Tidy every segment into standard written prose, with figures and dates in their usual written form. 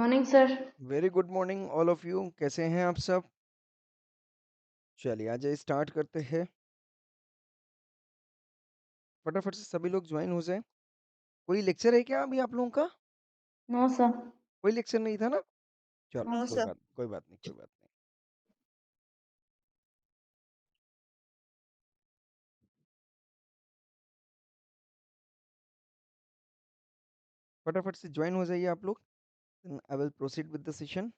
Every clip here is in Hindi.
Morning sir. Very good morning all of you. कैसे हैं आप सब? चलिए आज स्टार्ट करते हैं। फटाफट से सभी लोग ज्वाइन हो जाएं। कोई लेक्चर है क्या अभी आप लोगों का? No sir. कोई लेक्चर नहीं था ना? चलो नो कोई सर। बात कोई बात नहीं कोई बात नहीं। फटाफट से ज्वाइन हो जाइए आप लोग। I will proceed with the session.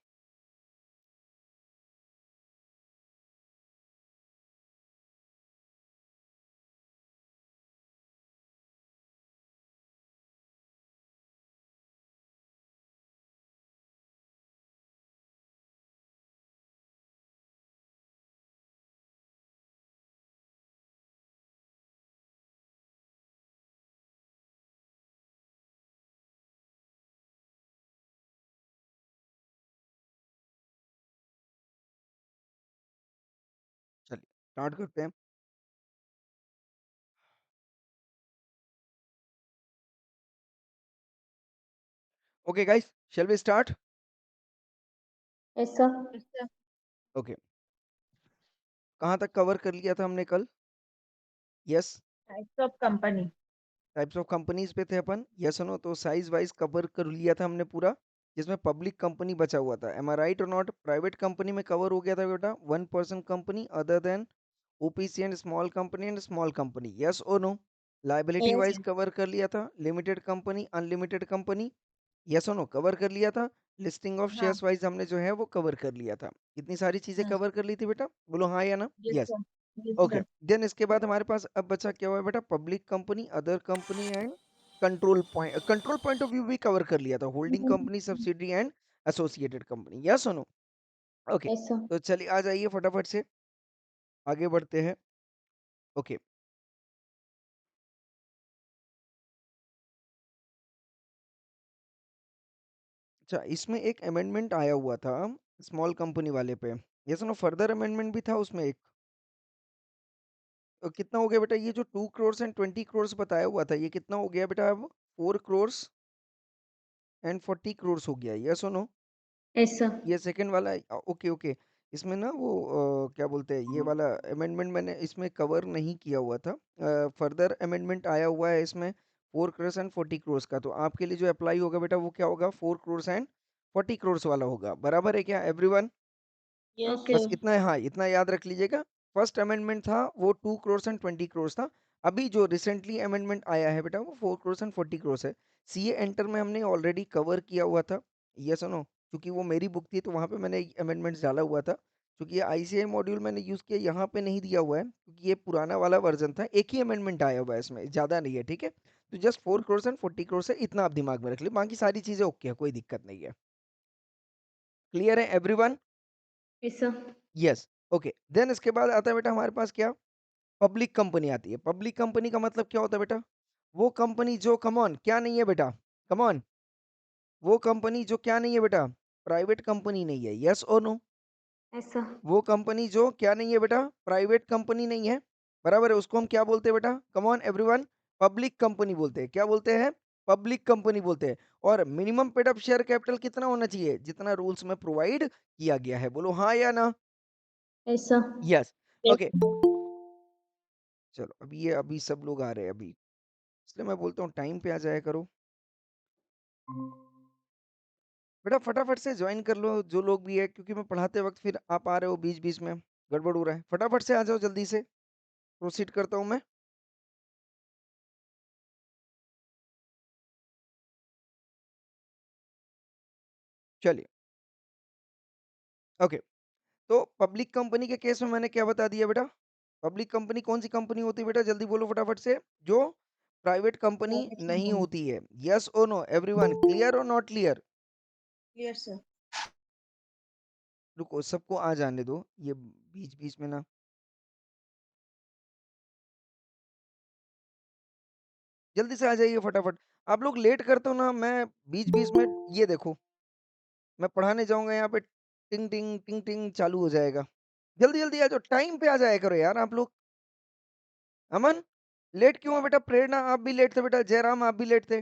चलिए स्टार्ट करते हैं। Okay guys, shall we start? Yes sir. अच्छा। ओके, कहाँ तक कवर कर लिया था हमने कल? Yes, types of company. Types of companies पे थे अपन। यस नो, तो साइज वाइज कवर कर लिया था हमने पूरा, जिसमें पब्लिक कंपनी बचा हुआ था। एम आई राइट और नॉट? प्राइवेट कंपनी में कवर हो गया था बेटा, one person company other than O P C and small company. Yes और no? Liability yes. Wise cover कर लिया था, limited company unlimited company. Yes और नो? कवर कर लिया था। लिस्टिंग ऑफ हाँ। शेयर्स वाइज हमने जो है वो कवर कर लिया था। इतनी सारी चीजें हाँ। कवर कर ली थी बेटा, बोलो हाँ या ना? Yes yes. Sir. Yes okay, sir. Then इसके बाद हमारे पास अब बचा क्या हुआ है बेटा? Public company, other company and control point of view भी कवर कर लिया था, holding company, subsidiary and associated company. Yes और नो? Okay, yes sir. तो चलिए आ जाइए फटाफट से आगे बढ़ते हैं। ओके, अच्छा, इसमें एक अमेंडमेंट आया हुआ था स्मॉल कंपनी वाले पे। Yes no? फर्दर अमेंडमेंट भी था उसमें एक। कितना हो गया बेटा ये जो 2 करोड़ एंड 20 करोड़ बताया हुआ था, ये कितना हो गया बेटा अब? 4 करोड़ एंड 40 करोड़ हो गया। यस और नो? Yes sir. ये सेकंड वाला ओके ओके। इसमें ना वो क्या बोलते हैं, ये वाला अमेंडमेंट मैंने इसमें कवर नहीं किया हुआ था। फर्दर अमेंडमेंट आया हुआ है इसमें 4 करोड़ एंड 40 करोड़ का, तो आपके लिए जो अप्लाई होगा बेटा वो क्या होगा? 4 करोड़ एंड 40 करोड़ वाला होगा। बराबर है क्या एवरीवन? Yes okay. बस सर। इतना है, हाँ इतना याद रख लीजिएगा। फर्स्ट अमेंडमेंट था वो 2 करोड़ एंड 20 करोड़ था। अभी जो रिसेंटली अमेंडमेंट आया है बेटा वो 4 करोड़ एंड 40 करोड़ है। सीए एंटर में हमने ऑलरेडी कवर किया हुआ था। ये सुनो, क्योंकि वो मेरी बुक थी तो वहां पे मैंने अमेंडमेंट्स डाला हुआ था। क्योंकि ये आईसीआई मॉड्यूल मैंने यूज किया, यहाँ पे नहीं दिया हुआ है क्योंकि ये पुराना वाला वर्जन था। एक ही अमेंडमेंट आया हुआ है इसमें, ज्यादा नहीं है, ठीक है? तो जस्ट 4 करोड़ एंड 40 करोड़ है, इतना आप दिमाग में रख ली, बाकी सारी चीजें ओके है, कोई दिक्कत नहीं है। क्लियर है everyone? Yes sir. Yes. Okay, then इसके बाद आता है बेटा हमारे पास क्या? पब्लिक कंपनी आती है। पब्लिक कंपनी का मतलब क्या होता है बेटा? वो कंपनी जो, कम ऑन, क्या नहीं है बेटा? कम ऑन, वो कंपनी जो क्या नहीं है बेटा? प्राइवेट कंपनी नहीं है। यस और नो? Yes sir. वो कंपनी जो क्या नहीं है बेटा? प्राइवेट कंपनी नहीं है। बराबर है, उसको हम क्या बोलते हैं बेटा? Come on everyone, public company बोलते हैं। क्या बोलते हैं? पब्लिक कंपनी बोलते हैं। और minimum paid up share capital कितना होना चाहिए? जितना रूल्स में प्रोवाइड किया गया है। बोलो हाँ या ना? Yes sir. Yes. Yes. Okay, चलो अभी सब लोग आ रहे हैं अभी, इसलिए मैं बोलता हूँ टाइम पे आ जाया करो। बेटा फटाफट से ज्वाइन कर लो जो लोग भी है, क्योंकि मैं पढ़ाते वक्त फिर आप आ रहे हो बीच बीच में, गड़बड़ हो रहा है। फटाफट से आ जाओ जल्दी से, प्रोसीड करता हूँ मैं। चलिए, ओके, तो पब्लिक कंपनी के केस में मैंने क्या बता दिया बेटा? पब्लिक कंपनी कौन सी कंपनी होती है बेटा? जल्दी बोलो फटाफट से। जो प्राइवेट कंपनी प्राइवेट नहीं कंपनी। होती है। यस और नो एवरीवन? क्लियर और नॉट क्लियर? Clear sir. रुको, सबको आ जाने दो, ये बीच बीच में ना, जल्दी से आ जाइए फटाफट। आप लोग लेट करते हो ना, मैं बीच बीच में, ये देखो, मैं पढ़ाने जाऊंगा यहाँ पे टिंग टिंग टिंग टिंग चालू हो जाएगा। जल्दी जल्दी आ जाओ, टाइम पे आ जाया करो यार आप लोग। अमन, लेट क्यों है बेटा? प्रेरणा आप भी लेट थे बेटा, जयराम आप भी लेट थे।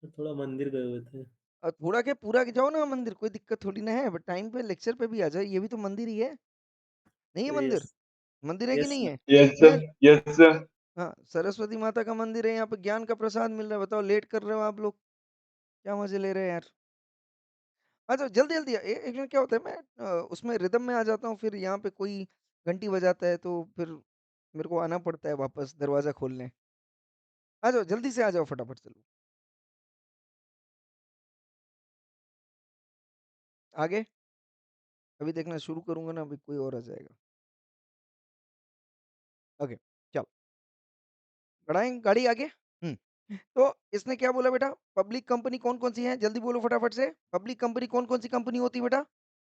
थोड़ा मंदिर गए हुए थे। थोड़ा क्या पूरा के जाओ ना मंदिर, कोई दिक्कत थोड़ी ना है, बट टाइम पे लेक्चर पे भी आ जाओ, ये भी तो मंदिर ही है। नहीं है मंदिर? यस मंदिर है कि यस नहीं सर है? यस मैं सर, यस सर। हाँ, सरस्वती माता का मंदिर है, यहाँ पे ज्ञान का प्रसाद मिल रहा है, बताओ लेट कर रहे हो आप लोग, क्या मजे ले रहे हैं यार। अच्छा जल्दी जल्दी एक मिनट, क्या होता है मैं उसमें रिदम में आ जाता हूँ, फिर यहाँ पे कोई घंटी बजाता है तो फिर मेरे को आना पड़ता है वापस दरवाजा खोलने। आ जाओ जल्दी से, आ जाओ फटाफट चलो आगे। अभी देखना शुरू करूंगा ना, अभी कोई और आ जाएगा। ओके, चलो बढ़ाएं गाड़ी आगे। तो इसने क्या बोला बेटा, पब्लिक कंपनी कौन कौन सी है, जल्दी बोलो फटाफट से। पब्लिक कंपनी कौन कौन सी कंपनी होती है बेटा,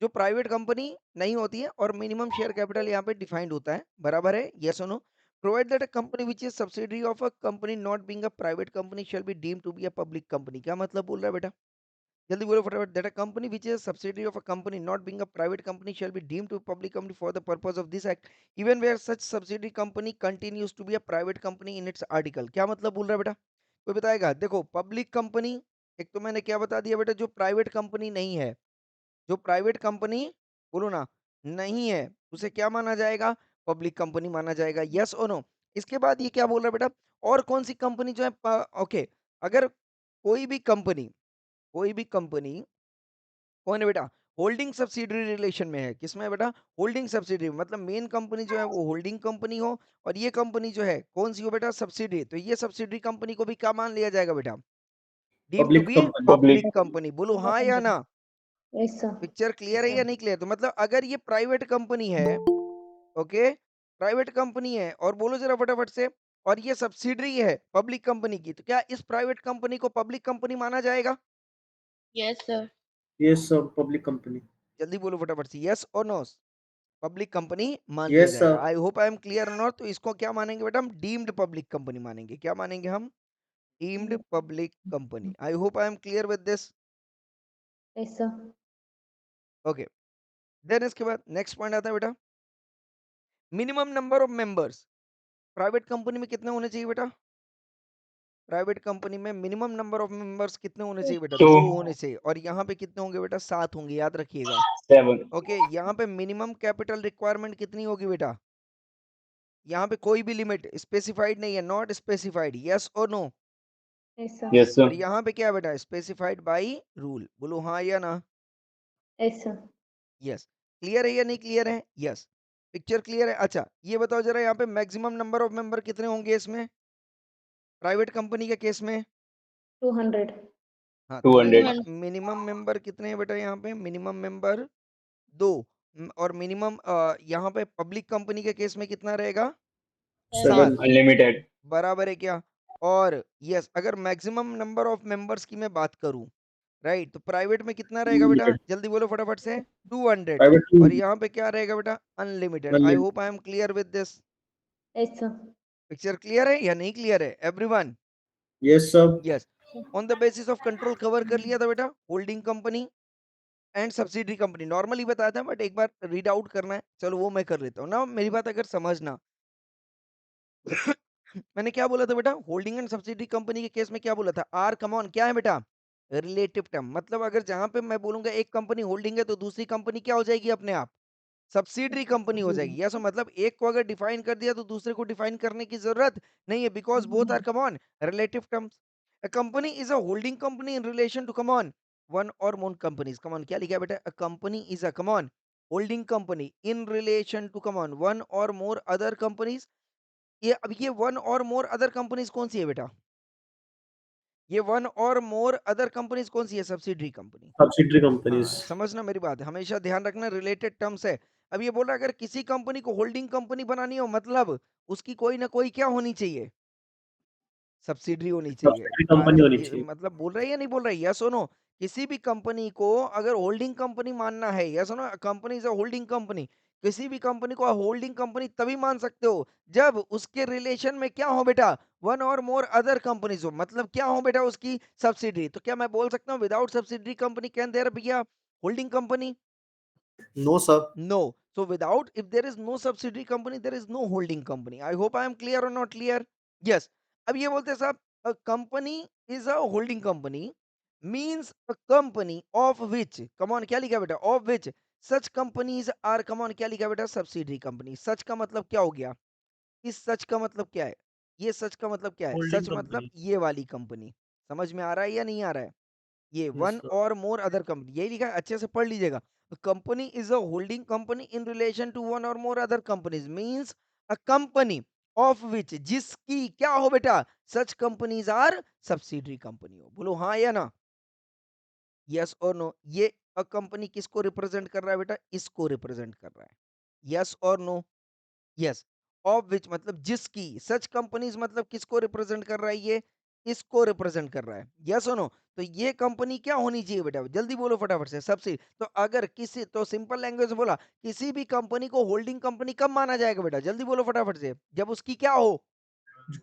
जो प्राइवेट कंपनी नहीं होती है, और मिनिमम शेयर कैपिटल यहाँ पे डिफाइंड होता है, बराबर है, यस और no. Provide that a company which is subsidiary of a company not being a private company shall be deemed to be a public company. क्या मतलब बोल रहा है बेटा, जल्दी बोलो फटाफट। That a company which is subsidiary of a company not being a private company shall be deemed to public company for the purpose of this act even where such subsidiary company continues to be a private company in its article. क्या मतलब बोल रहा है बेटा, कोई बताएगा। देखो पब्लिक कंपनी, एक तो मैंने क्या बता दिया बेटा, जो प्राइवेट कंपनी नहीं है, जो प्राइवेट कंपनी, बोलो ना, नहीं है, उसे क्या माना जाएगा, पब्लिक कंपनी माना जाएगा, यस और नो। इसके बाद ये क्या बोल रहा है बेटा, और कौन सी कंपनी जो है, ओके, अगर कोई भी कंपनी, कोई भी कंपनी कौन है बेटा, होल्डिंग सब्सिडरी रिलेशन में है, किसमें है बेटा, होल्डिंग सब्सिडरी, मतलब मेन कंपनी जो है वो होल्डिंग कंपनी हो, और ये कंपनी जो है कौन सी हो बेटा, सब्सिडरी, तो ये सब्सिडरी कंपनी को भी क्या मान लिया जाएगा बेटा, deem to public be company public public. Company. बोलो हाँ या ना, Yes, sir. पिक्चर क्लियर है या नहीं क्लियर, तो मतलब अगर ये प्राइवेट कंपनी है, ओके, प्राइवेट कंपनी है, और बोलो जरा फटाफट से, और ये सब्सिडरी है पब्लिक कंपनी की, तो क्या इस प्राइवेट कंपनी को पब्लिक कंपनी माना जाएगा, Yes, sir. Yes sir public company जल्दी बोलो फटाफट से, यस और नो, पब्लिक कंपनी मान लिया यस जाएगा। Sir I hope I am clear not, तो इसको क्या मानेंगे बेटा, हम डीम्ड पब्लिक कंपनी मानेंगे, क्या मानेंगे हम, deemed public company. I hope I am clear with this. Yes, sir. Okay, then इसके बाद नेक्स्ट पॉइंट आता है बेटा, minimum number of members. Private company में कितने होने चाहिए बेटा, प्राइवेट कंपनी में मिनिमम नंबर ऑफ मेंबर्स कितने होने चाहिए बेटा, टू। 2 होने चाहिए, और यहाँ पे कितने होंगे बेटा, 7 होंगे, याद रखिएगा। 7। ओके, यहाँ पे मिनिमम कैपिटल रिक्वायरमेंट कितनी होगी बेटा, यहाँ पे कोई भी लिमिट स्पेसिफाइड नहीं है, नॉट स्पेसिफाइड, यस और नो। Yes, sir. यस और सर। यहाँ पे क्या है बेटा, स्पेसिफाइड बाय रूल, बोलो हाँ या ना, Yes, sir. यस। क्लियर है या नहीं क्लियर है, यस, पिक्चर क्लियर है। अच्छा ये बताओ जरा, यहाँ पे मैक्सिमम नंबर ऑफ मेंबर कितने होंगे इसमें, प्राइवेट कंपनी के केस में, 200. हाँ तो 200। मिनिमम मिनिमम मेंबर कितने हैं बेटा, यहाँ पे मिनिमम मेंबर 2, और मिनिमम यहाँ पे पब्लिक कंपनी के केस में कितना रहेगा, 7, 7 अनलिमिटेड। बराबर है क्या। और यस, अगर मैक्सिमम नंबर ऑफ मेंबर्स की मैं बात करूं, राइट, तो प्राइवेट में कितना रहेगा बेटा, जल्दी बोलो फटाफट से, 200, प्राइवेट और यहाँ पे क्या रहेगा बेटा, unlimited. I hope I am clear with this. Yes, sir. Picture clear है या नहीं क्लियर है everyone, yes sir yes. On the basis of control cover कर लिया था बेटा, holding company and subsidiary company, normally बताया था, बट एक बार रीड आउट करना है, चलो वो मैं कर लेता हूँ ना, मेरी बात अगर समझना। मैंने क्या बोला था बेटा, होल्डिंग एंड सब्सिडरी कंपनी के केस में क्या बोला था, आर कम ऑन, क्या है बेटा, रिलेटिव टर्म, मतलब अगर जहां पे मैं बोलूंगा एक कंपनी होल्डिंग है, तो दूसरी कंपनी क्या हो जाएगी अपने आप, सब्सिडरी कंपनी हो जाएगी, या सो मतलब एक को अगर डिफाइन कर दिया तो दूसरे को डिफाइन करने की जरूरत नहीं है, because both are come on relative terms. A company is a holding company in relation to come on one और मोर कंपनीज, कम ऑन क्या लिखा है बेटा, a company is a come on holding company in relation to come on one और मोर अदर कंपनीज। ये अब ये वन और मोर अदर कंपनीज कौन सी है बेटा, ये वन और मोर अदर कंपनीज कौन सी है, सब्सिडरी कंपनी। सब्सिडरी कंपनीज हाँ समझना मेरी बात है, हमेशा ध्यान रखना, रिलेटेड टर्म्स है। अब ये बोल रहा है अगर किसी कंपनी को होल्डिंग कंपनी बनानी हो, मतलब उसकी कोई ना कोई क्या होनी चाहिए, सब्सिडरी होनी चाहिए। सब्सिडरी कंपनी होनी चाहिए मतलब बोल रहा है या नहीं बोल रहा है, यस सुनो, किसी भी कंपनी को अगर होल्डिंग कंपनी मानना है, यस सुनो, company is a holding company, किसी भी कंपनी को होल्डिंग कंपनी तभी मान सकते हो जब उसके रिलेशन में क्या हो बेटा, वन और मोर अदर कंपनीज हो, मतलब क्या हो बेटा, उसकी सब्सिडरी। तो क्या मैं बोल सकता हूँ without subsidiary company can there भैया holding company, no sir no, so without, if there is no subsidiary company there is no holding company. I hope I am clear or not clear, yes। अब ये बोलते हैं साहब, a company is a holding company means a company of which, come on क्या लिखा बेटा, of which such companies are, come on क्या लिखा बेटा, सब्सिडरी कंपनी। सच का मतलब क्या हो गया, इस सच का मतलब क्या है, ये सच का मतलब क्या है, Holding सच मतलब company. ये वाली कंपनी। समझ में आ रहा है या नहीं आ रहा है, ये Yes, वन sir. और मोर अदर कंपनी, यही लिखा है, अच्छे से पढ़ लीजिएगा। Company is a holding company in relation to one और more other companies, means a company of which, जिसकी क्या हो बेटा, such companies are subsidiary company हो। बोलो हाँ या ना, यस और नो। ये अ कंपनी किसको रिप्रेजेंट कर रहा है बेटा, इसको रिप्रेजेंट कर रहा है, यस और नो। यस, ऑफ विच मतलब जिसकी, सच कंपनीज मतलब किसको रिप्रेजेंट कर रहा है, ये इसको रिप्रेजेंट कर रहा है, यस और नो। तो ये कंपनी क्या होनी चाहिए बेटा, जल्दी बोलो फटाफट से सबसे। तो अगर किसी, तो सिंपल लैंग्वेज में बोला, किसी भी कंपनी को होल्डिंग कंपनी कब माना जाएगा बेटा, जल्दी बोलो फटाफट से, जब उसकी क्या हो,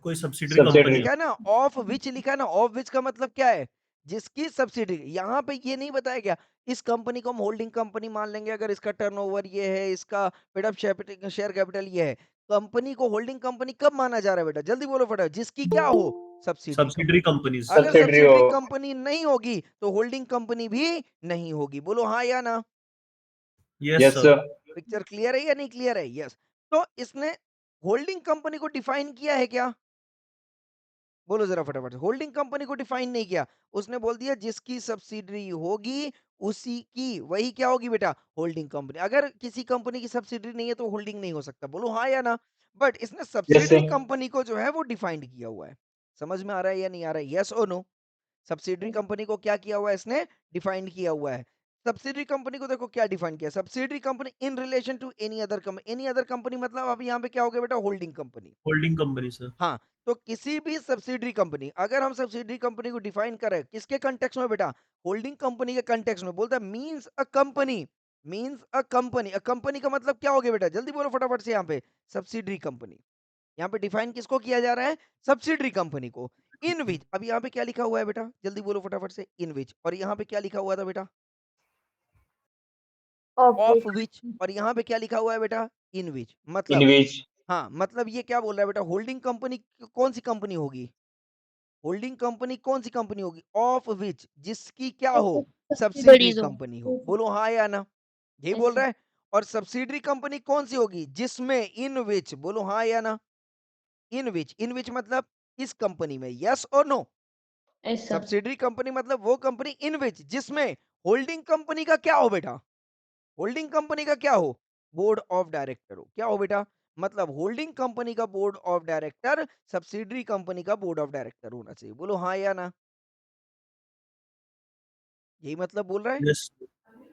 कोई सब्सिडरी जिसकी कंपनी लिखा है ना, ऑफ विच लिखा है ना, ऑफ विच का मतलब क्या है, जिसकी सब्सिडी। यहाँ पे ये नहीं बताया गया इस कंपनी को हम होल्डिंग कंपनी मान लेंगे अगर इसका टर्नओवर ये है, इसका पेड अप शेयर कैपिटल ये है। कंपनी को होल्डिंग कंपनी कब माना जा रहा है बेटा, जल्दी बोलो फटाफट, जिसकी क्या हो, सब्सिडरी सब्सिडरी कंपनी। कंपनीज. अगर सब्सिडरी कंपनी नहीं होगी तो होल्डिंग कंपनी भी नहीं होगी। बोलो हाँ या ना, Yes, sir. पिक्चर क्लियर है या नहीं क्लियर है, यस। तो इसने होल्डिंग कंपनी को डिफाइन किया है क्या, बोलो जरा फटाफट से। होल्डिंग कंपनी को डिफाइन नहीं किया, उसने बोल दिया जिसकी सब्सिडरी होगी उसी की, वही क्या होगी बेटा, होल्डिंग कंपनी। अगर किसी कंपनी की सब्सिडरी नहीं है तो होल्डिंग नहीं हो सकता। बोलो हाँ या ना, बट इसने सब्सिडरी कंपनी को जो है वो डिफाइंड किया हुआ है। समझ में आ रहा है या नहीं आ रहा है, यस और नो। सब्सिडरी कंपनी को क्या किया हुआ है इसने, डिफाइंड किया हुआ है। सब्सिडरी कंपनी को देखो क्या डिफाइन किया, subsidiary company in relation to any other company. Any other company मतलब अब यहाँ पे क्या हो गया बेटा, holding company. Holding company sir. हाँ, तो किसी भी सब्सिडरी कंपनी, अगर हम सब्सिडरी कंपनी को डिफाइन करें किसके कंटेक्स्ट में बेटा, होल्डिंग कंपनी के कंटेक्स्ट में, बोलता है means a company, means a company. A company का मतलब क्या हो गया बेटा, जल्दी बोलो फटाफट से, यहाँ पे सब्सिडरी कंपनी। यहाँ पे डिफाइन किसको किया जा रहा है, सब्सिडरी कंपनी को। इन विच, अब यहाँ पे क्या लिखा हुआ है बेटा, जल्दी बोलो फटाफट से, इन विच। और यहाँ पे क्या लिखा हुआ था बेटा, ऑफ विच। और यहाँ पे क्या लिखा हुआ है बेटा, इन विच। मतलब हाँ, मतलब ये क्या बोल रहा है बेटा, होल्डिंग कंपनी कौन सी कंपनी होगी, होल्डिंग कंपनी कौन सी कंपनी होगी, ऑफ विच, जिसकी क्या हो, सब्सिडरी Subsidiaries हो। कंपनी हो। बोलो हाँ या ना, यही बोल ऐसा। रहा है। और सब्सिडरी कंपनी कौन सी होगी, जिसमें, इन विच, बोलो हाँ या ना, इन विच। इन विच मतलब इस कंपनी में, यस और नो। ऐसा। सब्सिडरी कंपनी मतलब वो कंपनी इन विच, जिसमें होल्डिंग कंपनी का क्या हो बेटा, होल्डिंग कंपनी का क्या हो, बोर्ड ऑफ डायरेक्टर हो। क्या हो बेटा, मतलब होल्डिंग कंपनी का board of director subsidiary company का बोर्ड ऑफ डायरेक्टर होना चाहिए। बोलो हाँ या ना, यही मतलब बोल रहा है, Yes.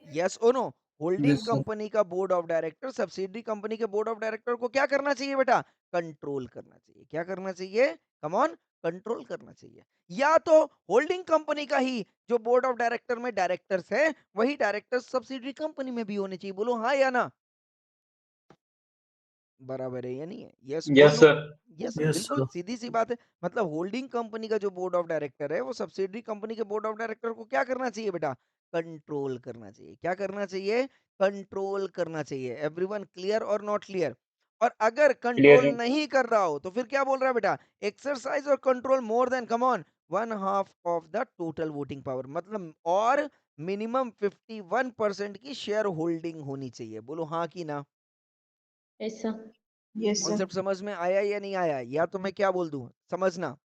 यस और no. Holding Yes, sir. Company का board of director subsidiary company के बोर्ड ऑफ डायरेक्टर को क्या करना चाहिए बेटा, कंट्रोल करना चाहिए। क्या करना चाहिए, कम ऑन, कंट्रोल करना चाहिए। या तो होल्डिंग कंपनी का ही जो बोर्ड ऑफ डायरेक्टर में डायरेक्टर्स है, वही डायरेक्टर्स सब्सिडरी कंपनी में भी होने चाहिए। बोलो हाँ या ना, बराबर है या नहीं है, यस और नो। यस, Yes, बिल्कुल sir. सीधी सी बात है। मतलब होल्डिंग कंपनी का जो बोर्ड ऑफ डायरेक्टर है वो सब्सिडरी कंपनी के बोर्ड ऑफ डायरेक्टर को क्या करना चाहिए बेटा, कंट्रोल करना चाहिए। क्या करना चाहिए, कंट्रोल करना चाहिए। एवरीवन क्लियर और नॉट क्लियर। और अगर कंट्रोल नहीं कर रहा हो तो फिर क्या बोल रहा है बेटा, एक्सरसाइज और control more than, come on, 1/2 of the total voting power. मतलब और मिनिमम 51% की शेयर होल्डिंग होनी चाहिए। बोलो हाँ की ना, ऐसा। Yes, sir. कॉन्सेप्ट समझ में आया या नहीं आया, या तो मैं क्या बोल दूं, समझना।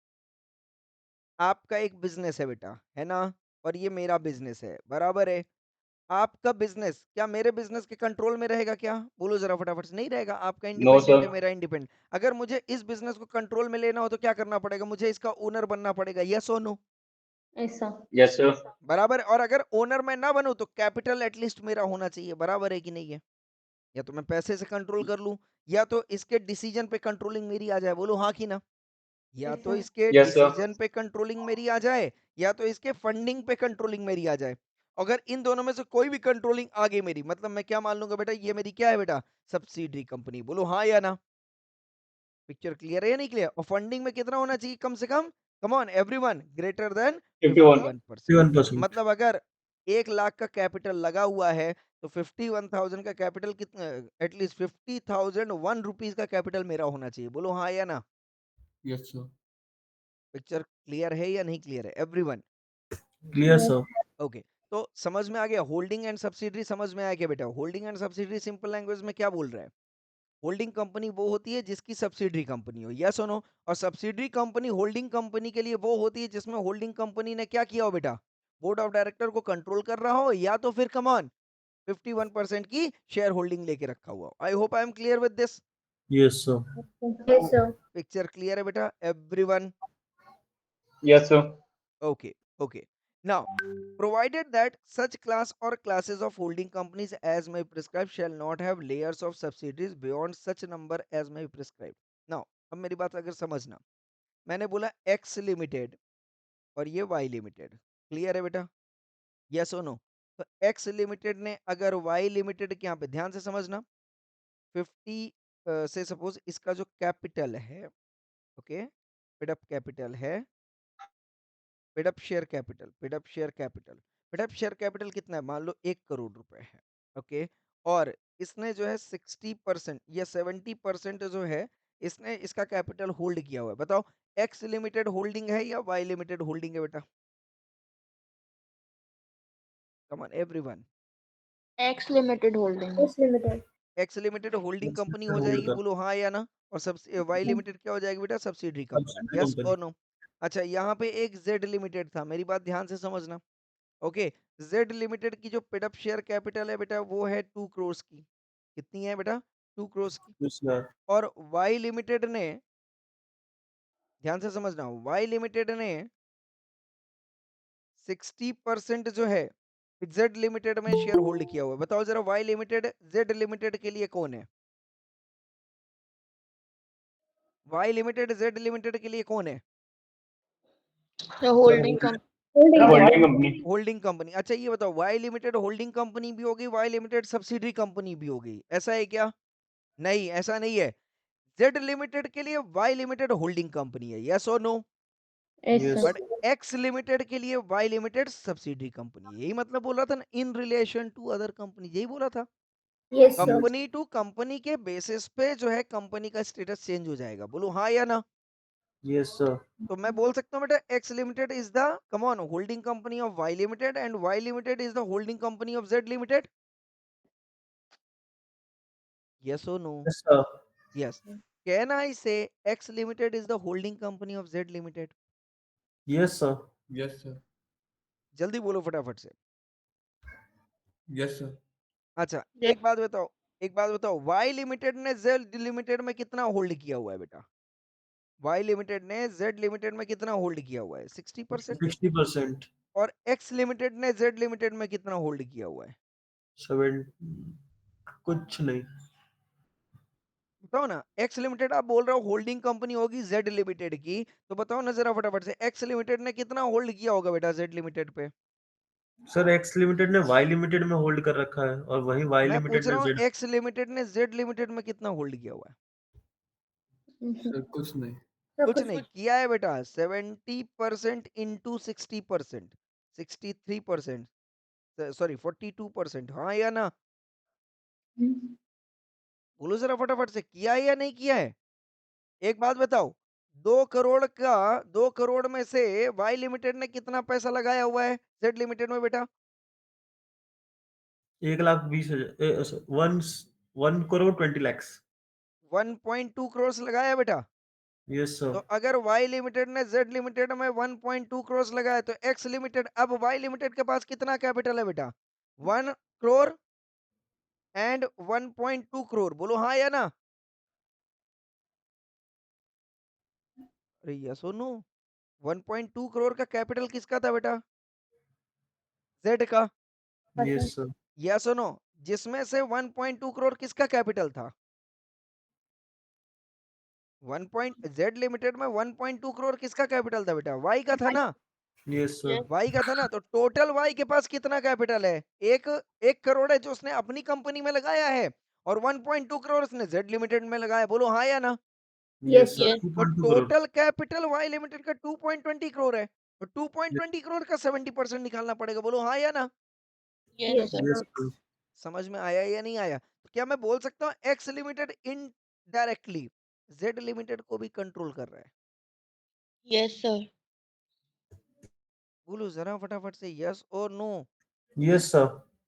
आपका एक बिजनेस है बेटा, है ना, और ये मेरा बिजनेस है, बराबर है। आपका बिजनेस क्या मेरे बिजनेस के कंट्रोल में रहेगा क्या, बोलो जरा फटाफट से, नहीं रहेगा। आपका इंडिपेंडेंट है, मेरा इंडिपेंडेंट। अगर मुझे इस बिजनेस को कंट्रोल में लेना हो तो क्या करना पड़ेगा, मुझे इसका ओनर बनना पड़ेगा, यस और नो, ऐसा। बराबर है। और अगर ओनर मैं ना बनूं तो कैपिटल एटलीस्ट मेरा होना चाहिए, बराबर है कि नहीं है। या तो मैं पैसे से कंट्रोल कर लूं, या तो इसके डिसीजन पे कंट्रोलिंग मेरी आ जाए। बोलो हाँ की ना, या तो ऐसा। इसके डिसीजन पे कंट्रोलिंग मेरी आ जाए, या तो इसके फंडिंग पे कंट्रोलिंग मेरी आ जाए। अगर इन दोनों में से कोई भी कंट्रोलिंग आ गई मेरी, मतलब मैं क्या मान लूंगा बेटा, ये मेरी क्या है बेटा, सब्सिडरी कंपनी। बोलो हाँ या ना, पिक्चर क्लियर है या नहीं क्लियर। और फंडिंग में कितना होना चाहिए, कम से कम, come on everyone, greater than 51%। 51%. मतलब अगर 1 लाख का कैपिटल लगा हुआ है तो 51,000 का कैपिटल कितना, एटलीस्ट 50,001 रुपीज का कैपिटल मेरा होना चाहिए। बोलो हाँ या ना, Yes, sir. पिक्चर क्लियर है या नहीं क्लियर है, एवरीवन। Clear sir. ओके, तो समझ में आ गया। होल्डिंग एंड सब्सिडरी समझ में आया क्या बेटा? Holding and subsidiary simple language में क्या बोल रहा है? होल्डिंग कंपनी वो होती है जिसकी सब्सिडरी कंपनी हो, यस और नो? और सब्सिडरी कंपनी होल्डिंग कंपनी के लिए वो होती है जिसमें होल्डिंग कंपनी ने क्या किया हो बेटा? बोर्ड ऑफ डायरेक्टर को कंट्रोल कर रहा हो, या तो फिर कमान 51% की शेयर होल्डिंग लेके रखा हुआ हो। I hope I am clear with this. Yes sir. Yes, sir. Picture clear है बेटा everyone? Yes, sir. Okay, okay. Now, provided that such class or classes of holding companies as may prescribe shall not have layers of subsidiaries beyond such number as may prescribe. Now, अब मेरी बात अगर समझना, मैंने बोला X लिमिटेड और ये Y लिमिटेड, क्लियर है बेटा? यस और नो? तो X लिमिटेड ने अगर Y लिमिटेड के यहाँ पे ध्यान से समझना, 50 से सपोज इसका जो कैपिटल है, ओके, पेड अप कैपिटल है, paid up share capital, paid up share capital, paid up share capital कितना है? मान लो 1 करोड़ रुपए है, ओके। और इसने जो है 60% या 70% जो है इसने इसका कैपिटल होल्ड किया हुआ है। बताओ एक्स लिमिटेड होल्डिंग है या वाई लिमिटेड होल्डिंग है बेटा? Come on everyone. X Limited Holding. X Limited. X limited holding company हो होल्ड जाएगी, कर बोलो हाँ या ना? और सब वाई लिमिटेड क्या हो जाएगी बेटा? Subsidiary company, subsidiary yes company. और नो? अच्छा, यहाँ पे एक जेड लिमिटेड था, मेरी बात ध्यान से समझना, ओके। जेड लिमिटेड की जो पेडअप शेयर कैपिटल है बेटा वो है 2 करोड़ की। कितनी है बेटा? 2 करोड़ की। Yes sir. और वाई लिमिटेड ने, ध्यान से समझना, वाई लिमिटेड ने 60% जो है जेड लिमिटेड में शेयर होल्ड किया हुआ है। बताओ जरा वाई लिमिटेड जेड लिमिटेड के लिए कौन है? वाई लिमिटेड जेड लिमिटेड के लिए कौन है? The holding company. Holding company. Holding company. अच्छा ये बताओ, वाई लिमिटेड होल्डिंग कंपनी भी होगी, वाई लिमिटेड सब्सिडरी कंपनी भी होगी, ऐसा है क्या? नहीं, ऐसा नहीं है। जेड लिमिटेड के लिए वाई लिमिटेड होल्डिंग कंपनी है, यस और no? Yes, Yes. sir. But X limited के लिए वाई लिमिटेड सब्सिडरी कंपनी है। यही मतलब बोला था ना, in relation to other company, यही बोला था। Yes, sir. Company to company के बेसिस पे जो है कंपनी का स्टेटस चेंज हो जाएगा, बोलो हाँ या ना? Yes sir. तो मैं बोल सकता हूँ बेटा X limited is the, come on, holding company of Y limited and Y limited is the holding company of Z limited, yes or no? Yes sir. Yes. Can I say X Limited is the holding company of Z Limited? Yes sir. Yes, sir. जल्दी बोलो फटाफट से। Yes, sir. अच्छा, Yes. एक बात बताओ, एक बात बताओ, Y लिमिटेड ने Z लिमिटेड में कितना होल्ड किया हुआ है बेटा? Y लिमिटेड ने Z लिमिटेड में कितना होल्ड किया हुआ है? 60%। 60%। और X लिमिटेड ने Z लिमिटेड में कितना होल्ड किया हुआ है? 7 कुछ नहीं। बताओ ना। X लिमिटेड आप बोल रहे हो होल्डिंग कंपनी होगी Z लिमिटेड की, तो बताओ ना जरा फटाफट से, X लिमिटेड ने कितना होल्ड किया होगा बेटा Z लिमिटेड पे? सर एक्स लिमिटेड ने वाई लिमिटेड में होल्ड कर रखा है और वही वाई मैं लिमिटेड पूछ रहा ने हूँ जेड। X लिमिटेड ने Z लिमिटेड में कितना होल्ड किया हुआ है? Sir, कुछ नहीं. कुछ नहीं किया है बेटा। 70% इंटू 60%, 63%, सॉरी 42%, हाँ या ना? बोलो जरा फटाफट से, किया है या नहीं किया है? एक बात बताओ, 2 करोड़ का, 2 करोड़ में से वाई लिमिटेड ने कितना पैसा लगाया हुआ है जेड लिमिटेड में बेटा? 1,20,000 1 करोड़ 20 लाख। 1.2 करोड़ लगाया है बेटा। यस तो सर। अगर वाई लिमिटेड ने जेड लिमिटेड में 1.2 करोड़ लगाया, तो एक्स लिमिटेड, अब वाई लिमिटेड के पास कितना कैपिटल है बेटा? 1 करोड़ एंड 1.2 करोड़, बोलो हाँ या ना? अरे यस और नो? 1.2 करोड़ का कैपिटल किसका था बेटा? जेड का। Yes sir. यस और नो? जिसमें से 1.2 करोड़ किसका कैपिटल था? 1 पॉइंट, जेड लिमिटेड में 1.2 करोड़ किसका कैपिटल था बेटा? वाई का था ना? Yes sir. वाई का था ना? तो टोटल वाई के पास कितना कैपिटल है? 1 करोड़ है जो उसने अपनी कंपनी में लगाया है, और 1.2 करोड़ उसने जेड लिमिटेड में लगाया, बोलो हाँ या ना? Yes sir. yes. 2.2 crore. Total capital Y limited का 2.20 करोड़ है, तो 2.20 करोड़ का 70% निकालना पड़ेगा, बोलो हाँ या ना? Yes, sir. Yes sir. समझ में आया या नहीं आया? तो क्या मैं बोल सकता हूँ x limited indirectly Z limited को भी कंट्रोल कर रहा है? Yes, sir. बोलो जरा फटाफट से, यस और नो? Yes sir.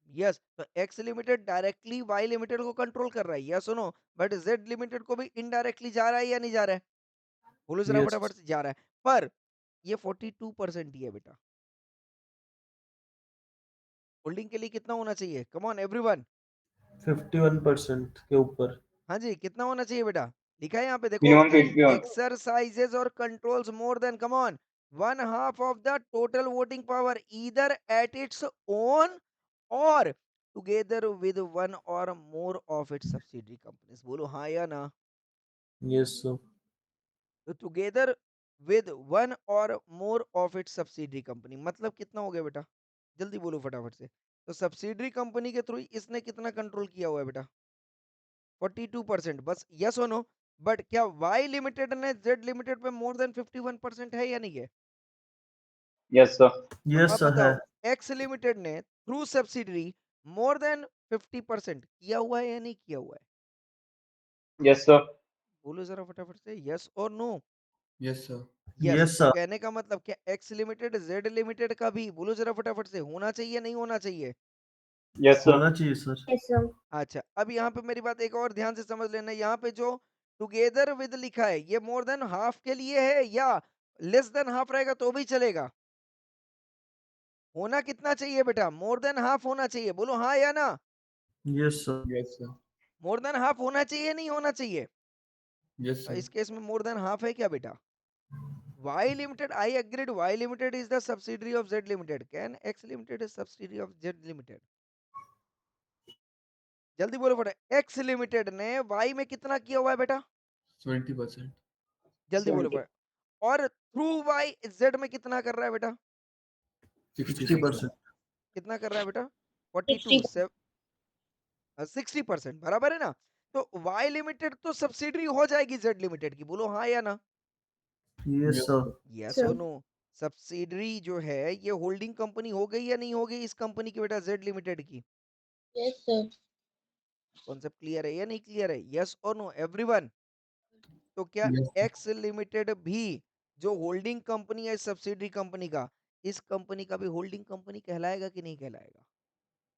यस, तो X limited directly Y limited को कंट्रोल कर रहा है, यस और नो? बट जेड लिमिटेड को भी इनडायरेक्टली जा रहा है या नहीं जा रहा है? बोलो जरा यस फटाफट से, जा रहा है। पर ये 42% ही है बेटा। होल्डिंग के लिए कितना होना चाहिए? कम ऑन एवरीवन। 51% के ऊपर। हाँ जी, कितना होना चाहिए बेटा? लिखा है यहाँ पे देखो, मिनिमम 51। एक्सरसाइजेज और controls more than, come on, one half of the total voting power either at its own और टुगेदर विद वन और more of its subsidiary companies. बोलो हाँ या ना? Yes sir. तो टुगेदर विद वन और more of its subsidiary company मतलब कितना हो गया बेटा? जल्दी बोलो फटाफट से। तो सब्सिडरी कंपनी के थ्रू इसने कितना कंट्रोल किया हुआ है बेटा? 42%। बस यस और नो? बट क्या वाई लिमिटेड ने जेड लिमिटेड पे मोर देन 51% है या नहीं है? Yes sir. तो यस अब सर है। बताओ, एक्स लिमिटेड ने थ्रू सब्सिडरी मोर देन 50% किया हुआ है या नहीं किया हुआ है? Yes sir. बोलो जरा फटाफट से, यस और no? Yes sir. Yes, yes तो सर। कहने का मतलब क्या एक्स लिमिटेड जेड लिमिटेड का भी, बोलो जरा फटाफट से, होना चाहिए नहीं होना चाहिए? Yes sir. होना चाहिए सर। Yes, sir. अच्छा, अब यहाँ पे मेरी बात एक और ध्यान से समझ लेना, यहाँ पे जो टुगेदर विद लिखा है ये मोर देन हाफ के लिए है या लेस देन हाफ रहेगा तो भी चलेगा? होना कितना चाहिए बेटा? मोर देन हाफ होना चाहिए, बोलो हाँ या ना? Yes sir. Yes sir. More than half होना चाहिए नहीं होना चाहिए? यस तो सर। इस केस में मोर देन हाफ है क्या बेटा? Y limited, I agreed, Y limited is the subsidiary of Z limited, can X limited is subsidiary of Z limited? जल्दी बोलो फटा, एक्स लिमिटेड ने वाई में कितना किया हुआ है बेटा? 20%। जल्दी बोलो 70। फटा। और थ्रू वाई जेड में कितना कर रहा है बेटा? 66। 60%। कितना कर रहा है बेटा? 60. 42, 60%, बराबर है ना? तो वाई लिमिटेड तो सब्सिडरी हो जाएगी जेड लिमिटेड की, बोलो हाँ या ना? Yes yes sir. Sir. Yes Sir. और नो? सब्सिडरी जो है ये होल्डिंग कंपनी हो गई या नहीं हो गई इस कंपनी की बेटा, जेड लिमिटेड की? Yes, sir. कॉन्सेप्ट क्लियर है या नहीं क्लियर है? यस और नो एवरीवन? तो क्या यस एक्स लिमिटेड भी जो होल्डिंग कंपनी है सब्सिडरी कंपनी का, इस कंपनी का भी होल्डिंग कंपनी कहलाएगा कि नहीं कहलाएगा?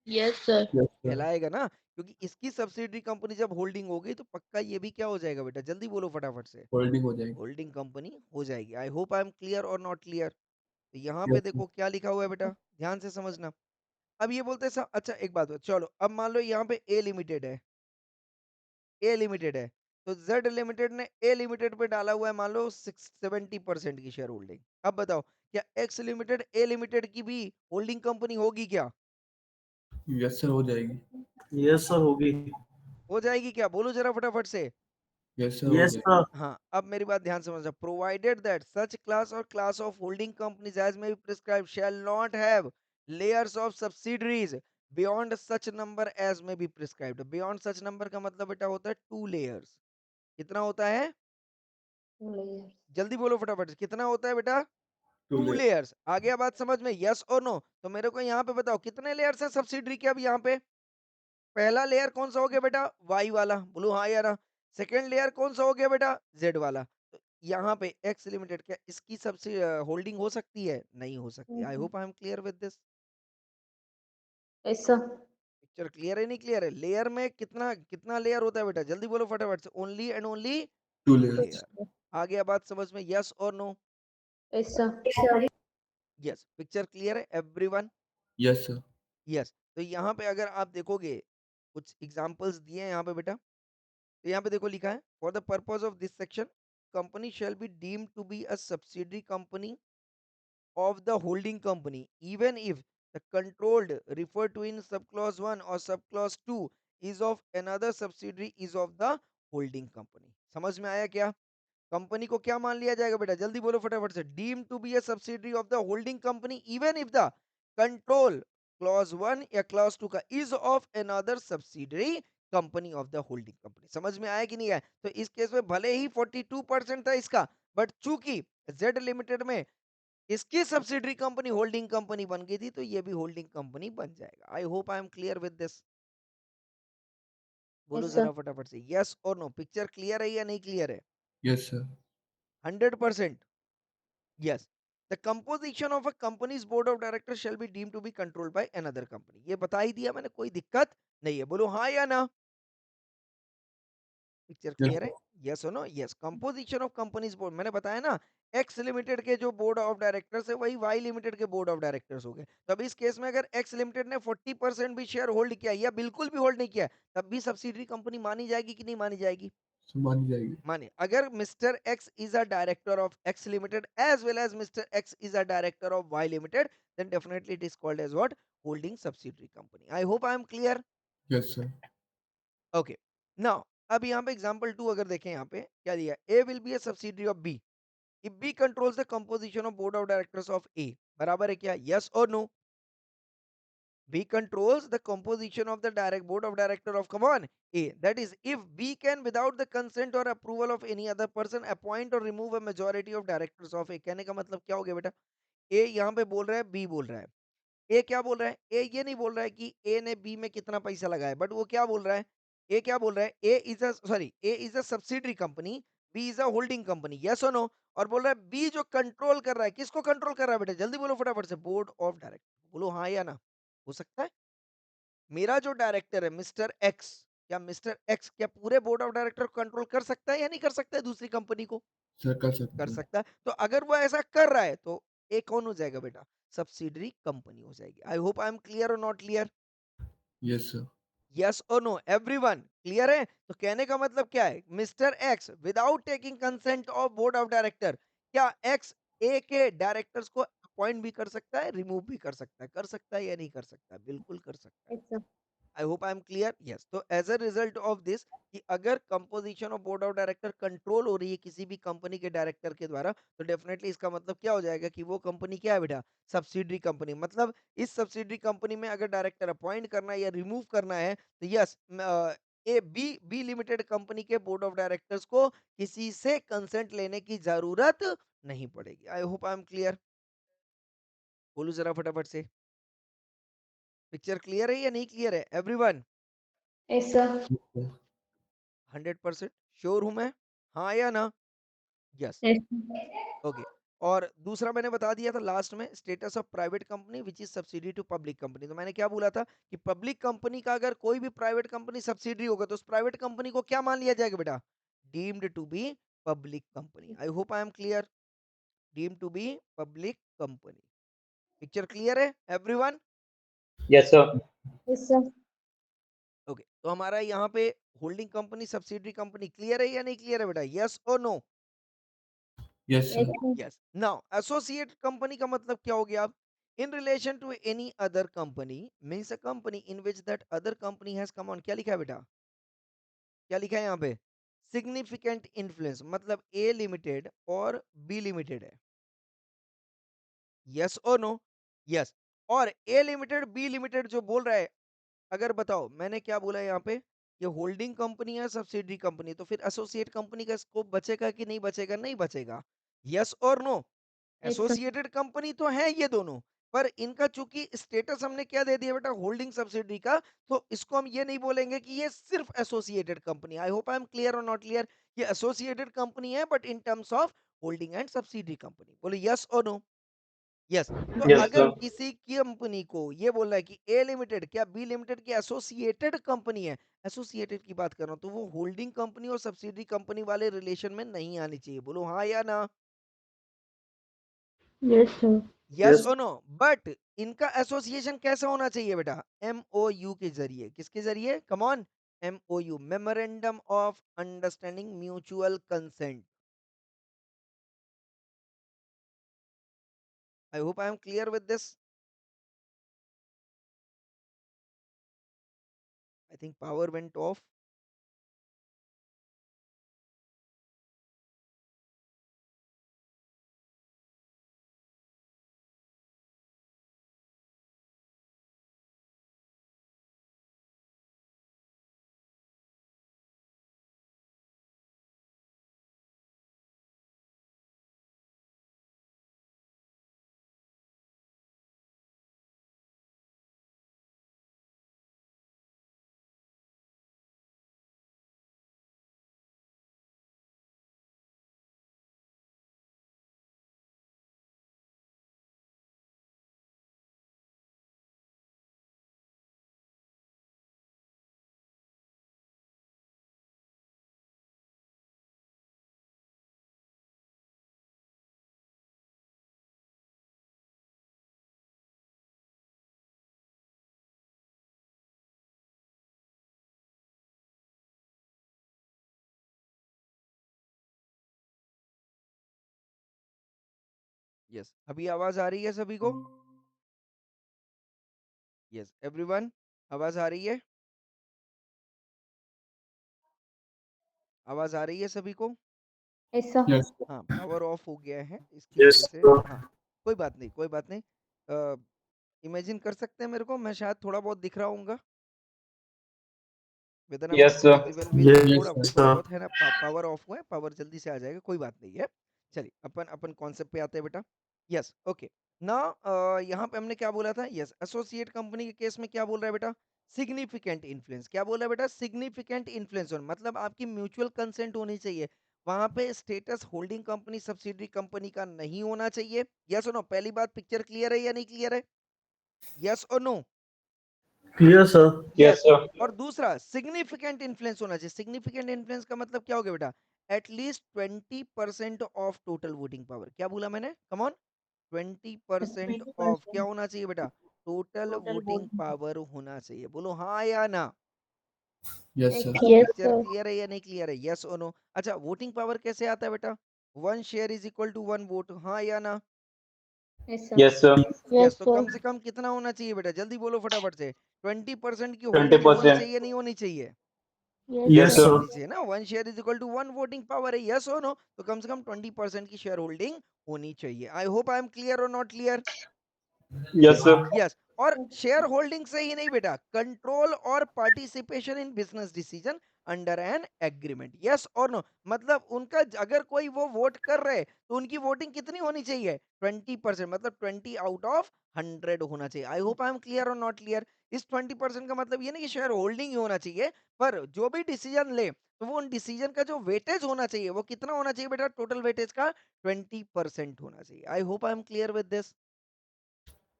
Yes, sir. सर। कहलाएगा ना, क्योंकि इसकी सब्सिडरी कंपनी जब होल्डिंग होगी तो पक्का ये भी क्या हो जाएगा बेटा? जल्दी बोलो फटाफट से, होल्डिंग हो जाएगी। होल्डिंग कंपनी हो जाएगी। I hope I am clear और नॉट क्लियर? तो यहाँ पे यस सर। देखो क्या लिखा हुआ है बेटा, ध्यान से समझना। अब ये बोलते हैं अच्छा एक बात चलो, अब मान लो यहाँ पे ए लिमिटेड है, ए लिमिटेड है, तो जेड लिमिटेड ने ए लिमिटेड पे डाला हुआ है मान लो 70% की शेयर होल्डिंग। अब बताओ, क्या एक्स लिमिटेड ए लिमिटेड की भी होल्डिंग कंपनी होगी क्या? यस सर हो जाएगी। यस सर होगी। हो जाएगी क्या? बोलो जरा फटाफट से। यस सर हो यस जाएगी। सर। हाँ, अब मेरी बात ध्यान से समझना, provided that such class or class of holding companies as may be prescribed shall not have layers of subsidiaries beyond such number as may be prescribed. Beyond such number का मतलब बेटा होता है 2 लेयर्स। कितना होता है? Layers. जल्दी बोलो फटाफट से, कितना होता है बेटा? 2 2 लेयर। लेयर्स। आ गया बात समझ में? यस और नो? तो मेरे को यहाँ पे बताओ कितने लेयर्स हैं सब्सिडरी के अब यहाँ पे? पहला लेयर कौन सा हो गया बेटा? वाई वाला, बोलो हाँ या ना? सेकेंड लेयर कौन सा हो गया बेटा? जेड वाला। तो यहाँ पे एक्स लिमिटेड क्या इसकी सबसे होल्डिंग हो सकती है? नहीं हो सकती। आई hope I am clear with this. Yes, sir. Picture clear है नहीं क्लियर है? लेयर में कितना कितना लेयर होता है बेटा? जल्दी बोलो फटाफट से, only and only 2 2 layers. Layer. आ गया बात समझ में? यस और no? Yes, sir. Sir. Yes, picture clear है एवरीवन? Yes sir. यस। तो यहाँ पे अगर आप देखोगे, कुछ एग्जांपल्स दिए हैं यहाँ पे बेटा। तो यहाँ पे देखो लिखा है, for the purpose of this section company shall be deemed to be a subsidiary company of the holding company even if the controlled referred to in subclause 1 or subclause 2 is of another subsidiary is of the holding company। समझ में आया क्या? कंपनी को क्या मान लिया जाएगा बेटा? जल्दी बोलो फटाफट से, deem to be a subsidiary of the holding company even if the control clause 1 या क्लॉज 2 का is of another subsidiary company of the holding company. समझ में आया कि नहीं आया? तो इस केस में भले ही 42% था इसका, बट चूंकि जेड लिमिटेड में इसकी सब्सिडरी कंपनी होल्डिंग कंपनी बन गई थी तो ये भी होल्डिंग कंपनी बन जाएगा। आई hope I am clear with this. बोलो Yes, sir. जरा फटाफट से, यस और नो? पिक्चर क्लियर है या नहीं क्लियर है? Yes sir. 100%? Yes. The composition of a company's board of director shall be deemed to be controlled by another company. ये बता ही दिया मैंने, कोई दिक्कत नहीं है, बोलो हाँ या ना। पिक्चर Yes, क्लियर है? यस और no? Yes. Composition of company's board, मैंने बताया ना, एक्स लिमिटेड के जो बोर्ड ऑफ डायरेक्टर्स है वही वाई लिमिटेड के बोर्ड ऑफ डायरेक्टर्स हो गए। तब इस केस में अगर एक्स लिमिटेड ने 40% भी शेयर होल्ड किया या बिल्कुल भी होल्ड नहीं किया, तब भी सब्सिडरी कंपनी मानी जाएगी कि नहीं मानी जाएगी? मानी जाएगी। माने अगर mister X is a director of X limited as well as mister X is a director of Y limited, then definitely it is called as what? Holding subsidiary company. I hope I am clear. Yes, sir. Okay, now अब यहाँ पे एग्जांपल 2 अगर देखें, यहाँ पे क्या दिया? A will be a subsidiary of B if B controls the composition of board of directors of A. बराबर है क्या? यस और no? B controls the composition of the direct board of director of, come on, A. That is, if B can without the consent or approval of any other person appoint or remove a majority of directors of A। कहने का मतलब क्या हो गया बेटा? A यहाँ पे बोल रहा है, B बोल रहा है। A क्या बोल रहा है? A ये नहीं बोल रहा है कि A ने B में कितना पैसा लगाया, बट वो क्या बोल रहा है? A क्या बोल रहा है? A is a subsidiary company, B is a holding company, yes or no? और बोल रहा है B जो कंट्रोल कर रहा है, किसको कंट्रोल कर रहा है बेटा? जल्दी बोलो फटाफट से, बोर्ड ऑफ डायरेक्टर। बोलो हाँ या ना? हो सकता है मेरा जो डायरेक्टर है मिस्टर एक्स, क्या मिस्टर एक्स क्या पूरे बोर्ड ऑफ डायरेक्टर को कंट्रोल कर सकता है या नहीं कर सकता है दूसरी कंपनी को? सर कर कर सकते हैं। सकता है। तो अगर वो ऐसा कर रहा है तो ये कौन हो जाएगा बेटा? सब्सिडरी कंपनी हो जाएगी। I hope I am clear और not clear? Yes, sir. Yes और नो एवरीवन? क्लियर है? तो कहने का मतलब क्या है? Mister X without taking consent of board of director, क्या एक्स ए के डायरेक्टर्स को अपॉइंट भी कर सकता है, रिमूव भी कर सकता है? कर सकता है या नहीं कर सकता? बिल्कुल कर सकता है। Yes, sir. I hope I am clear. Yes, तो as a result of this, कि अगर composition of board of director control हो रही है किसी भी कंपनी के डायरेक्टर के द्वारा, तो डेफिनेटली इसका मतलब क्या हो जाएगा कि वो कंपनी क्या है बेटा? Subsidiary company. मतलब इस सब्सिडरी कंपनी में अगर डायरेक्टर अपॉइंट करना है या रिमूव करना है, तो yes, A B limited company के बोर्ड ऑफ डायरेक्टर्स को किसी से कंसेंट लेने की जरूरत नहीं पड़ेगी। I hope I am clear. बोलू जरा फटाफट से, पिक्चर क्लियर है या नहीं क्लियर है everyone? Yes, sir. Yes, sir. 100% sure हूं मैं, हाँ या ना? यस। Yes, sir. ओके, और दूसरा मैंने बता दिया था लास्ट में, status of private company which is subsidy to public company. तो मैंने क्या बोला था कि पब्लिक कंपनी का अगर कोई भी प्राइवेट कंपनी सब्सिडी होगा तो उस प्राइवेट कंपनी को क्या मान लिया जाएगा बेटा? Deemed to be public company. I hope I am clear. Deemed to be public company. Picture clear है everyone? Yes, sir. Yes, sir. Okay, तो हमारा यहाँ पे holding company subsidiary company clear है या नहीं क्लियर है बेटा? यस और no? Yes, Yes, sir. sir. Yes. Now associate company का मतलब क्या हो गया? अब in relation to any other company means a company in which that other company has come on. क्या लिखा है बेटा? क्या लिखा है यहाँ पे? Significant influence. मतलब ए लिमिटेड और बी लिमिटेड है, यस और नो? यस। और ए लिमिटेड बी लिमिटेड जो बोल रहा है, अगर बताओ मैंने क्या बोला यहाँ पे, ये होल्डिंग कंपनी है सब्सिडरी कंपनी, तो फिर एसोसिएट कंपनी का स्कोप बचेगा कि नहीं बचेगा? नहीं बचेगा। यस और no? Yes, sir. Associated company तो है ये दोनों, पर इनका चूंकि स्टेटस हमने क्या दे दिया बेटा? होल्डिंग सब्सिडरी का, तो इसको हम ये नहीं बोलेंगे कि ये सिर्फ associated company. I hope I am clear और नॉट क्लियर? ये एसोसिएटेड कंपनी है but in terms of holding and subsidiary company. बोलो यस और नो? यस। तो Yes, अगर sir. किसी कंपनी को ये बोल रहा है कि ए लिमिटेड क्या बी लिमिटेड की एसोसिएटेड कंपनी है, एसोसिएटेड की बात कर रहा हूं, तो वो होल्डिंग कंपनी और सब्सिडरी कंपनी वाले रिलेशन में नहीं आनी चाहिए। बोलो हाँ या ना? Yes, sir. Yes Yes. और नो? बट इनका एसोसिएशन कैसा होना चाहिए बेटा? एमओयू के जरिए। किसके जरिए? Come on, MOU, memorandum of understanding mutual consent. I hope I am clear with this. I think power went of. Yes, अभी आवाज आ रही है सभी को? यस एवरीवन, आवाज आ रही है? आवाज आ रही है सभी को? Yes, sir. Yes, sir. हाँ, पावर ऑफ हो गया है इसकी यस वजह से। सर। हाँ, कोई बात नहीं, कोई बात नहीं। इमेजिन कर सकते हैं मेरे को, मैं शायद थोड़ा बहुत दिख रहा हूँगा with an Yes, sir. Will Yes, थोड़ा sir. थोड़ा बहुत है ना, पावर ऑफ हुआ है, पावर जल्दी से आ जाएगा, कोई बात नहीं है। चलिए अपन अपन कॉन्सेप्ट पे आते हैं बेटा। यस ओके, ना यहाँ पे हमने क्या बोला था? यस, एसोसिएट कंपनी के केस में क्या बोल रहा है बेटा? Significant influence. क्या बोल रहा है बेटा? सिग्निफिकेंट इन्फ्लुएंस होना, मतलब आपकी म्यूचुअल कंसेंट होनी चाहिए। वहां पे status holding company subsidiary company का नहीं होना चाहिए। यस और नो? पहली बात, पिक्चर क्लियर है या नहीं क्लियर है? यस और no? Clear sir. Yes, yes. sir. और दूसरा, सिग्निफिकेंट इन्फ्लुएंस होना चाहिए। सिग्निफिकेंट इन्फ्लुएंस का मतलब क्या हो गया बेटा? At least 20% of total voting power. क्या बोला मैंने? कम ऑन, 20% ऑफ क्या 20% होना चाहिए बेटा? Total total voting voting. Power होना चाहिए। बोलो हाँ या ना? Yes, sir. Yes, picture sir. Clear है या नहीं क्लियर है? यस और नो? अच्छा, वोटिंग पावर कैसे आता है बेटा? 1 share is equal to 1 vote. हाँ या ना? Yes, sir. Yes, sir. Yes, yes, तो sir. कम से कम कितना होना चाहिए बेटा? जल्दी बोलो फटाफट से। 20% की होल्डिंग होनी 20%. चाहिए नहीं होनी चाहिए? Yes, Yes, yes sir. sir. होनी चाहिए ना। 1 share is equal to 1 voting power है। यस और नो? तो कम से कम 20% की शेयर होल्डिंग होनी चाहिए। I hope I am clear और not clear? Yes, sir. Yes. और शेयर होल्डिंग से ही नहीं बेटा, कंट्रोल और participation in business decision under an agreement. Yes और नो? मतलब उनका अगर कोई वो वोट कर रहे तो उनकी वोटिंग कितनी होनी चाहिए? 20%, मतलब 20 आउट ऑफ 100 होना चाहिए। I hope I am clear और नॉट क्लियर? इस 20% का मतलब ये नहीं कि शेयर होल्डिंग ही होना चाहिए, पर जो भी डिसीजन ले तो वो उन डिसीजन का जो वेटेज होना चाहिए वो कितना होना चाहिए बेटा? टोटल वेटेज का 20% होना चाहिए। I hope I am clear with this.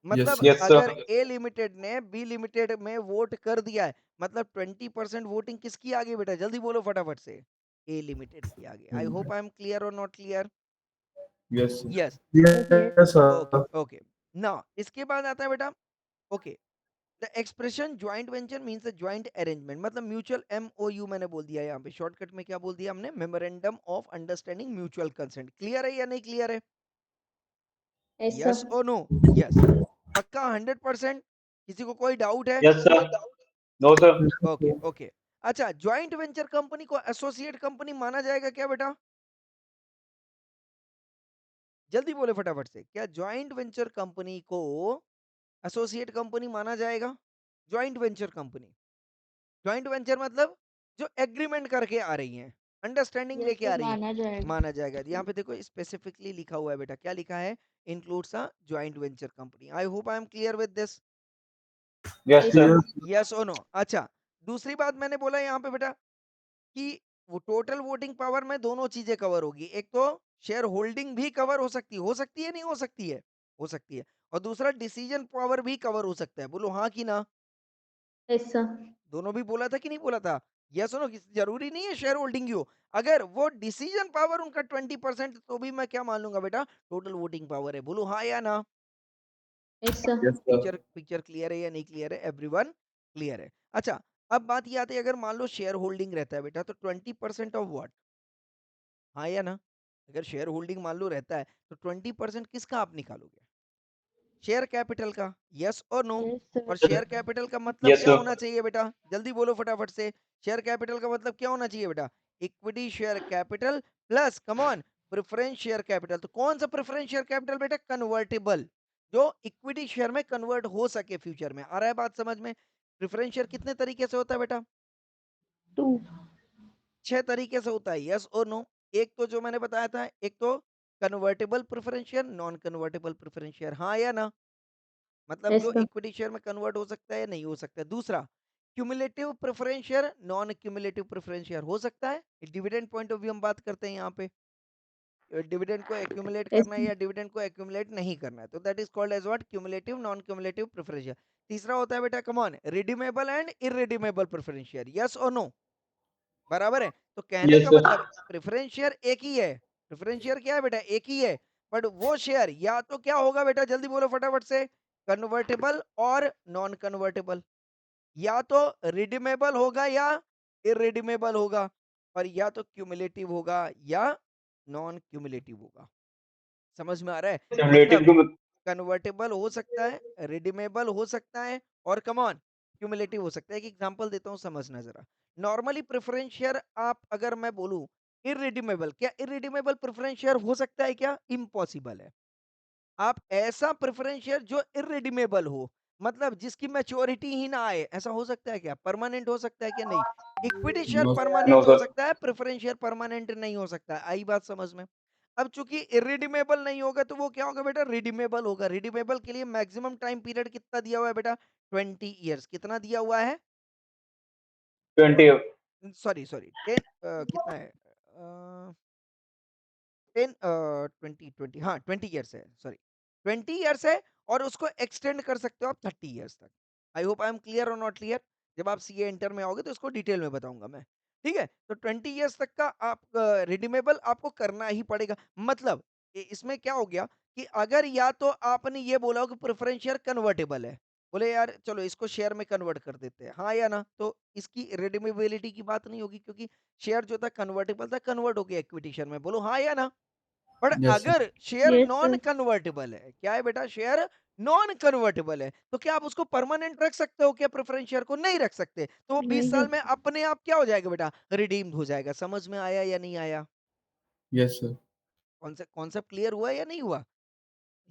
Yes, मतलब sir. Yes, sir. अगर ए लिमिटेड ने बी लिमिटेड में वोट कर दिया है, मतलब 20% वोटिंग किसकी आ गई बेटा? जल्दी बोलो फटाफट से। ए लिमिटेड की आ गई। I hope I am clear और not clear? Yes, sir. Yes yes okay sir. Okay. ना इसके बाद आता है बेटा, okay, the expression joint venture means a joint arrangement, मतलब म्यूचुअल एमओयू मैंने बोल दिया यहाँ पे, शॉर्टकट में क्या बोल दिया हमने? Memorandum of understanding mutual consent. Clear है या नहीं क्लियर है? Yes, sir. यस और नो? यस, पक्का 100%? किसी को कोई डाउट है? Yes, sir. No, sir. Okay okay. अच्छा, ज्वाइंट वेंचर कंपनी को एसोसिएट कंपनी माना जाएगा क्या बेटा? जल्दी बोले फटाफट से, क्या ज्वाइंट वेंचर कंपनी को एसोसिएट कंपनी माना जाएगा? Joint venture company, joint venture मतलब जो एग्रीमेंट करके आ रही हैं, अंडरस्टैंडिंग Yes, लेके sir. आ रही हैं, माना जाएगा. माना जाएगा। यहाँ पे देखो स्पेसिफिकली लिखा हुआ है बेटा, क्या लिखा है? Includes a joint venture company. I hope I am clear with this. Yes, Yes, sir. sir. Yes और नो? अच्छा, दूसरी बात मैंने बोला यहाँ पे बेटा कि वो टोटल वोटिंग पावर में दोनों चीजें कवर होगी। एक तो शेयर होल्डिंग भी कवर हो सकती है नहीं हो सकती है? हो सकती है। और दूसरा डिसीजन पावर भी कवर हो सकता है। बोलो हाँ कि ना? Yes, sir. दोनों भी बोला था कि नहीं बोला था? यस और नो? जरूरी नहीं है शेयर होल्डिंग ही हो। अगर वो डिसीजन पावर उनका 20% तो भी मैं क्या मान लूंगा बेटा? टोटल वोटिंग पावर है। बोलो हाँ या ना? Yes, sir. Yes, sir. Picture picture clear है या नहीं क्लियर है? एवरीवन क्लियर है? अच्छा, अब बात ये आती है, अगर मान लो शेयर होल्डिंग रहता है बेटा तो 20% ऑफ व्हाट? हाँ या ना? अगर शेयर होल्डिंग मान लो रहता है तो 20% किसका आप निकालोगे? शेयर कैपिटल का। यस और नो? Yes, sir. और शेयर कैपिटल का मतलब Yes, क्या sir. होना चाहिए बेटा? जल्दी बोलो फटाफट से। शेयर कैपिटल का मतलब क्या होना चाहिए बेटा? Equity share capital plus come on preference share capital. तो कौन सा प्रेफरेंस शेयर कैपिटल बेटा? कन्वर्टेबल, जो इक्विटी शेयर में कन्वर्ट हो सके फ्यूचर में। आ रहा है बात समझ में? प्रेफरेंस शेयर कितने तरीके से होता है बेटा? 2. 6 तरीके से होता है। यस और नो? एक तो जो मैंने बताया था, एक तो convertible preference share, non convertible preference share. हाँ या ना? मतलब Yes, जो sir. इक्विटी शेयर में कन्वर्ट हो सकता है या नहीं हो सकता है। दूसरा, cumulative preference share, non cumulative preference share हो सकता है। डिविडेंड पॉइंट ऑफ व्यू हम बात करते हैं यहाँ पे, डिविडेंड को एक्यूमुलेट Yes, करना है sir. या डिविडेंड को एक्यूमुलेट नहीं करना है, तो that is called as what? Cumulative non cumulative preference share. तीसरा होता है बेटा, come on, redeemable and irredeemable preference share. Yes और नो? बराबर है? तो कहने Yes, का sir. मतलब प्रेफरेंस शेयर एक ही है। प्रेफरेंस शेयर क्या है बेटा? एक ही है। बट वो शेयर या तो क्या होगा बेटा? जल्दी बोलो फटाफट से। कन्वर्टेबल और नॉन कन्वर्टेबल, या तो रिडीमेबल होगा या इरिडीमेबल होगा, और या तो क्यूमुलेटिव होगा या नॉन क्यूमुलेटिव होगा। समझ में आ रहा है? Cumulative मतलब को कन्वर्टेबल हो सकता है, रिडीमेबल हो सकता है और कम ऑन क्यूमुलेटिव हो सकता है। एक एग्जांपल देता हूँ, समझना जरा। नॉर्मली प्रेफरेंस शेयर आप अगर मैं बोलूं इरिडीमेबल, क्या इरिडीमेबल प्रेफरेंस शेयर हो सकता है क्या? इम्पॉसिबल है। आप ऐसा प्रेफरेंस शेयर जो इरिडीमेबल हो, मतलब जिसकी मैच्योरिटी ही ना आए, ऐसा हो सकता है क्या? परमानेंट हो सकता है क्या? नहीं। Equity share No, No, permanent हो sir. सकता है, प्रेफरेंस शेयर परमानेंट नहीं हो सकता है। आई बात समझ में? अब चूंकि इरिडीमेबल नहीं होगा तो वो क्या होगा बेटा? रिडीमेबल होगा। रिडीमेबल के लिए मैक्सिमम टाइम पीरियड कितना दिया हुआ है बेटा? 20 ईयर्स। कितना दिया हुआ है? 20. सॉरी सॉरी 10, कितना है? 10 20 20, हाँ 20 ईयर्स है, सॉरी 20 ईयर्स है। और उसको एक्सटेंड कर सकते हो आप 30 ईयर्स तक। आई होप आई एम क्लियर और नॉट क्लियर? जब आप सीए इंटर में आओगे तो इसको डिटेल में बताऊंगा मैं। ठीक है, तो 20 ईयर्स तक का आप रिडीमेबल आपको करना ही पड़ेगा। मतलब इसमें क्या हो गया कि अगर या तो आपने ये बोला हो कि प्रेफरेंस शेयर कन्वर्टेबल है, बोले यार चलो इसको शेयर में कन्वर्ट कर देते हैं, हाँ या ना, तो इसकी रिडीमेबिलिटी की बात नहीं होगी, क्योंकि शेयर जो था कन्वर्टेबल था, कन्वर्ट हो गया इक्विटी शेयर में। बोलो हाँ या ना? But yes, sir. अगर share Yes, non sir. Convertible है, क्या है बेटा? शेयर नॉन कन्वर्टेबल है, तो क्या आप उसको परमानेंट रख सकते हो क्या? प्रेफरेंस शेयर को नहीं रख सकते, तो वो 20 साल नहीं। में अपने आप क्या हो जाएगा बेटा? रिडीम्ड हो जाएगा। समझ में आया या नहीं आया? Yes, sir. कॉन्सेप्ट क्लियर हुआ या नहीं हुआ?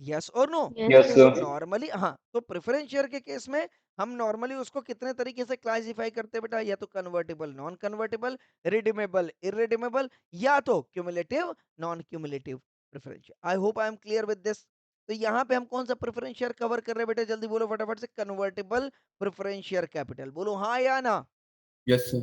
यस और no? Yes, Yes, sir. sir. Normally हाँ, तो प्रेफरेंस शेयर के केस में हम नॉर्मली उसको कितने तरीके से क्लासिफाई करते हैं बेटा? या तो convertible, non convertible, redeemable, irredeemable, या तो cumulative, non cumulative preference share. I hope I am clear with this. तो यहाँ पे हम कौन सा प्रेफरेंस शेयर कवर कर रहे हैं बेटा? जल्दी बोलो फटाफट से। Convertible preference share capital. बोलो हाँ या ना? Yes, sir.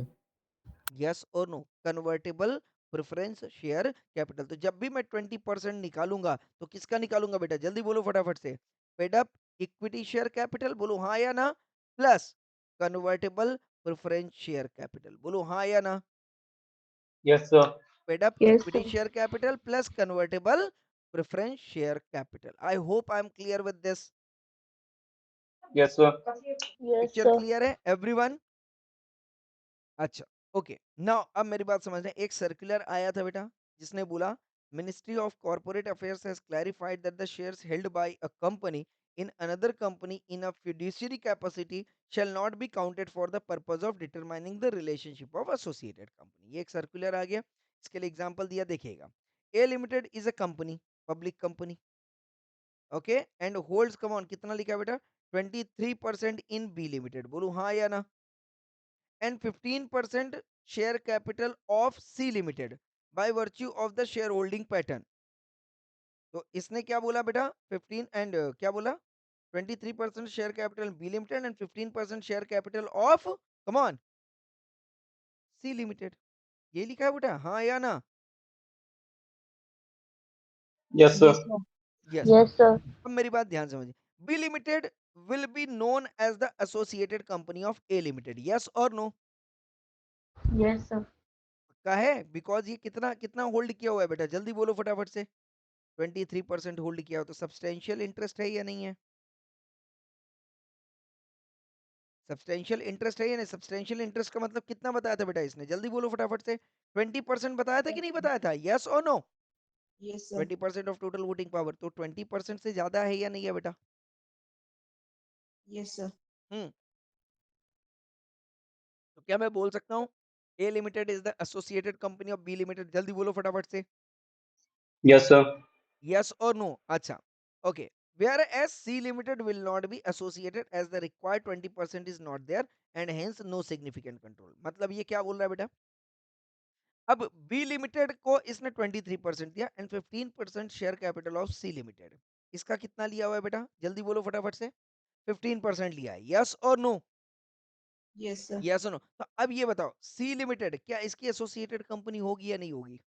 यस और no? Convertible preference share capital. तो जब भी मैं 20% निकालूंगा तो किसका निकालूंगा बेटा? जल्दी बोलो फटाफट से। Paid up equity share capital, बोलो हाँ या ना, plus convertible preference share capital. बोलो हाँ या ना? Yes, sir. Paid up Yes, equity sir. Share capital plus convertible preference share capital. I hope I am clear with this. Yes, sir. Yes, picture sir. Clear है एवरीवन? अच्छा, ओके। नाउ अब मेरी बात समझना। एक सर्कुलर आया था बेटा जिसने बोला ministry of corporate affairs has clarified that the shares held by a company in another company in a fiduciary capacity shall not be counted for the purpose of determining the relationship of associated company। ये एक सर्कुलर आ गया, इसके लिए एग्जांपल दिया, देखिएगा। A limited is a company, public company, okay, and holds, come on, कितना लिखा है बेटा? 23% इन बी लिमिटेड। बोलो हाँ या ना? and 15% share capital of C Limited by virtue of the shareholding pattern। तो इसने क्या बोला बेटा? 15 एंड क्या बोला? 23% share capital B limited and 15% share capital of, come on, C limited. ये लिखा है बेटा, हाँ या ना? Yes, sir. Yes, sir. Yes. Yes, sir. अब मेरी बात ध्यान से समझिए। B limited will be known as the associated company of A limited. Yes और नो? Yes, sir. का है, बिकॉज ये कितना कितना होल्ड किया हुआ है बेटा? जल्दी बोलो फटाफट से। 23% होल्ड किया हो तो सब्सटेंशियल इंटरेस्ट है या नहीं है? सब्सटेंशियल इंटरेस्ट है या नहीं? सब्सटेंशियल इंटरेस्ट का मतलब कितना बताया था बेटा इसने? जल्दी बोलो फटाफट से। 20% बताया था कि नहीं बताया था? यस और no? Yes, sir. 20% of total voting power, तो 20% से ज्यादा है या नहीं है बेटा? Yes, sir. हम्म, तो क्या मैं बोल सकता हूँ A limited is the associated company of B limited? जल्दी बोलो फटाफट से। Yes, sir. यस और नो? अच्छा, okay. Whereas C Limited will not be associated as the required 20% is not there and hence no significant control। मतलब ये क्या बोल रहा है बेटा? अब बी लिमिटेड को इसने 23% दिया and 15% share capital of C limited. इसका कितना लिया हुआ है बेटा? जल्दी बोलो फटाफट से। 15% लिया है। यस और नो? Yes, sir. यस और नो? तो अब ये बताओ, सी लिमिटेड क्या इसकी एसोसिएटेड कंपनी होगी या नहीं होगी?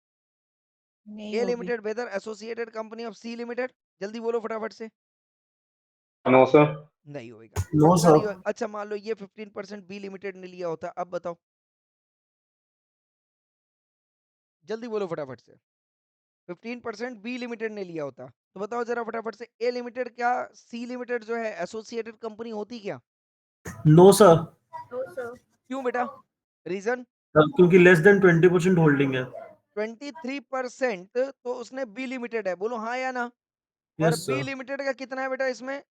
नहीं ए होगी। Limited whether associated company of C limited? जल्दी बोलो फटाफट से। No, sir. नहीं होएगा। No, पक्का sir. नहीं होगा? अच्छा, मान लो ये 15% बी लिमिटेड ने लिया होता, अब बताओ, जल्दी बोलो फटाफट से। 15% बी लिमिटेड ने लिया होता तो बताओ जरा फटाफट से, ए लिमिटेड क्या सी लिमिटेड जो है एसोसिएटेड कंपनी होती क्या? No sir, No, sir. क्यों बेटा? रीजन? क्योंकि लेस देन 20% होल्डिंग है। 23% तो उसने बी लिमिटेड है, बोलो हाँ या ना। और यस बी सर। लिमिटेड का कितना है बेटा इसमें,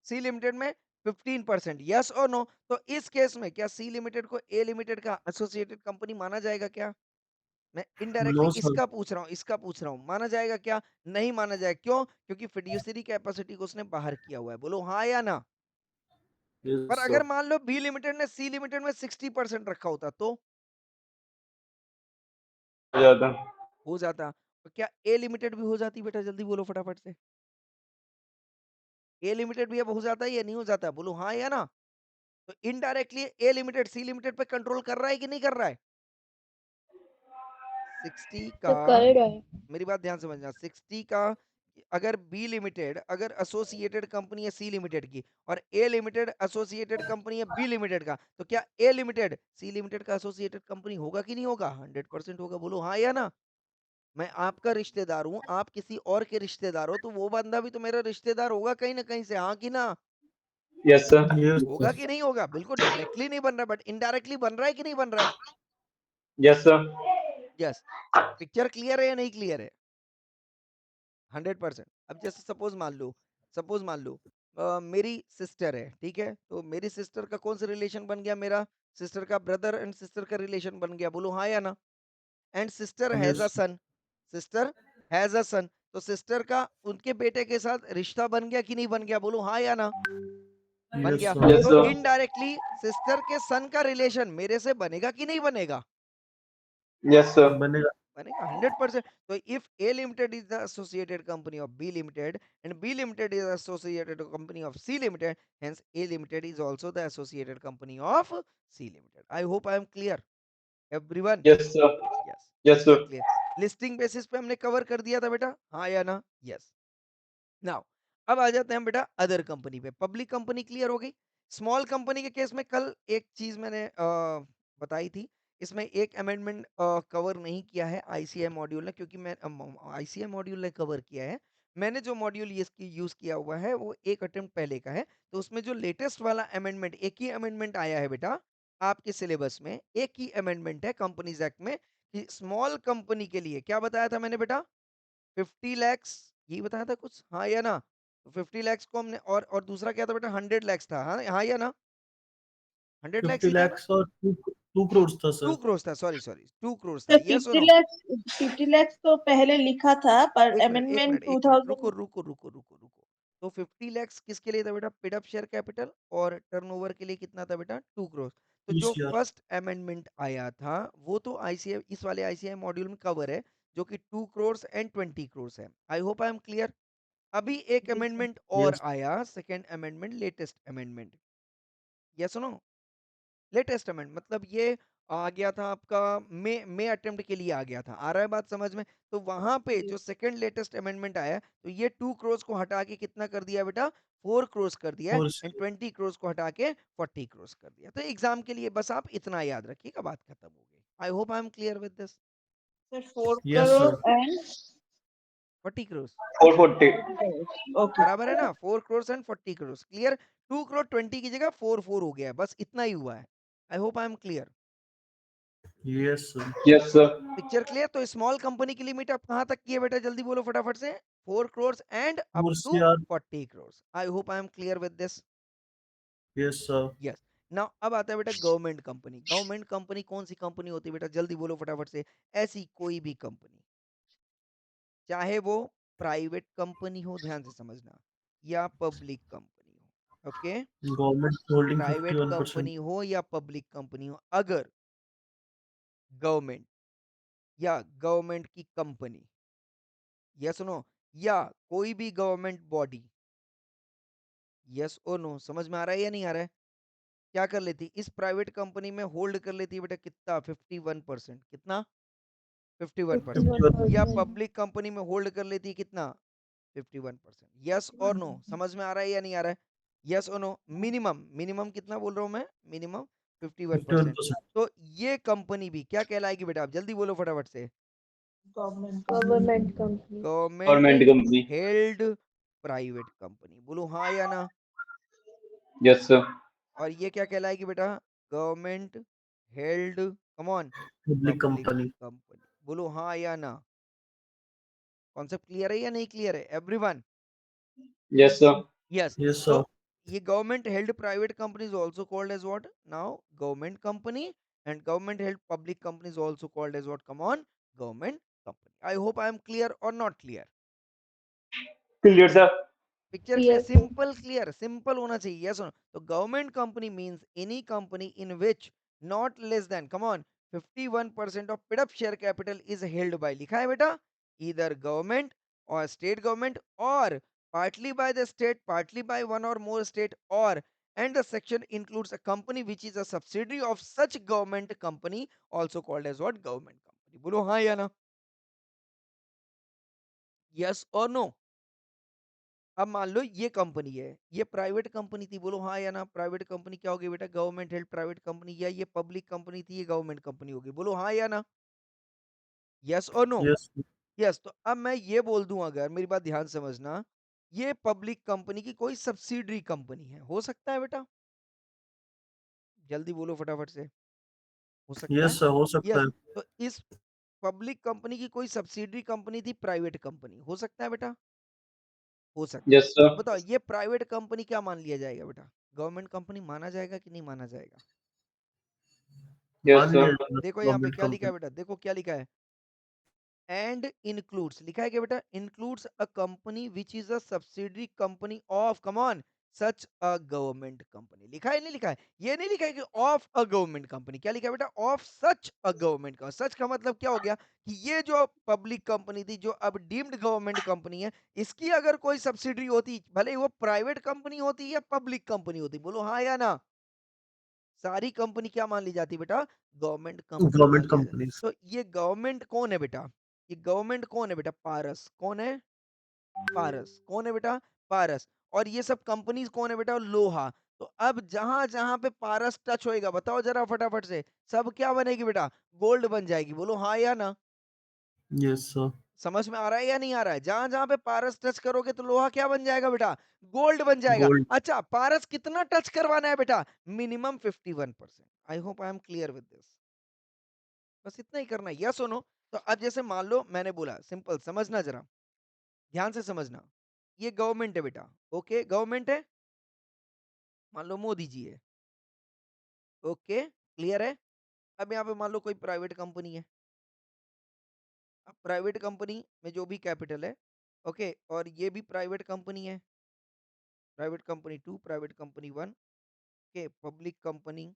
सी लिमिटेड में 15%, यस और नो। तो इस केस में क्या सी लिमिटेड को ए लिमिटेड का एसोसिएटेड कंपनी माना जाएगा क्या? मैं इनडायरेक्टली नो सर। इसका पूछ रहा हूँ, इसका पूछ रहा हूँ, माना जाएगा क्या? नहीं माना जाएगा, क्यों? क्योंकि फिड्यूसरी कैपेसिटी को उसने बाहर किया हुआ है, बोलो हाँ या ना। पर यस अगर सर। मान लो बी लिमिटेड ने सी लिमिटेड में 60% रखा होता तो हो जाता। हो जाता। तो क्या ए लिमिटेड भी हो जाती बेटा, जल्दी बोलो फटाफट से। ए लिमिटेड भी अब हो जाता है या नहीं हो जाता, बोलो हाँ या ना। तो इनडायरेक्टली ए लिमिटेड सी लिमिटेड पे कंट्रोल कर रहा है कि नहीं कर रहा है? 60 तो का, करेगा है। मेरी बात ध्यान से समझना, 60 का अगर बी लिमिटेड अगर एसोसिएटेड कंपनी है सी लिमिटेड की, और ए लिमिटेड एसोसिएटेड कंपनी है बी लिमिटेड का, तो क्या ए लिमिटेड सी लिमिटेड का एसोसिएटेड कंपनी होगा कि नहीं होगा? 100% होगा, बोलो हाँ या ना। मैं आपका रिश्तेदार हूं, आप किसी और के रिश्तेदार हो, तो वो बंदा भी तो मेरा रिश्तेदार होगा कहीं ना कहीं से, हाँ कि ना? Yes sir. यस होगा सर। कि नहीं होगा? बिल्कुल डायरेक्टली नहीं बन रहा, बट इनडायरेक्टली बन रहा है कि नहीं बन रहा है? Yes sir. Yes. Picture clear है या नहीं क्लियर है? 100%। अब जैसे सपोज मान लो मेरी सिस्टर है, ठीक है, तो मेरी सिस्टर का कौन सा रिलेशन बन गया, मेरा सिस्टर का ब्रदर एंड सिस्टर का रिलेशन बन गया, बोलो हाँ या ना। And sister has yes. A son, sister has a son, तो सिस्टर का उनके बेटे के साथ रिश्ता बन गया कि नहीं बन गया, बोलो हाँ या ना। बन यस गया। सर। यस तो सर। इनडायरेक्टली सिस्टर के सन का रिलेशन मेरे से बनेगा कि नहीं बनेगा? Yes sir. बनेगा। बनेगा 100%। तो if A limited is the associated company of B limited and B limited is associated company of C limited, hence A limited is also the associated company of C limited. I hope I am clear everyone. Yes sir. Yes, yes picture sir. Clear. Listing basis पे हमने कवर कर दिया था बेटा, हाँ या ना? यस। नाउ अब आ जाते हैं हम बेटा अदर कंपनी पे। पब्लिक कंपनी क्लियर हो गई। स्मॉल कंपनी के केस में कल एक चीज मैंने बताई थी, इसमें एक अमेंडमेंट कवर नहीं किया है आईसीआई मॉड्यूल ने, क्योंकि मैं आईसीआई मॉड्यूल ने कवर किया है। मैंने जो मॉड्यूल यूज किया हुआ है वो एक अटेम्प्ट पहले का है, तो उसमें जो लेटेस्ट वाला अमेंडमेंट, एक ही अमेंडमेंट आया है बेटा आपके सिलेबस में, एक ही अमेंडमेंट है कंपनीज एक्ट में, कि स्मॉल कंपनी के लिए क्या बताया था मैंने बेटा, 50 lakhs, यही बताया था कुछ, हाँ या ना? तो 50 lakhs को हमने, और दूसरा क्या था बेटा, 100 lakhs था, हाँ हाँ या ना? 100 lakhs 50 ही था ना? lakhs और 2 crores था 2 सर। crores था, सॉरी 2 crores था, तो यस और 50 नो? lakhs 50 lakhs तो पहले लिखा था, पर एक मिनट एक अमेंडमेंट मिनट एक मिनट, रुको 2000। रुको रुको रुको रुको। तो 50 lakhs किसके लिए था बेटा, पेड अप शेयर कैपिटल, और टर्नओवर के लिए कितना था बेटा, 2 crores। तो जो ईसीआर। फर्स्ट अमेंडमेंट आया था वो तो आईसीआई, इस वाले आईसीआई मॉड्यूल में कवर है, जो कि 2 crores एंड 20 crores है। I hope I am clear. अभी एक Yes, sir. अमेंडमेंट और यस। आया, second amendment, latest amendment, yes no? Latest amendment मतलब ये आ गया था आपका मे अटेम्प्ट के लिए आ गया था, आ रहा है बात समझ में? तो वहां पे जो Yes. सेकंड लेटेस्ट अमेंडमेंट आया, तो ये 2 crores को हटा के कितना कर दिया बेटा, 4 crores कर दिया, और एंड 20 crores को हटा के 40 crores कर दिया। तो एग्जाम के लिए बस आप इतना याद रखिएगा, बात खत्म हो गई। I hope I am clear with this. Sir, 4 yes crore sir. and 40 crores 440। 40 crores. Okay. बराबर है ना, 4 crores and 40 crores, clear? 2 crore 20 की जगह 4 हो गया है, बस इतना ही हुआ है। I hope I am clear. Yes sir. Yes sir. Picture clear? तो स्मॉल कंपनी की लिमिट आप कहां तक की है बेटा, जल्दी बोलो फटाफट से। 4 crores एंड अप और two CR. 40 crores। I hope I am clear with this. Yes sir. Yes. Now अब आता है बेटा गवर्नमेंट कंपनी। गवर्नमेंट कंपनी कौन सी कंपनी होती है बेटा, जल्दी बोलो फटाफट से। ऐसी कोई भी कंपनी, चाहे वो प्राइवेट कंपनी हो, ध्यान से समझना, या पब्लिक कंपनी हो, okay? Government holding private 51%। Company हो या पब्लिक कंपनी हो, अगर गवर्नमेंट या गवर्नमेंट की कंपनी, यस नो, या कोई भी गवर्नमेंट बॉडी, यस और नो, समझ में आ रहा है या नहीं आ रहा है? क्या कर लेती, इस प्राइवेट कंपनी में होल्ड कर लेती है बेटा कितना, 51%, कितना, 51%। या 51%. पब्लिक कंपनी में होल्ड कर लेती है कितना, 51%। यस और नो, समझ में आ रहा है या नहीं आ रहा है? यस और नो। मिनिमम मिनिमम कितना बोल रहा हूँ मैं, मिनिमम 51%। 51%। तो ये कंपनी भी क्या कहलाएगी बेटा, आप जल्दी बोलो फटाफट से। Government. Government company. Government government company. Held private company, बोलो हाँ या ना? Yes sir. और ये क्या कहलाएगी बेटा, government held, come on, public public company. Company, बोलो हाँ या ना। कॉन्सेप्ट क्लियर है या नहीं क्लियर है everyone? Yes, sir. Yes. Yes, तो sir. ये government held private companies also called as what now? Government company. And government held public companies also called as what? Come on, government company. I hope I am clear और not clear? Clear, sir. Picture clear? Clear, sir. Simple clear, simple होना चाहिए। यस। तो government company means any company in which not less than, come on, 51% of paid up share capital is held by, लिखा है बेटा, ईदर गवर्नमेंट और स्टेट गवर्नमेंट, और partly by the state, partly by one or more state, or, and the section includes a company which is a subsidiary of such government company also called as what? Government company। बोलो हाँ या ना? यस और नो? अब मान लो ये कंपनी है, ये प्राइवेट कंपनी थी, बोलो हाँ या ना? प्राइवेट कंपनी क्या होगी बेटा? Government held private company. या ये पब्लिक कंपनी थी, ये गवर्नमेंट कंपनी होगी। बोलो हाँ या ना? यस और नो? Yes. यस। तो अब मैं ये बोल दूं, अगर मेरी बात ध्यान से समझना, ये पब्लिक कंपनी की कोई सब्सिडरी कंपनी है, हो सकता है बेटा? जल्दी बोलो फटाफट से। हो सकता Yes, है? sir. हो सकता यस। है. तो इस पब्लिक कंपनी की कोई सब्सिडरी कंपनी थी प्राइवेट कंपनी, हो सकता है बेटा? हो सकता है। Yes, sir. बताओ ये प्राइवेट कंपनी क्या मान लिया जाएगा बेटा? गवर्नमेंट कंपनी माना जाएगा कि नहीं माना जाएगा? Yes, मान sir. लिया जाएगा देखो यहाँ पे गवर्नमेंट क्या लिखा है कंपनी. बेटा, देखो क्या लिखा है, एंड इंक्लूड्स, लिखा है क्या बेटा? Includes a company which is a subsidiary company of, come on, such a government company. लिखा है नहीं लिखा है? ये नहीं लिखा है कि ऑफ अ गवर्नमेंट कंपनी, क्या लिखा है बेटा? Of such a government company. Such का मतलब क्या हो गया कि ये जो पब्लिक कंपनी थी, जो अब डीम्ड गवर्नमेंट कंपनी है, इसकी अगर कोई सब्सिडरी होती, भले ही वो प्राइवेट कंपनी होती या पब्लिक कंपनी होती, बोलो हाँ या ना? सारी कंपनी क्या मान ली जाती बेटा? गवर्नमेंट कंपनी मान गवर्नमेंट लिया जाता। कंपनीज. तो ये गवर्नमेंट कौन है बेटा? ये गवर्नमेंट कौन है बेटा? पारस। कौन है? पारस। कौन है बेटा? पारस। और ये सब कंपनीज कौन है बेटा? लोहा। तो अब जहां जहां पे पारस टच होएगा, बताओ जरा फटाफट से, सब क्या बनेगी बेटा? गोल्ड बन जाएगी। बोलो हाँ या ना? Yes, sir. समझ में आ रहा है या नहीं आ रहा है? जहां जहां पे पारस टच करोगे तो लोहा क्या बन जाएगा बेटा? गोल्ड बन जाएगा। Gold. अच्छा, पारस कितना टच करवाना है बेटा? Minimum 51%। I hope I am clear with this. बस इतना ही करना है, यस और नो? तो अब जैसे मान लो मैंने बोला, सिंपल समझना जरा, ध्यान से समझना, ये गवर्नमेंट है बेटा, ओके, गवर्नमेंट है, मान लो मोदी जी है, ओके, क्लियर है? अब यहाँ पे मान लो कोई प्राइवेट कंपनी है। अब प्राइवेट कंपनी में जो भी कैपिटल है, ओके, और ये भी प्राइवेट कंपनी है, private company 2, private company 1, okay, public company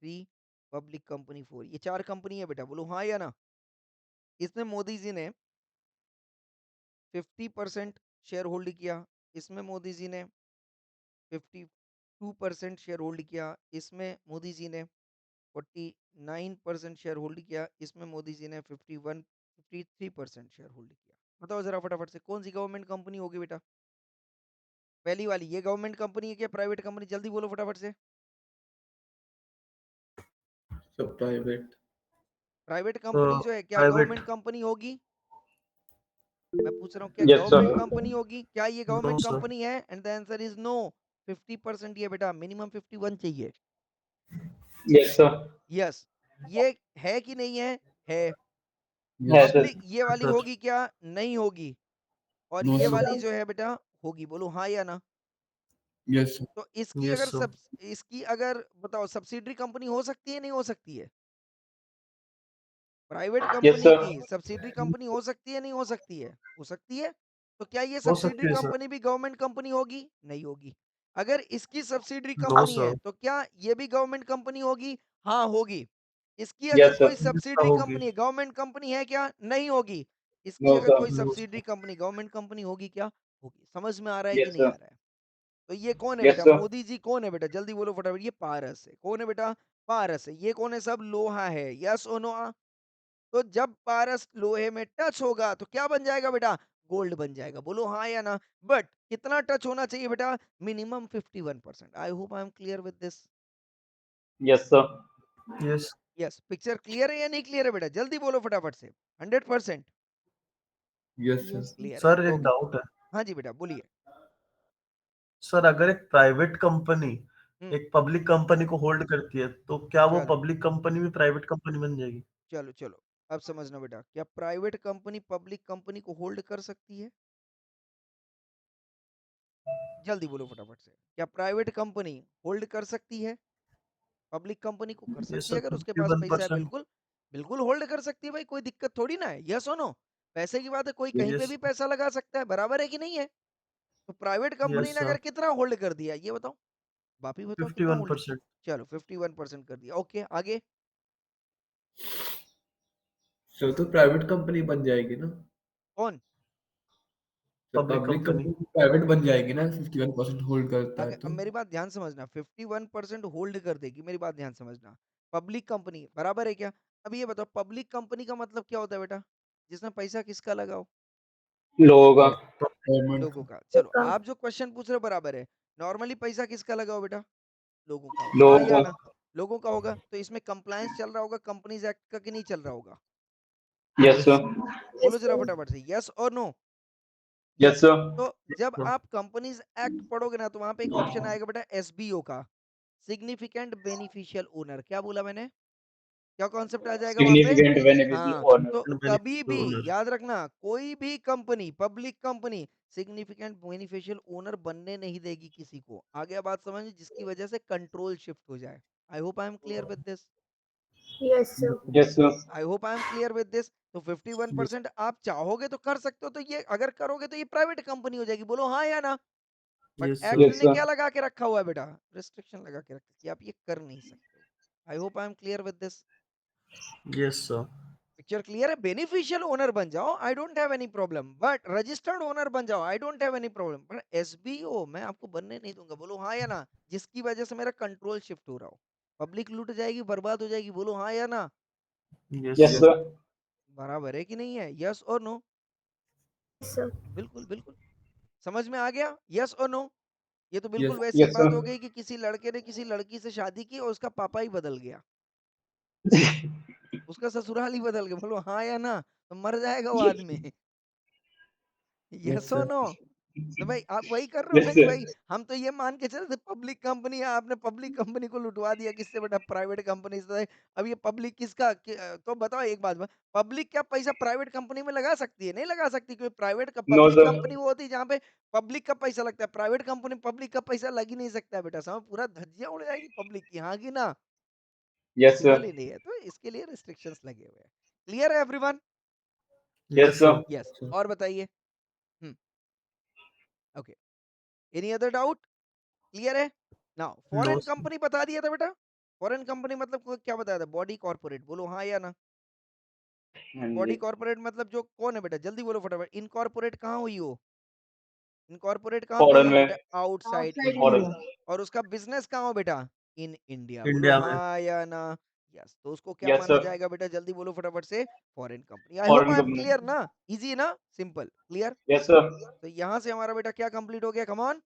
3, public company 4, ये 4 कंपनी है बेटा। बोलो हाँ या ना? इसमें मोदी जी ने 50% शेयर होल्ड किया, इसमें मोदी जी ने 52% शेयर होल्ड किया, इसमें मोदी जी ने 49% शेयर होल्ड किया, इसमें मोदी जी ने 53% शेयर होल्ड किया। बताओ जरा फटाफट से, कौन सी गवर्नमेंट कंपनी होगी बेटा? पहली वाली ये गवर्नमेंट कंपनी है क्या प्राइवेट कंपनी? जल्दी बोलो फटाफट से। So private. प्राइवेट कंपनी जो है क्या प्राइवेट. गवर्नमेंट कंपनी होगी? मैं पूछ रहा हूँ, क्या Yes, गवर्नमेंट sir. कंपनी होगी? क्या ये नो गवर्नमेंट सर. कंपनी है? And the answer is no. 50% ये बेटा, मिनिमम 51 चाहिए। Yes, sir. यस। ये है कि नहीं है? है। Yes, Yes. sir. पब्लिक ये वाली सर. होगी क्या? नहीं होगी। और No ये sir. वाली जो है बेटा होगी। बोलो हाँ या ना? Yes sir. तो इसकी Yes, अगर sir. सब, इसकी अगर बताओ सब्सिडरी कंपनी हो सकती है नहीं हो सकती है? Private Yes, company sir. की सब्सिडरी कंपनी हो सकती है नहीं हो सकती है? हो सकती है। तो क्या ये हो सब्सिडरी सकती है सर. कंपनी भी गवर्नमेंट कंपनी होगी? नहीं होगी। अगर इसकी सब्सिडरी नो कंपनी है सर. तो क्या ये भी गवर्नमेंट कंपनी होगी? हाँ होगी। इसकी अगर Yes, sir. कोई किसका सब्सिडरी होगी? कंपनी गवर्नमेंट कंपनी है क्या? नहीं होगी। इसकी No, अगर sir. कोई no subsidiary sir. Company government company होगी क्या? होगी। समझ में आ रहा है कि Yes, नहीं आ sir. रहा है? तो ये कौन है Yes, बेटा? sir. मोदी जी कौन है बेटा? जल्दी बोलो फटाफट। ये पारस है। कौन है बेटा? पारस है। ये कौन है? सब लोहा है। यस और नो? तो जब पारस लोहे में टच होगा तो क्या बन जाएगा बेटा? गोल्ड बन जाएगा। बोलो हाँ या ना? बट कितना टच होना चाहिए बेटा? Minimum 51%। I hope I am clear with this. Yes, sir. Yes. Yes. Picture clear है या नहीं क्लियर है बेटा? जल्दी बोलो फटाफट से। 100% Yes sir. Yes, sir. Clear है। सर एक ओके। डाउट है. हाँ जी बेटा बोलिए। सर अगर एक प्राइवेट कंपनी हम्म। एक पब्लिक कंपनी को होल्ड करती है तो क्या वो चलो पब्लिक कंपनी भी प्राइवेट कंपनी बन जाएगी? चलो चलो, अब समझना बेटा, क्या प्राइवेट कंपनी पब्लिक कंपनी को होल्ड कर सकती है? जल्दी बोलो फटाफट से, क्या प्राइवेट कंपनी होल्ड कर सकती है? पब्लिक कंपनी को कर यस सकती है, सर, अगर उसके पास पैसा है 51%। बिल्कुल बिल्कुल होल्ड कर सकती है भाई, कोई दिक्कत थोड़ी ना है। यस और नो? पैसे की बात है, कोई कहीं पे यस भी पैसा लगा सकता है, बराबर है कि नहीं है? तो प्राइवेट कंपनी यस ने सर, अगर कितना होल्ड कर दिया ये बताओ, बापी बताओ कितना होल्ड किया? 51%। चलो 51% कर दिया, ओके आगे। सर तो प्राइवेट कंपनी बन जाएगी ना? कौन? Sir public public company. Company private बन जाएगी ना, 51% होल्ड करता है अगर अब तो। मेरी बात ध्यान समझना, 51% होल्ड कर देगी, मेरी बात ध्यान समझना। पब्लिक कंपनी बराबर है क्या? अब ये बताओ पब्लिक कंपनी का मतलब क्या होता है बेटा? जिसमें पैसा किसका लगाओ? लोगों का। गवर्नमेंट लोगों का। का। चलो आप जो क्वेश्चन पूछ रहे हो बराबर है। नॉर्मली पैसा किसका लगाओ बेटा? लोगों का होगा, हाँ या लोगों ना? का। लोगों का होगा, तो इसमें कंप्लायंस चल रहा होगा कंपनीज एक्ट का कि नहीं चल रहा होगा? Yes sir. बोलो जरा फटाफट से, यस और नो? Yes sir. तो जब सर, आप कंपनीज एक्ट पढ़ोगे ना, तो वहां पे एक ऑप्शन आएगा बेटा एसबीओ का, सिग्निफिकेंट बेनिफिशियल ओनर। क्या बोला मैंने? क्या कॉन्सेप्ट आ जाएगा वहां पे? सिग्निफिकेंट बेनिफिशियल हाँ, ओनर। तो कभी भी बेनिफिशियल ओनर। याद रखना, कोई भी company public company significant beneficial owner बनने नहीं देगी किसी को। आगे बात समझ, जिसकी वजह से कंट्रोल शिफ्ट हो जाए। आई hope I am clear with this. Yes, sir. Yes sir. I hope I am clear with this. तो 51% आप चाहोगे तो कर सकते हो, तो ये अगर करोगे तो ये प्राइवेट कंपनी हो जाएगी, बोलो हाँ या ना? But yes act sir, yes ने सर। क्या लगा के रखा हुआ है बेटा? रिस्ट्रिक्शन लगा के रखा है कि आप ये कर नहीं सकते। I hope I am clear with this. Yes sir, picture clear है? बेनिफिशियल ओनर बन जाओ, आई don't have any problem, but registered owner बन जाओ, आई डोंट हैव एनी प्रॉब्लम, पर एसबीओ मैं आपको बनने नहीं दूंगा, बोलो हाँ या ना? जिसकी वजह से मेरा कंट्रोल शिफ्ट हो रहा हो, पब्लिक लूट जाएगी, बर्बाद हो जाएगी, बोलो हाँ या ना? Yes yes sir, sir. बराबर है कि नहीं है? यस और नो? Yes, sir. बिल्कुल बिल्कुल। समझ में आ गया? यस और नो? ये तो यस बिल्कुल वैसी यस बात सर। हो गई कि किसी लड़के ने किसी लड़की से शादी की और उसका पापा ही बदल गया, उसका ससुराल ही बदल गया, बोलो हाँ या ना? तो मर जाएगा वो आदमी। यस यस और सर। नो? तो भाई आप वही कर रहे हो ना यस कि सर। भाई हम तो ये मान के चलते पब्लिक कंपनी है, आपने पब्लिक कंपनी को लुटवा दिया, किससे बेटा? प्राइवेट कंपनी से। अब ये पब्लिक किसका तो बताओ एक बात, पब्लिक क्या पैसा प्राइवेट कंपनी में लगा सकती है? नहीं लगा सकती, क्योंकि प्राइवेट का नो पब्लिक सर। कंपनी वो होती है जहाँ पे पब्लिक का पैसा लगता है, प्राइवेट कंपनी पब्लिक का पैसा लग ही नहीं सकता है बेटा, समझ? पूरा धज्जियां उड़ जाएगी पब्लिक की, हाँ की ना? Yes possible sir. ही नहीं है, तो इसके लिए रिस्ट्रिक्शंस लगे हुए हैं। क्लियर है everyone? Yes yes sir. Sir, yes, और बताइए। Hmm, okay, any other doubt? Clear है? Now no foreign sir, company बता दिया था बेटा। फॉरेन कंपनी मतलब क्या बताया था? बॉडी कॉर्पोरेट, बोलो हाँ या ना? हाँ बॉडी जी। कॉर्पोरेट मतलब जो कौन है बेटा? जल्दी बोलो फटाफट। इनकॉर्पोरेट कहाँ हुई हो? इनकॉर्पोरेट कहाँ पे फॉरेन हुई हो में। बेटा? Outside outside India. Foreign. India. और उसका बिजनेस कहाँ हो बेटा? इन इंडिया, बोलो इंडिया में। हाँ या ना? यस, तो उसको क्या यस माना सर। जाएगा बेटा? जल्दी बोलो फटाफट से। Foreign company. I hope foreign I am clear company. ना? इजी ना? Simple clear? Yes sir. तो यहाँ से हमारा बेटा क्या कंप्लीट हो गया? Come on.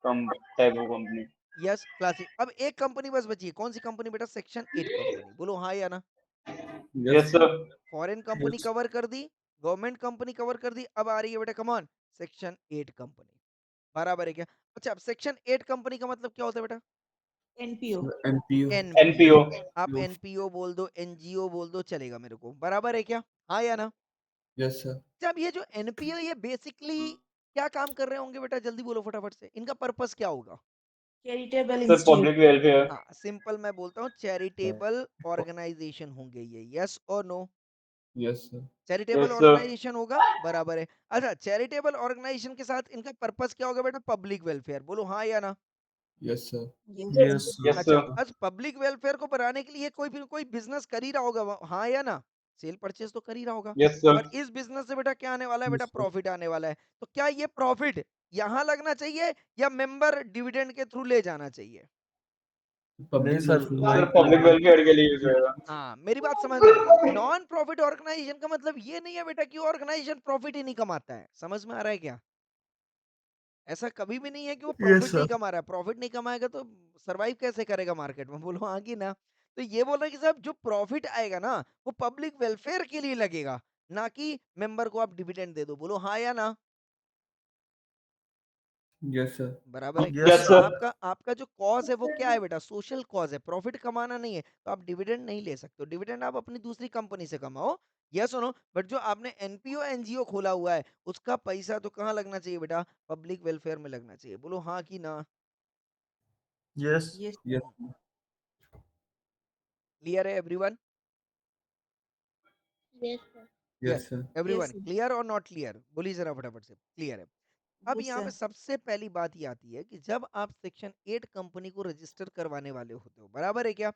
Come type of company. Yes, classic. अब एक कंपनी बस बची है, कौन सी कंपनी बेटा? सेक्शन 8 कंपनी, बोलो हाँ या ना? Yes yes sir. Sir. Foreign company yes cover कर दी, गवर्नमेंट कंपनी कवर कर दी, अब आ रही है बेटा कमान सेक्शन 8 कंपनी। बराबर है क्या? अच्छा, अब सेक्शन 8 कंपनी का मतलब क्या होता है बेटा? एनपीओ। एनपीओ। एनपीओ। एनपीओ। आप एनपीओ बोल दो, एनजीओ बोल दो, चलेगा मेरे को, बराबर है क्या? हाँ या ना? Yes sir. जब ये जो एनपीओ ये बेसिकली क्या काम कर रहे होंगे बेटा? जल्दी बोलो फटाफट से, इनका पर्पस क्या होगा? Charitable sir institute. Public welfare. हाँ, सिंपल मैं बोलता हूँ, चैरिटेबल ऑर्गेनाइजेशन होंगे ये। यस और no? Yes sir. Charitable yes sir. Organisation होगा, बराबर है। अच्छा, चैरिटेबल ऑर्गेनाइजेशन के साथ इनका पर्पस क्या होगा बेटा? पब्लिक वेलफेयर, बोलो हाँ या ना? Yes sir. Yes, yes sir. Yes अच्छा, सर। आज पब्लिक वेलफेयर को बनाने के लिए कोई भी कोई बिजनेस कर ही रहा होगा हाँ या ना? सेल परचेज तो कर ही रहा होगा। Yes sir. और इस बिजनेस से बेटा क्या आने वाला है? बेटा यस सर। प्रॉफिट आने वाला है। तो क्या ये प्रॉफिट यहाँ लगना चाहिए या मेंबर डिविडेंड के थ्रू ले जाना चाहिए? नहीं पब्लिक सर, वेलफेयर। सर वहीं पब्लिक वेलफेयर के लिए यूज होगा। हाँ, मेरी बात समझना। नॉन प्रॉफिट ऑर्गेनाइजेशन का मतलब ये नहीं है बेटा कि ऑर्गेनाइजेशन प्रॉफिट ही नहीं कमाता है, समझ में आ रहा है क्या? ऐसा कभी भी नहीं है कि वो यस प्रॉफिट नहीं सर, कमा रहा है। प्रॉफिट नहीं कमाएगा तो सरवाइव कैसे करेगा मार्केट में? बोलो हाँ की ना? तो ये बोल रहे हैं कि साहब जो प्रॉफिट आएगा ना, वो पब्लिक वेलफेयर के लिए लगेगा, ना कि मेंबर को आप डिविडेंड दे दो, बोलो हाँ या ना? Yes, sir. बराबर है। Yes, तो sir. आपका जो कॉज है वो क्या है बेटा? सोशल कॉज है, प्रॉफिट कमाना नहीं है। तो आप डिविडेंड नहीं ले सकते हो, डिविडेंड आप अपनी दूसरी कंपनी से कमाओ। यस और नो? बट जो आपने एनपीओ एनजीओ खोला हुआ है उसका पैसा तो कहाँ लगना चाहिए बेटा? पब्लिक वेलफेयर में लगना चाहिए। बोलो हाँ कि ना? Yes. Yes. Yes. क्लियर है everyone? Yes, sir. Yes, sir. Everyone sir. Clear और नॉट क्लियर? बोलिए जरा फटाफट से। क्लियर है। अब Yes, यहाँ पे sir. सबसे पहली बात ये आती है कि जब आप सेक्शन 8 कंपनी को रजिस्टर करवाने वाले होते हो, बराबर है क्या?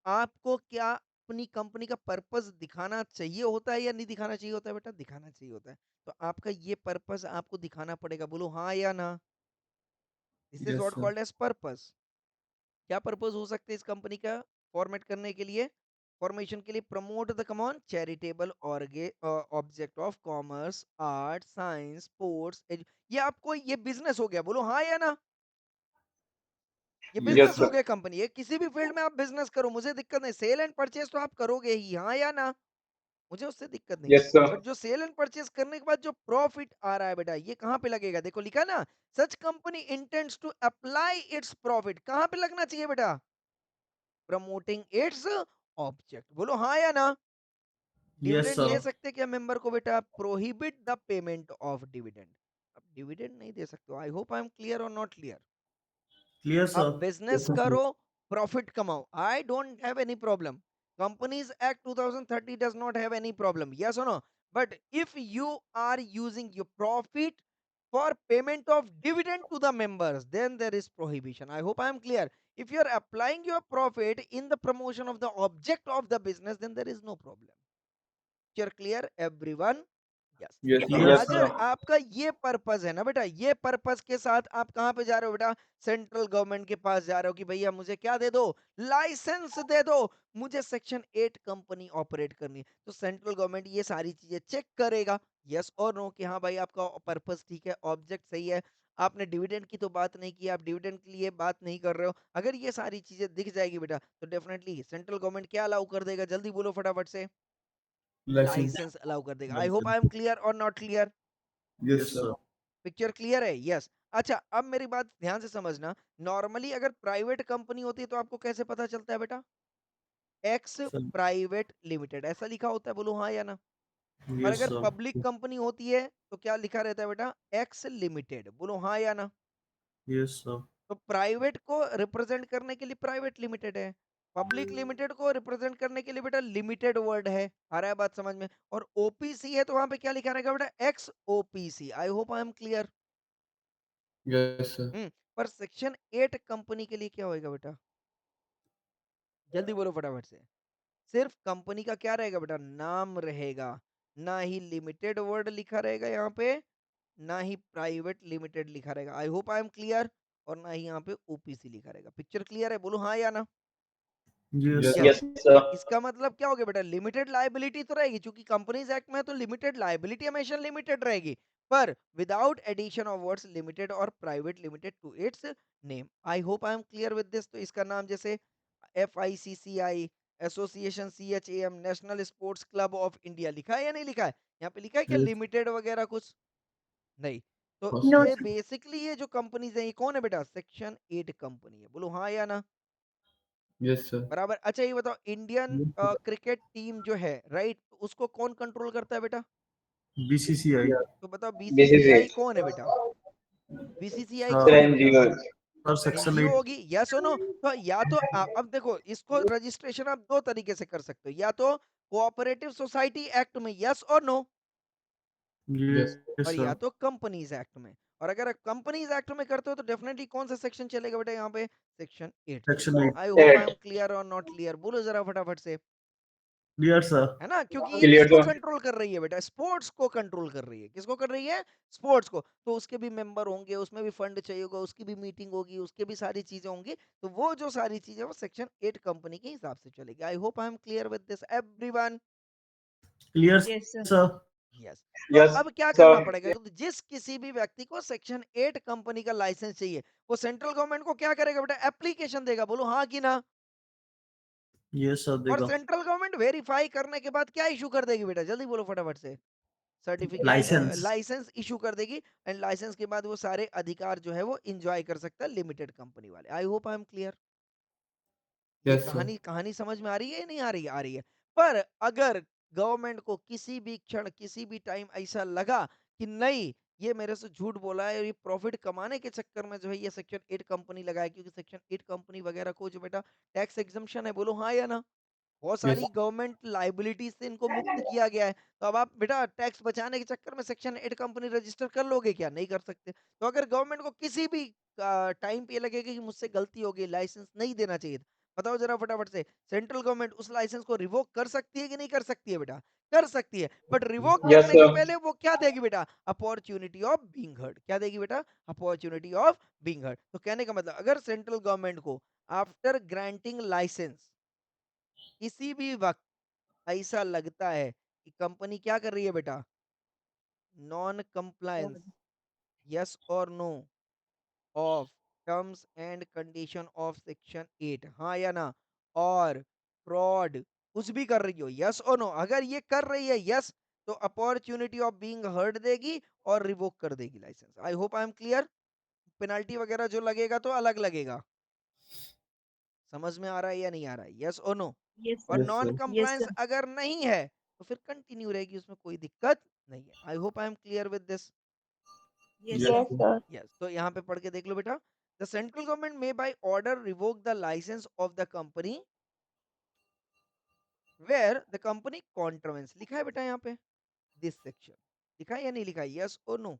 आपको क्या अपनी कंपनी का पर्पस दिखाना चाहिए होता है या नहीं दिखाना चाहिए होता है बेटा? दिखाना चाहिए होता है। तो आपका ये पर्पस आपको दिखाना पड़ेगा। बोलो हाँ या ना? This is Yes, what sir. Called as purpose. क्या पर्पस हो सकते हैं इस कंपनी का फॉर्मेट करने के लिए, फॉर्मेशन के लिए? Promote the come on charitable object of commerce, art, science, sports. ये आपको ये बिजनेस हो गया। बोलो हाँ या ना? ये Yes, Yes, बिजनेस हो sir. गया कंपनी। ये किसी भी फील्ड में आप बिजनेस करो, मुझे दिक्कत नहीं। सेल एंड परचेज तो आप करोगे ही, हाँ या ना? मुझे उससे दिक्कत नहीं। Yes, sir. बट जो सेल एंड परचेज करने के बाद जो प्रॉफिट आ रहा है बेटा, ये कहाँ पे लगेगा? देखो लिखा है ना, such company intends to apply its profit. कहाँ पे लगना चाहिए बेटा? Promoting its object. बोलो हाँ या ना? Yes, डिविडेंड दे sir. सकते क्या मेंबर को बेटा? Prohibit the payment of dividend. अब डिविडेंड नहीं दे सकते हो। I hope I am clear और नॉट क्लियर? Clear, अब sir. बिजनेस करो, प्रॉफिट कमाओ, I don't have any problem. Companies act 2030 does not have any problem, yes और no? But if you are using your profit for payment of dividend to the members, then there is prohibition. I hope I am clear. If you are applying your profit in the promotion of the object of the business, then there is no problem. You're clear everyone? Yes. Yes, अब sir. Yes, अगर sir. आपका ये पर्पस है ना बेटा, ये पर्पस के साथ आप कहाँ पे जा रहे हो बेटा? सेंट्रल गवर्नमेंट के पास जा रहे हो कि भैया मुझे क्या दे दो? लाइसेंस दे दो, मुझे सेक्शन 8 कंपनी ऑपरेट करनी है। तो सेंट्रल गवर्नमेंट ये सारी चीजें चेक करेगा, यस और नो, कि हाँ भाई आपका पर्पस ठीक है, ऑब्जेक्ट सही है। आपने डिविडेंड की तो बात नहीं की, आप डिविडेंड के लिए बात नहीं कर रहे हो। अगर ये सारी चीजें दिख जाएगी बेटा, तो डेफिनेटली सेंट्रल गवर्नमेंट क्या अलाउ कर देगा? जल्दी बोलो फटाफट से। License. लाइसेंस अलाउ कर देगा। I hope I am License. Clear और not clear? Yes, Yes, sir. sir. Picture clear है? यस। अच्छा, अब मेरी बात ध्यान से समझना। नॉर्मली अगर प्राइवेट कंपनी होती है तो आपको कैसे पता चलता है बेटा? X Sir. प्राइवेट लिमिटेड ऐसा लिखा होता है। बोलो हाँ या ना? और Yes, अगर sir. पब्लिक कंपनी होती है तो क्या लिखा रहता है बेटा? X limited. बोलो हाँ या ना? Yes, sir. तो प्राइवेट को रिप्रेजेंट करने के लिए प्राइवेट लिमिटेड है, पब्लिक लिमिटेड को रिप्रेजेंट करने के लिए बेटा लिमिटेड वर्ड है। आ रहा है बात समझ में? और ओपीसी है तो वहां पे क्या लिखा रहेगा बेटा? X OPC. I hope I am clear. Yes, sir. पर सेक्शन 8 कंपनी के लिए क्या होएगा बेटा? जल्दी बोलो फटाफट से। सिर्फ कंपनी का क्या रहेगा बेटा? नाम रहेगा, ना ही लिमिटेड वर्ड लिखा रहेगा यहाँ पे, ना ही प्राइवेट लिमिटेड लिखा रहेगा। आई होप आई एम क्लियर। और ना ही यहाँ पे ओपीसी लिखा रहेगा। पिक्चर क्लियर है? बोलो हाँ या ना? Yes, Yes, sir. Yes. Yes, sir. इसका मतलब क्या हो गया बेटा? लिमिटेड लायबिलिटी तो रहेगी, क्योंकि कंपनीज एक्ट में है तो लिमिटेड लायबिलिटी हमेशा लिमिटेड रहेगी, पर without addition of words limited और private limited to its name. I hope I am clear with this. तो इसका नाम जैसे FICCI, association CHAM, national sports club of India लिखा है या नहीं लिखा है? यहाँ पे लिखा है क्या yes, लिमिटेड वगैरह कुछ? नहीं। तो yes, No, sir. ये sir. बेसिकली ये जो कंपनीज है ये कौन है बेटा? सेक्शन 8 कंपनी है। बोलो हाँ या ना? Yes, sir. बराबर। अच्छा ये बताओ, Indian Yes, sir. Cricket team जो है, राइट, उसको कौन कंट्रोल करता है बेटा? BCCI. तो बताओ BCCI. बीसीसीआई कौन है बेटा? BCCI Sir. कौन Sir, है बेटा? NGOs. Sir, section NGO 8. होगी, यस और नो? तो या तो अब देखो, इसको रजिस्ट्रेशन आप दो तरीके से कर सकते हो, या तो कोऑपरेटिव सोसाइटी एक्ट में, यस और नो, Yes, और या sir. तो कंपनीज एक्ट में। और अगर कंपनीज एक्ट में करते हो तो डेफिनेटली कौन सा सेक्शन चलेगा बेटा यहाँ पे? सेक्शन 8 Section चलेगा। 8. आई होप आई एम 8. क्लियर और नॉट क्लियर? बोलो जरा फटाफट से। Clear, sir. है ना? क्योंकि ये Clear, किसको sir. कंट्रोल कर रही है बेटा? स्पोर्ट्स को कंट्रोल कर रही है। किसको कर रही है? स्पोर्ट्स को। तो उसके भी मेंबर होंगे, उसमें भी फंड चाहिए होगा, उसकी भी मीटिंग होगी, उसके भी सारी चीजें होंगी। तो वो जो सारी चीजें वो सेक्शन 8 कंपनी के हिसाब से चलेगी। आई hope I am clear with this everyone? Clear, Yes, sir. sir. Yes. तो Yes, अब क्या sir. करना पड़ेगा? तो जिस किसी भी व्यक्ति को सेक्शन 8 कंपनी का लाइसेंस चाहिए, वो सेंट्रल गवर्नमेंट को क्या करेगा बेटा? एप्लीकेशन देगा। बोलो हाँ कि ना? Yes, sir. और देगा. सेंट्रल गवर्नमेंट वेरीफाई करने के बाद क्या इशू कर देगी बेटा? जल्दी बोलो फटाफट से। Certificate licence. लाइसेंस इशू कर देगी एंड लाइसेंस के बाद वो सारे अधिकार जो है वो एंजॉय कर सकता है लिमिटेड कंपनी वाले। आई होप आई एम क्लियर। ये Yes, sir. कहानी कहानी समझ में आ रही है या नहीं आ रही है? आ रही है। पर अगर गवर्नमेंट को किसी भी क्षण किसी भी टाइम ऐसा लगा कि नहीं ये मेरे से झूठ बोला है और ये प्रॉफिट कमाने के चक्कर में जो है ये सेक्शन 8 कंपनी लगाए, क्योंकि सेक्शन 8 कंपनी वगैरह को जो बेटा टैक्स एग्जम्पशन है, बोलो हाँ या ना? बहुत Yes. सारी गवर्नमेंट लाइबिलिटीज से इनको मुक्त किया गया है। तो अब आप बेटा टैक्स बचाने के चक्कर में सेक्शन 8 कंपनी रजिस्टर कर लोगे क्या? नहीं कर सकते। तो अगर गवर्नमेंट को किसी भी टाइम पे ये लगेगा कि मुझसे गलती हो गई, लाइसेंस नहीं देना चाहिए था, बताओ जरा फटाफट से, सेंट्रल गवर्नमेंट उस लाइसेंस को रिवोक कर सकती है कि नहीं कर सकती है बेटा? कर सकती है। बट रिवोक Yes, करने के sir. पहले वो क्या देगी बेटा? Opportunity of being heard. क्या देगी बेटा? Opportunity of being heard. तो कहने का मतलब अगर सेंट्रल गवर्नमेंट को आफ्टर ग्रांटिंग लाइसेंस किसी भी वक्त ऐसा लगता है कि कंपनी क्या कर रही है बेटा? नॉन कंप्लायंस, यस और no, of terms and condition of section 8, हाँ या ना? और फ्रॉड कुछ भी कर रही हो, यस और नो? अगर ये कर रही है यस, तो अपॉर्चुनिटी ऑफ बीइंग हर्ड देगी और रिवोक कर देगी licence. I hope I am clear. Penalty वगैरह जो लगेगा तो अलग लगेगा। समझ में आ रहा है या नहीं आ रहा है? यस और नो? Yes, और sir. Yes, non sir. Yes, compliance sir. अगर नहीं है तो फिर कंटिन्यू रहेगी, उसमें कोई दिक्कत नहीं है। I hope I am clear with this. Yes, Yes, sir. Yes, sir. Yes, तो यहाँ पे पढ़ के देख लो बेटा। The central government may by order revoke the licence of the company where the company contravenes, लिखा है बेटा यहाँ पे दिस सेक्शन, लिखा है या नहीं लिखा है? यस और no?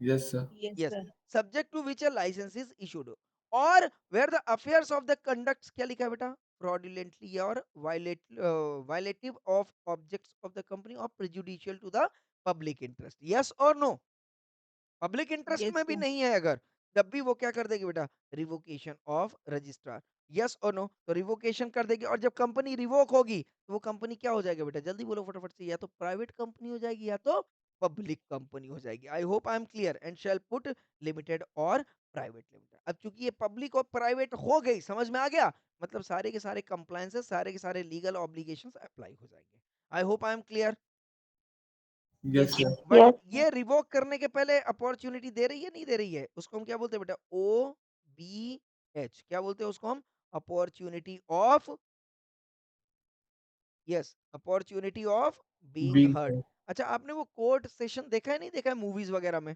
Yes, sir. Yes, yes, sir. Subject to which a licence is issued, और where the affairs of the conduct, क्या लिखा है बेटा? फ्रॉडुलेंटली और violative of objects of the company और prejudicial to the public interest. Yes और नो? पब्लिक इंटरेस्ट Yes, में भी sir. नहीं है अगर, तब भी वो क्या कर देगी बेटा? Revocation of registrar. यस और नो? तो रिवोकेशन कर देगी, और जब कंपनी रिवोक होगी तो वो कंपनी क्या हो जाएगा बेटा? जल्दी बोलो फटाफट से, या तो प्राइवेट कंपनी हो जाएगी या तो पब्लिक कंपनी हो जाएगी। I hope I am clear. And shall put limited और प्राइवेट लिमिटेड। अब चूंकि ये पब्लिक और प्राइवेट हो गई, समझ में आ गया? मतलब सारे के सारे कंप्लायंसेस, सारे के सारे लीगल ऑब्लिगेशंस अप्लाई हो जाएंगे। आई hope I am clear. Yes, sir. But Yes. ये रिवोक करने के पहले अपॉर्चुनिटी दे रही है नहीं दे रही है? उसको हम क्या बोलते हैं बेटा? ओ बी एच, क्या बोलते हैं उसको हम? Opportunity of, yes, opportunity of being Being heard. heard. अच्छा, आपने वो कोर्ट सेशन देखा है नहीं देखा है मूवीज वगैरह में?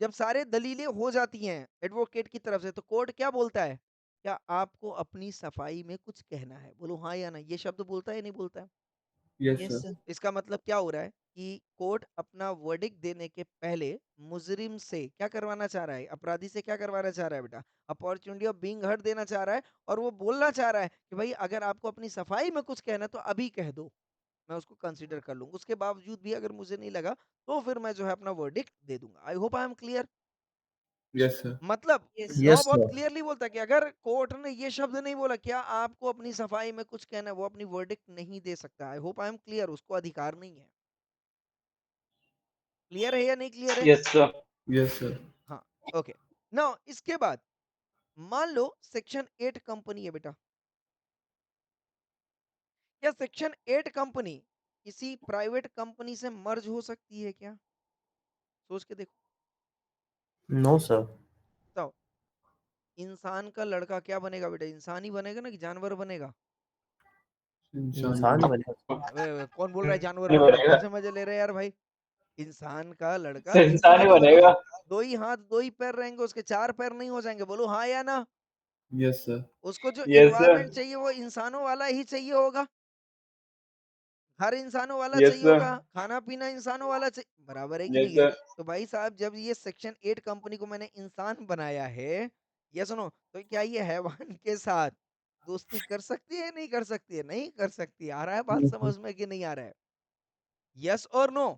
जब सारे दलीलें हो जाती हैं एडवोकेट की तरफ से, तो कोर्ट क्या बोलता है? क्या आपको अपनी सफाई में कुछ कहना है? बोलो हाँ या ना? ये शब्द बोलता है या नहीं बोलता है? Yes, Yes, sir. sir. इसका मतलब क्या हो रहा है कि कोर्ट अपना वर्डिक्ट देने के पहले मुजरिम से क्या करवाना चाह रहा है? अपराधी से क्या करवाना चाह रहा है बेटा? अपॉर्चुनिटी ऑफ बीइंग हर्ड देना चाह रहा है, और वो बोलना चाह रहा है कि भाई अगर आपको अपनी सफाई में कुछ कहना है तो अभी कह दो, मैं उसको कंसीडर कर लूंगा। उसके बावजूद भी अगर मुझे नहीं लगा तो फिर मैं जो है अपना वर्डिक्ट दे दूंगा। आई hope I am clear. Yes, sir. मतलब Yes, लॉ Yes, बहुत sir. क्लियरली बोलता है कि अगर कोर्ट ने ये शब्द नहीं बोला क्या आपको अपनी सफाई में कुछ कहना है, वो अपनी वर्डिक्ट नहीं दे सकता। आई होप आई एम क्लियर। उसको अधिकार नहीं है। क्लियर है या नहीं क्लियर है? Yes, sir. Yes, sir. हाँ, ओके। नाउ इसके बाद मान लो सेक्शन 8 कंपनी है बेटा, क्या सेक्शन 8 कंपनी किसी प्राइवेट कंपनी से मर्ज हो सकती है क्या? सोच के देखो। No, sir. बताओ, इंसान का लड़का क्या बनेगा बेटा? इंसान ही बनेगा ना कि जानवर बनेगा? इंसान ही बनेगा। कौन बोल रहा है जानवर नहीं बनेगा? बनेगा। कौन से मजे ले रहे हैं यार भाई? इंसान का लड़का सर इंसान ही बनेगा। दो ही हाथ दो ही पैर रहेंगे, उसके चार पैर नहीं हो जाएंगे? बोलो हाँ या ना? Yes, sir. उसको जो Yes, sir. इन्वायरमेंट चाहिए वो इंसानों वाला ही चाहिए होगा, हर इंसानों वाला Yes, चाहिए sir. होगा, खाना पीना इंसानों वाला चाहिए, बराबर है कि Yes, नहीं है? sir. तो भाई साहब जब ये सेक्शन 8 कंपनी को मैंने इंसान बनाया है, ये सुनो, तो क्या ये हैवान के साथ दोस्ती कर सकती है नहीं कर सकती है? नहीं कर सकती। आ रहा है बात समझ में कि नहीं आ रहा है? यस और नो?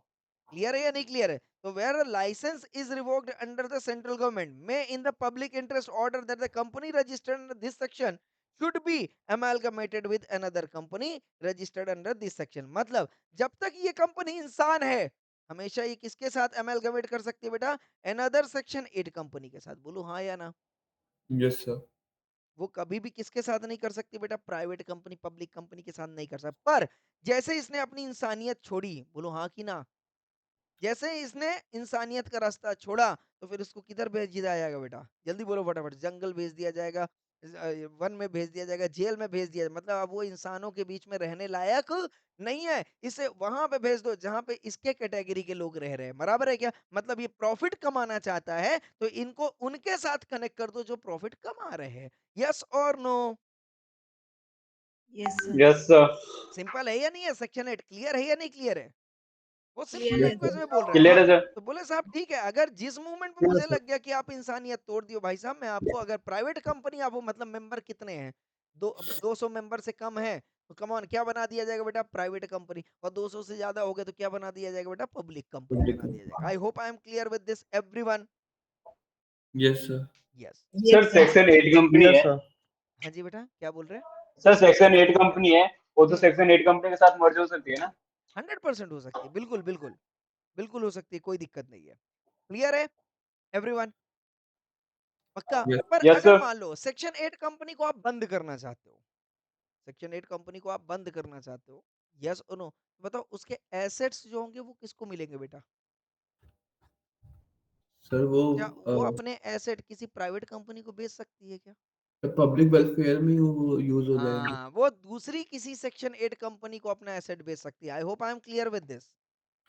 क्लियर है या नहीं क्लियर है? तो where licence is revoked under the central government may in the public interest order that the company registered under this section should be amalgamated with another company registered under this section। मतलब जब तक ये कंपनी इंसान है, हमेशा ये किसके साथ अमेलगमेट कर सकती है बेटा? अनदर सेक्शन 8 कंपनी के साथ। बोलो हाँ या ना? Yes, sir. वो कभी भी किसके साथ नहीं कर सकती बेटा? प्राइवेट कंपनी पब्लिक कंपनी के साथ नहीं कर सकती। पर जैसे इसने अपनी इंसानियत छोड़ी, बोलो हाँ कि ना? जैसे ही इसने इंसानियत का रास्ता छोड़ा तो फिर उसको किधर भेज दिया जाएगा बेटा, जल्दी बोलो फटाफट। जंगल भेज दिया जाएगा, वन में भेज दिया जाएगा, जेल में भेज दिया, मतलब अब वो इंसानों के बीच में रहने लायक नहीं है। इसे वहां पे भेज दो जहां पे इसके कैटेगरी के लोग रह रहे हैं, बराबर है क्या? मतलब ये प्रॉफिट कमाना चाहता है तो इनको उनके साथ कनेक्ट कर दो जो प्रॉफिट कमा रहे हैं। यस और no? Yes, sir. Yes, sir. Simple है या नहीं है? सेक्शन 8 क्लियर है या नहीं क्लियर है? वो सिंपल Clear Yes, है, लैंग्वेज sir. में बोल रहे हैं। Clear हाँ, है sir. तो बोले साहब ठीक है, अगर जिस मूवमेंट में Yes, मुझे sir. लग गया कि आप इंसानियत तोड़ दियो भाई साहब, मैं आपको, अगर प्राइवेट कंपनी आप हो, मतलब मेंबर कितने हैं, 200 मेंबर से कम है तो कम ऑन क्या बना दिया जाएगा बेटा? Private company. और 200 से ज्यादा हो गए तो क्या बना दिया जाएगा बेटा? पब्लिक कंपनी Public बना दिया company. जाएगा। आई hope I am clear with this everyone. Yes, sir. Yes. Sir, Yes, sir. Section 8 company Clear, है। sir. हाँ जी बेटा, क्या बोल रहे हैं? सर सेक्शन 8 कंपनी है, वो तो हम्म, सेक्शन 8 कंपनी के साथ मर्ज हो सकती है ना? 100% हो सकती है, बिल्कुल बिल्कुल बिल्कुल हो सकती है, कोई दिक्कत नहीं है। क्लियर है एवरीवन? पक्का? Yes. पर यस अगर सर। मान लो सेक्शन 8 कंपनी को आप बंद करना चाहते हो, सेक्शन 8 कंपनी को आप बंद करना चाहते हो, यस और नो, बताओ उसके एसेट्स जो होंगे वो किसको मिलेंगे बेटा? सर वो क्या वो अपने एसेट किसी प्राइवेट कंपनी को बेच सकती है क्या? पब्लिक वेलफेयर में वो यूज हो जाएंगे। हाँ, वो दूसरी किसी सेक्शन 8 कंपनी को अपना एसेट बेच सकती है। I hope I am clear with this.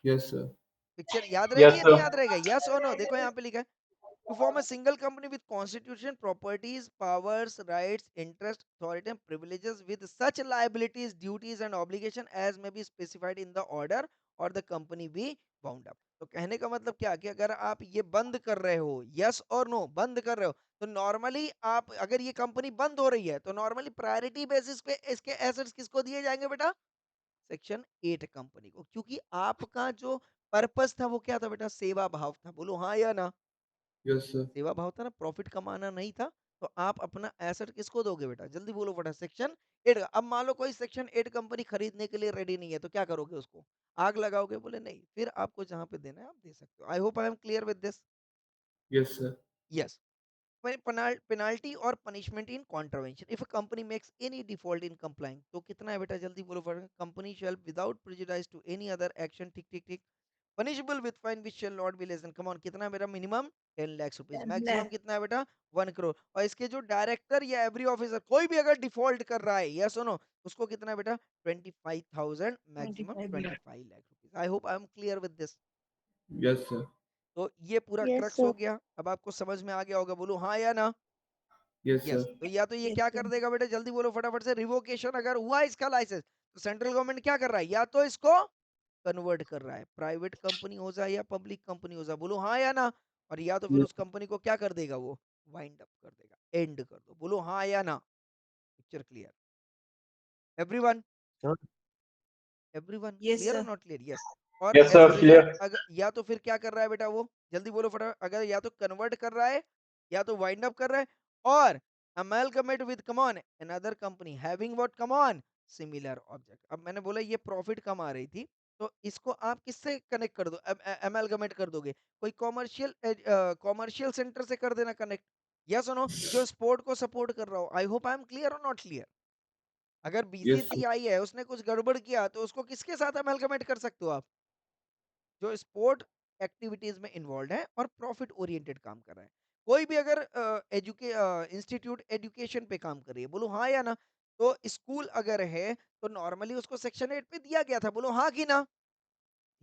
Yes sir. Picture याद यस रहेगी या नहीं सर। याद रहेगा? यस और नो? देखो यहाँ पे लिखा है, to form a single company with constitution, properties, powers, rights, interest, authority and privileges with such liabilities, duties and obligation as may be specified in the order or the company be bound up। तो कहने का मतलब क्या कि अगर आप ये बंद कर रहे हो, यस और नो, बंद कर रहे हो, तो नॉर्मली आप, अगर ये कंपनी बंद हो रही है तो नॉर्मली प्रायोरिटी बेसिस पे इसके एसेट्स किसको दिए जाएंगे बेटा? सेक्शन 8 कंपनी को, क्योंकि आपका जो पर्पस था वो क्या था बेटा? सेवा भाव था। बोलो हाँ या ना? Yes sir. सेवा भाव था ना, प्रॉफिट कमाना नहीं था। तो आप अपना एसेट किसको दोगे बेटा? जल्दी बोलो फटा। सेक्शन 8 का। अब मान लो कोई सेक्शन 8 कंपनी खरीदने के लिए रेडी नहीं है तो क्या करोगे? उसको आग लगाओगे? बोले नहीं, फिर आपको जहां पे देना है आप दे सकते हो। I hope I am clear with this. Yes sir. Yes. Penalty और punishment in contravention, if a company makes any default in complying, तो कितना है बेटा? जल्दी बोलो फटाफट। Company shall without prejudice to any other action, ठीक ठीक ठीक, punishable with fine which shall not be less than, come on, कितना है बेटा? Minimum 10 lakh rupees, 10 maximum lakh. कितना है बेटा? 1 करोड़। और इसके जो डायरेक्टर या एवरी ऑफिसर कोई भी अगर डिफॉल्ट कर रहा है, या सुनो, उसको कितना है बेटा? 25,000, maximum 25 lakh. 25 lakh rupees. I hope I am clear with this. Yes sir. तो ये पूरा Yes, क्रक्स sir. हो गया। अब आपको समझ में आ गया होगा, बोलो हाँ या ना? Yes yes. सर। तो या तो ये Yes, क्या sir. कर देगा बेटा? जल्दी बोलो फटाफट से। रिवोकेशन अगर हुआ इसका लाइसेंस, तो सेंट्रल गवर्नमेंट क्या कर रहा है? या तो इसको कन्वर्ट कर रहा है, प्राइवेट कंपनी हो जाए या पब्लिक कंपनी हो जाए, बोलो हाँ या ना? और या तो फिर यस उस कंपनी को क्या कर देगा? वो वाइंड अप कर देगा, एंड कर दो। बोलो हाँ या ना? Picture clear everyone? Sir, everyone Yes, clear और sir. Not clear? यस। और yes as a sir, result, clear. अगर या तो फिर क्या कर रहा है बेटा वो? जल्दी बोलो फटाफट। अगर या तो कन्वर्ट कर रहा है, या तो वाइंड अप कर रहा है, और amalgamate with come on another company having what? Come on, similar object. अब मैंने बोला ये प्रॉफिट कमा रही थी, तो इसको आप किससे कनेक्ट कर दो? अमेलगमेट कर दोगे? कोई कॉमर्शियल सेंटर से कर देना कनेक्ट। यस सुनो, जो स्पोर्ट को सपोर्ट कर रहा हो। I hope I am clear और नॉट क्लियर? अगर यस सर। बीसीसीआई है, उसने कुछ गड़बड़ किया, तो उसको किसके साथ अमेलगमेट कर सकते हो आप? जो स्पोर्ट एक्टिविटीज में इन्वॉल्व है और प्रॉफिट ओरिएंटेड काम कर रहा है। कोई भी अगर इंस्टीट्यूट एजुकेशन पे काम कर रही है, बोलो हाँ या ना? तो स्कूल अगर है तो नॉर्मली उसको सेक्शन 8 पे दिया गया था, बोलो हाँ कि ना?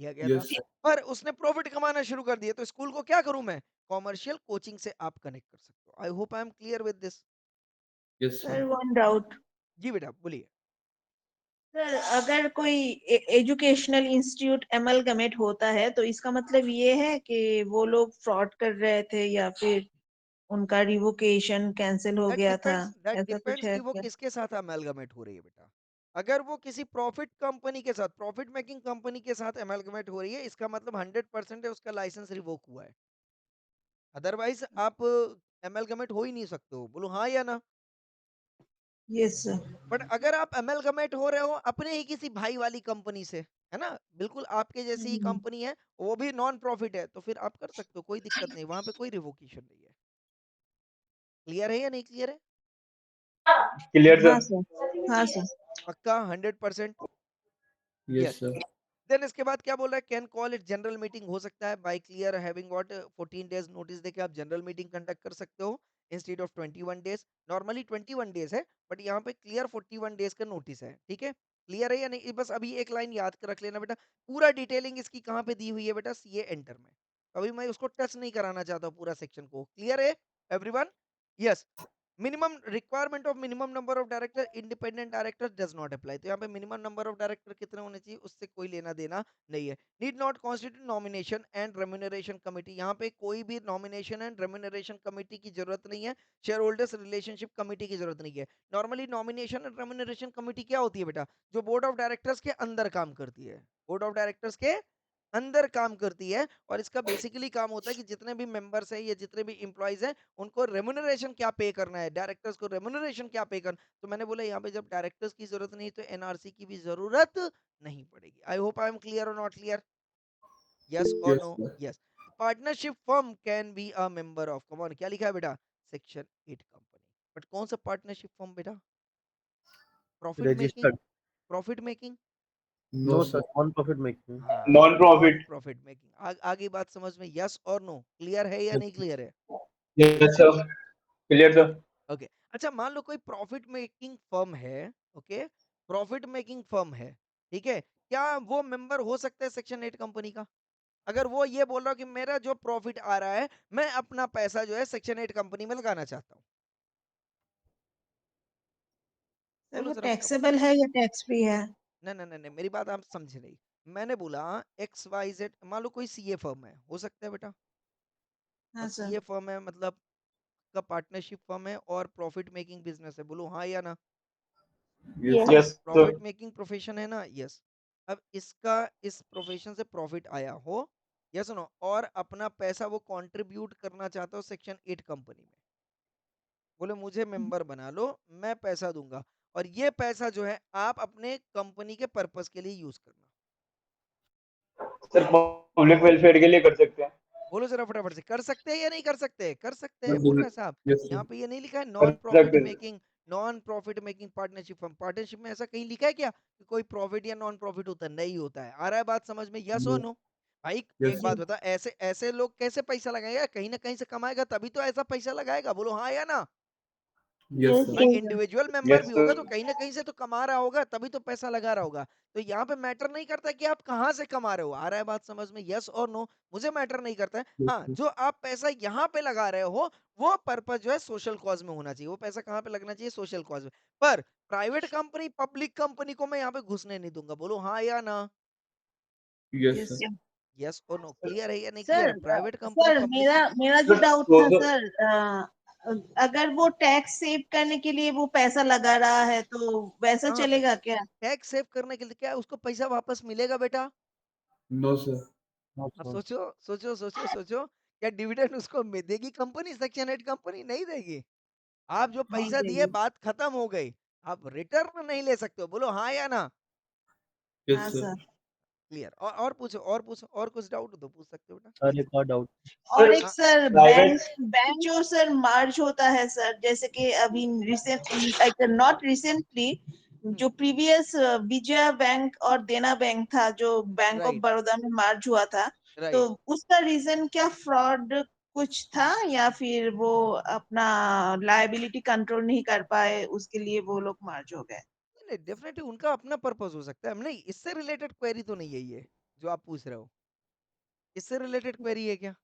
दिया गया था। Yes sir. पर उसने प्रॉफिट कमाना शुरू कर दिया, तो स्कूल को क्या करूं मैं? कॉमर्शियल कोचिंग से आप कनेक्ट कर सकते हो। I hope I am clear with this. Yes Sir, sir. one doubt. जी बेटा बोलिए। सर, अगर कोई एजुकेशनल इंस्टीट्यूट एमलगमेट होता है तो इसका मतलब ये है कि वो लोग फ्रॉड कर रहे थे या फिर उनका रिवोकेशन कैंसिल हो गया था, दैट ऐसा कुछ डिपेंड्स है कि वो क्या? किसके साथ अमेलगमेट हो रही है बेटा। अगर वो किसी प्रॉफिट कंपनी के साथ, प्रॉफिट मेकिंग कंपनी के साथ अमेलगमेट हो रही है, इसका मतलब 100% है उसका लाइसेंस रिवोक हुआ है। अदरवाइज आप अमेलगमेट हो ही नहीं सकते हो। बोलो हाँ या ना? Yes sir. बट अगर आप अमेलगमेट हो रहे हो अपने ही किसी भाई वाली कंपनी से, है ना, बिल्कुल आपके जैसी ही कंपनी है, वो भी नॉन प्रॉफिट है, तो फिर आप कर सकते हो, कोई दिक्कत नहीं, वहां पे कोई रिवोकेशन नहीं है। क्लियर है या नहीं क्लियर है? क्लियर हाँ सर। सर, हाँ सर। पक्का 100%? Yes yes. सर। देन इसके बाद क्या बोल रहा है, can call it general meeting हो सकता है by clear having what 14 days notice देके आप जनरल मीटिंग कंडक्ट कर सकते हो instead of 21 days. Normally 21 days है बट यहाँ पे क्लियर 41 डेज का नोटिस है, ठीक है। क्लियर है या नहीं, बस अभी एक लाइन याद कर रख लेना बेटा। पूरा डिटेलिंग इसकी कहाँ पे दी हुई है बेटा, सीए एंटर में। अभी मैं उसको टच नहीं कराना चाहता हूँ पूरा सेक्शन को। क्लियर है everyone? Yes. Minimum requirement of minimum number of director independent director does not apply. तो यहाँ पे मिनिमम नंबर ऑफ डायरेक्टर कितने होने चाहिए उससे कोई लेना देना नहीं है। Need not constitute nomination and remuneration committee, यहाँ पे कोई भी नॉमिनेशन एंड रेम्यूनरेशन कमेटी की जरूरत नहीं है। शेयर होल्डर्स रिलेशनशिप कमेटी की जरूरत नहीं है। Normally nomination and remuneration committee क्या होती है बेटा, जो बोर्ड ऑफ डायरेक्टर्स के अंदर काम करती है, बोर्ड ऑफ डायरेक्टर्स के अंदर काम करती है। और इसका बेसिकली काम होता है कि जितने भी मेंबर्स हैं या जितने भी एम्प्लॉयज हैं उनको रेम्यूनरेशन क्या पे करना है, डायरेक्टर्स को रेम्यूनरेशन क्या पे करना। तो मैंने बोला यहाँ पे जब डायरेक्टर्स की जरूरत नहीं तो एनआरसी की भी जरूरत नहीं पड़ेगी। I hope I am clear और नॉट क्लियर? यस और Yes, no? sir. Yes. Partnership firm can be a member of, come on, क्या लिखा है बेटा, सेक्शन 8 कंपनी। बट कौन सा पार्टनरशिप फर्म बेटा, profit making, registered. Profit making? No, no sir. Sir, non profit making. हाँ, non non profit. Profit making. आगे बात समझ में, यस और नो? क्लियर है या नहीं क्लियर है? Yes sir, clear sir. Okay. अच्छा, मान लो कोई प्रॉफिट मेकिंग फर्म है, ओके, प्रॉफिट मेकिंग फर्म है, ठीक है, क्या वो मेंबर हो सकता है सेक्शन 8 कंपनी का? अगर वो ये बोल रहा हो कि मेरा जो प्रॉफिट आ रहा है मैं अपना पैसा जो है सेक्शन 8 कंपनी में लगाना चाहता हूँ, सर बोलो वो जरा फटाफट। टैक्सेबल है या टैक्स फ्री है? नहीं नहीं नहीं नहीं, मेरी बात आप समझे नहीं। मैंने बोला एक्स वाई जेड, मान लो कोई सीए फर्म है, हो सकता है बेटा, और हाँ सर। सीए फर्म है मतलब का पार्टनरशिप फर्म है और प्रॉफिट मेकिंग बिजनेस है, बोलो हाँ या ना? Yes, Yes. sir. Yes sir. Profit making profession है ना, यस। अब इसका इस प्रोफेशन से प्रॉफिट आया हो, यस सुनो, और अपना पैसा वो कंट्रीब्यूट करना चाहता हो सेक्शन 8 कंपनी में, बोले मुझे मेंबर बना लो, मैं पैसा दूंगा और ये पैसा जो है आप अपने कंपनी के पर्पस के लिए यूज करना। सर पब्लिक वेलफेयर के लिए कर सकते हैं। बोलो जरा फटाफट से, कर सकते हैं या नहीं कर सकते? कर सकते हैं, But बोल रहे this हैं साहब। yes, sir. यहाँ पे ये नहीं लिखा है कर नॉन प्रॉफिट सकते हैं। Making, non profit making partnership firm. Partnership में ऐसा कहीं लिखा है क्या कि कोई प्रॉफिट या नॉन प्रॉफिट होता है? नहीं होता है। आ रहा है बात समझ में, यस और Yes, नो? भाई yes, एक sir. बात बता, ऐसे ऐसे लोग कैसे पैसा लगाएगा, कहीं ना कहीं से कमाएगा तभी तो ऐसा पैसा लगाएगा, बोलो हाँ या ना? Yes, Yes, sir. भाई yes, sir. Individual member yes भी होगा सर। तो कहीं ना कहीं से तो कमा रहा होगा तभी तो पैसा लगा रहा होगा। तो यहाँ पे मैटर नहीं करता कि आप कहाँ से कमा रहे हो। आ रहा है बात समझ में, यस और नो? मुझे मैटर नहीं करता है। Yes, हाँ, sir. जो आप पैसा यहाँ पे लगा रहे हो वो पर्पज जो है सोशल कॉज में होना चाहिए। वो पैसा कहाँ पे लगना चाहिए, सोशल कॉज में। पर प्राइवेट कंपनी, पब्लिक कंपनी को मैं यहाँ पे घुसने नहीं दूंगा, बोलो हाँ या ना? Yes, yes sir. Sir. Yes और नो? क्लियर है या नहीं sir clear? Private company, sir public मेरा कंपनी। मेरा जो सर डाउट तो था सर, अगर वो टैक्स सेव करने के लिए वो पैसा लगा रहा है तो वैसा कहाँ पे चलेगा क्या? टैक्स सेव करने के लिए क्या है, उसको पैसा वापस मिलेगा बेटा? No, sir. अब सोचो सोचो सोचो सोचो, क्या डिविडेंड उसको देगी कंपनी, सेक्शन 8 कंपनी? नहीं देगी। आप जो नहीं पैसा दिए देगी। बात खत्म हो गई, आप रिटर्न नहीं ले सकते हो, बोलो हाँ या ना? हाँ Yes, sir. सर। क्लियर? और पूछो, और पूछो, और कुछ डाउट हो तो पूछ सकते हो बेटा। सर एक और डाउट। और सर एक हाँ, सर, बैंक प्राइवेट। बैंक जो सर मार्ज होता है सर, जैसे कि अभी रिसेंट, नॉट रिसेंटली, जो प्रीवियस विजया बैंक और देना बैंक था जो बैंक ऑफ राइट बड़ौदा में मार्ज हुआ था, तो राइट। उसका रीजन क्या फ्रॉड कुछ था या फिर वो अपना लायबिलिटी कंट्रोल नहीं कर पाए उसके लिए वो लोग मार्ज हो गए? नहीं नहीं, डेफिनेटली उनका अपना पर्पस हो सकता है। नहीं, इससे रिलेटेड क्वेरी तो नहीं है ये जो आप पूछ रहे हो, इससे रिलेटेड क्वेरी है क्या?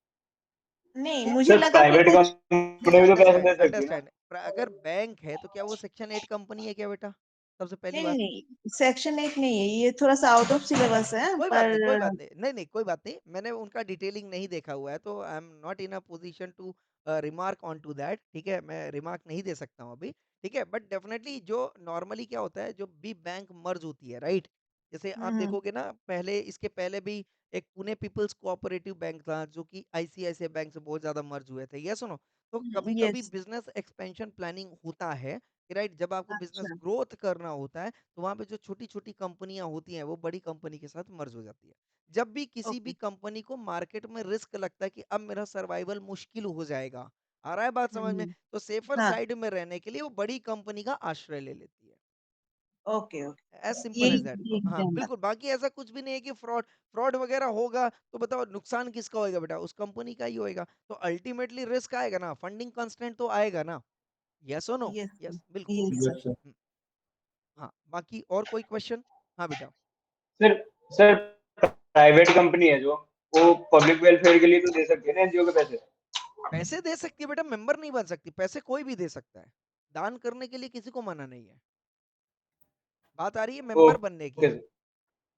नहीं, मुझे सर लगा कि प्राइवेट कुछ। कंपनी भी तो पैसे अंडरस्टैंड दे सकती है ना। अंडरस्टैंड। अगर बैंक है तो क्या वो सेक्शन 8 कंपनी है क्या बेटा? सबसे पहली नहीं बात। नहीं, सेक्शन 8 नहीं है, ये थोड़ा सा आउट ऑफ सिलेबस है कोई बात पर। नहीं, कोई बात नहीं, नहीं नहीं कोई बात नहीं, मैंने उनका डिटेलिंग नहीं देखा हुआ है तो I am not in a position to remark on to that, ठीक है, मैं रिमार्क नहीं दे सकता हूँ अभी, ठीक है। बट डेफिनेटली जो नॉर्मली क्या होता है, जो भी बैंक मर्ज होती है, राइट, जैसे आप हम्म। देखोगे ना, पहले इसके पहले भी एक पुणे पीपल्स कोऑपरेटिव बैंक था जो कि आईसीआईसीआई बैंक से बहुत ज्यादा मर्ज हुए थे, ये सुनो। तो कभी कभी यस। बिजनेस एक्सपेंशन प्लानिंग होता है, राइट, जब आपको बिजनेस अच्छा। ग्रोथ करना होता है तो वहां पे जो छोटी छोटी कंपनियां होती हैं वो बड़ी कंपनी के साथ मर्ज हो जाती है। जब भी किसी भी ओके। कंपनी को मार्केट में रिस्क लगता है कि अब मेरा सर्वाइवल मुश्किल हो जाएगा, आ रहा है बात समझ में, हम्म। तो सेफर हाँ। साइड में रहने के लिए वो बड़ी कंपनी का आश्रय ले लेती है। Okay okay as simple as यही दैट। यही हाँ ध्यान रख बिल्कुल, बाकी ऐसा कुछ भी नहीं है कि फ्रॉड फ्रॉड वगैरह होगा तो बताओ नुकसान किसका होएगा बेटा, उस कंपनी का ही होएगा। तो अल्टीमेटली रिस्क आएगा ना, फंडिंग कंस्ट्रेंट तो आएगा ना। यस और नो? यस यस बिल्कुल। Yes sir Yes, sir. हाँ, बाकी और कोई क्वेश्चन? हाँ बेटा। सर सर प्राइवेट कंपनी है जो, वो पब्लिक वेलफेयर के लिए तो दे सकती है ना एनजीओ के पैसे? पैसे दे सकती है बेटा, मेंबर नहीं बन सकती। पैसे कोई भी दे सकता है, दान करने के लिए किसी को मना नहीं है। बात आ रही है मेंबर बनने की। Okay sir.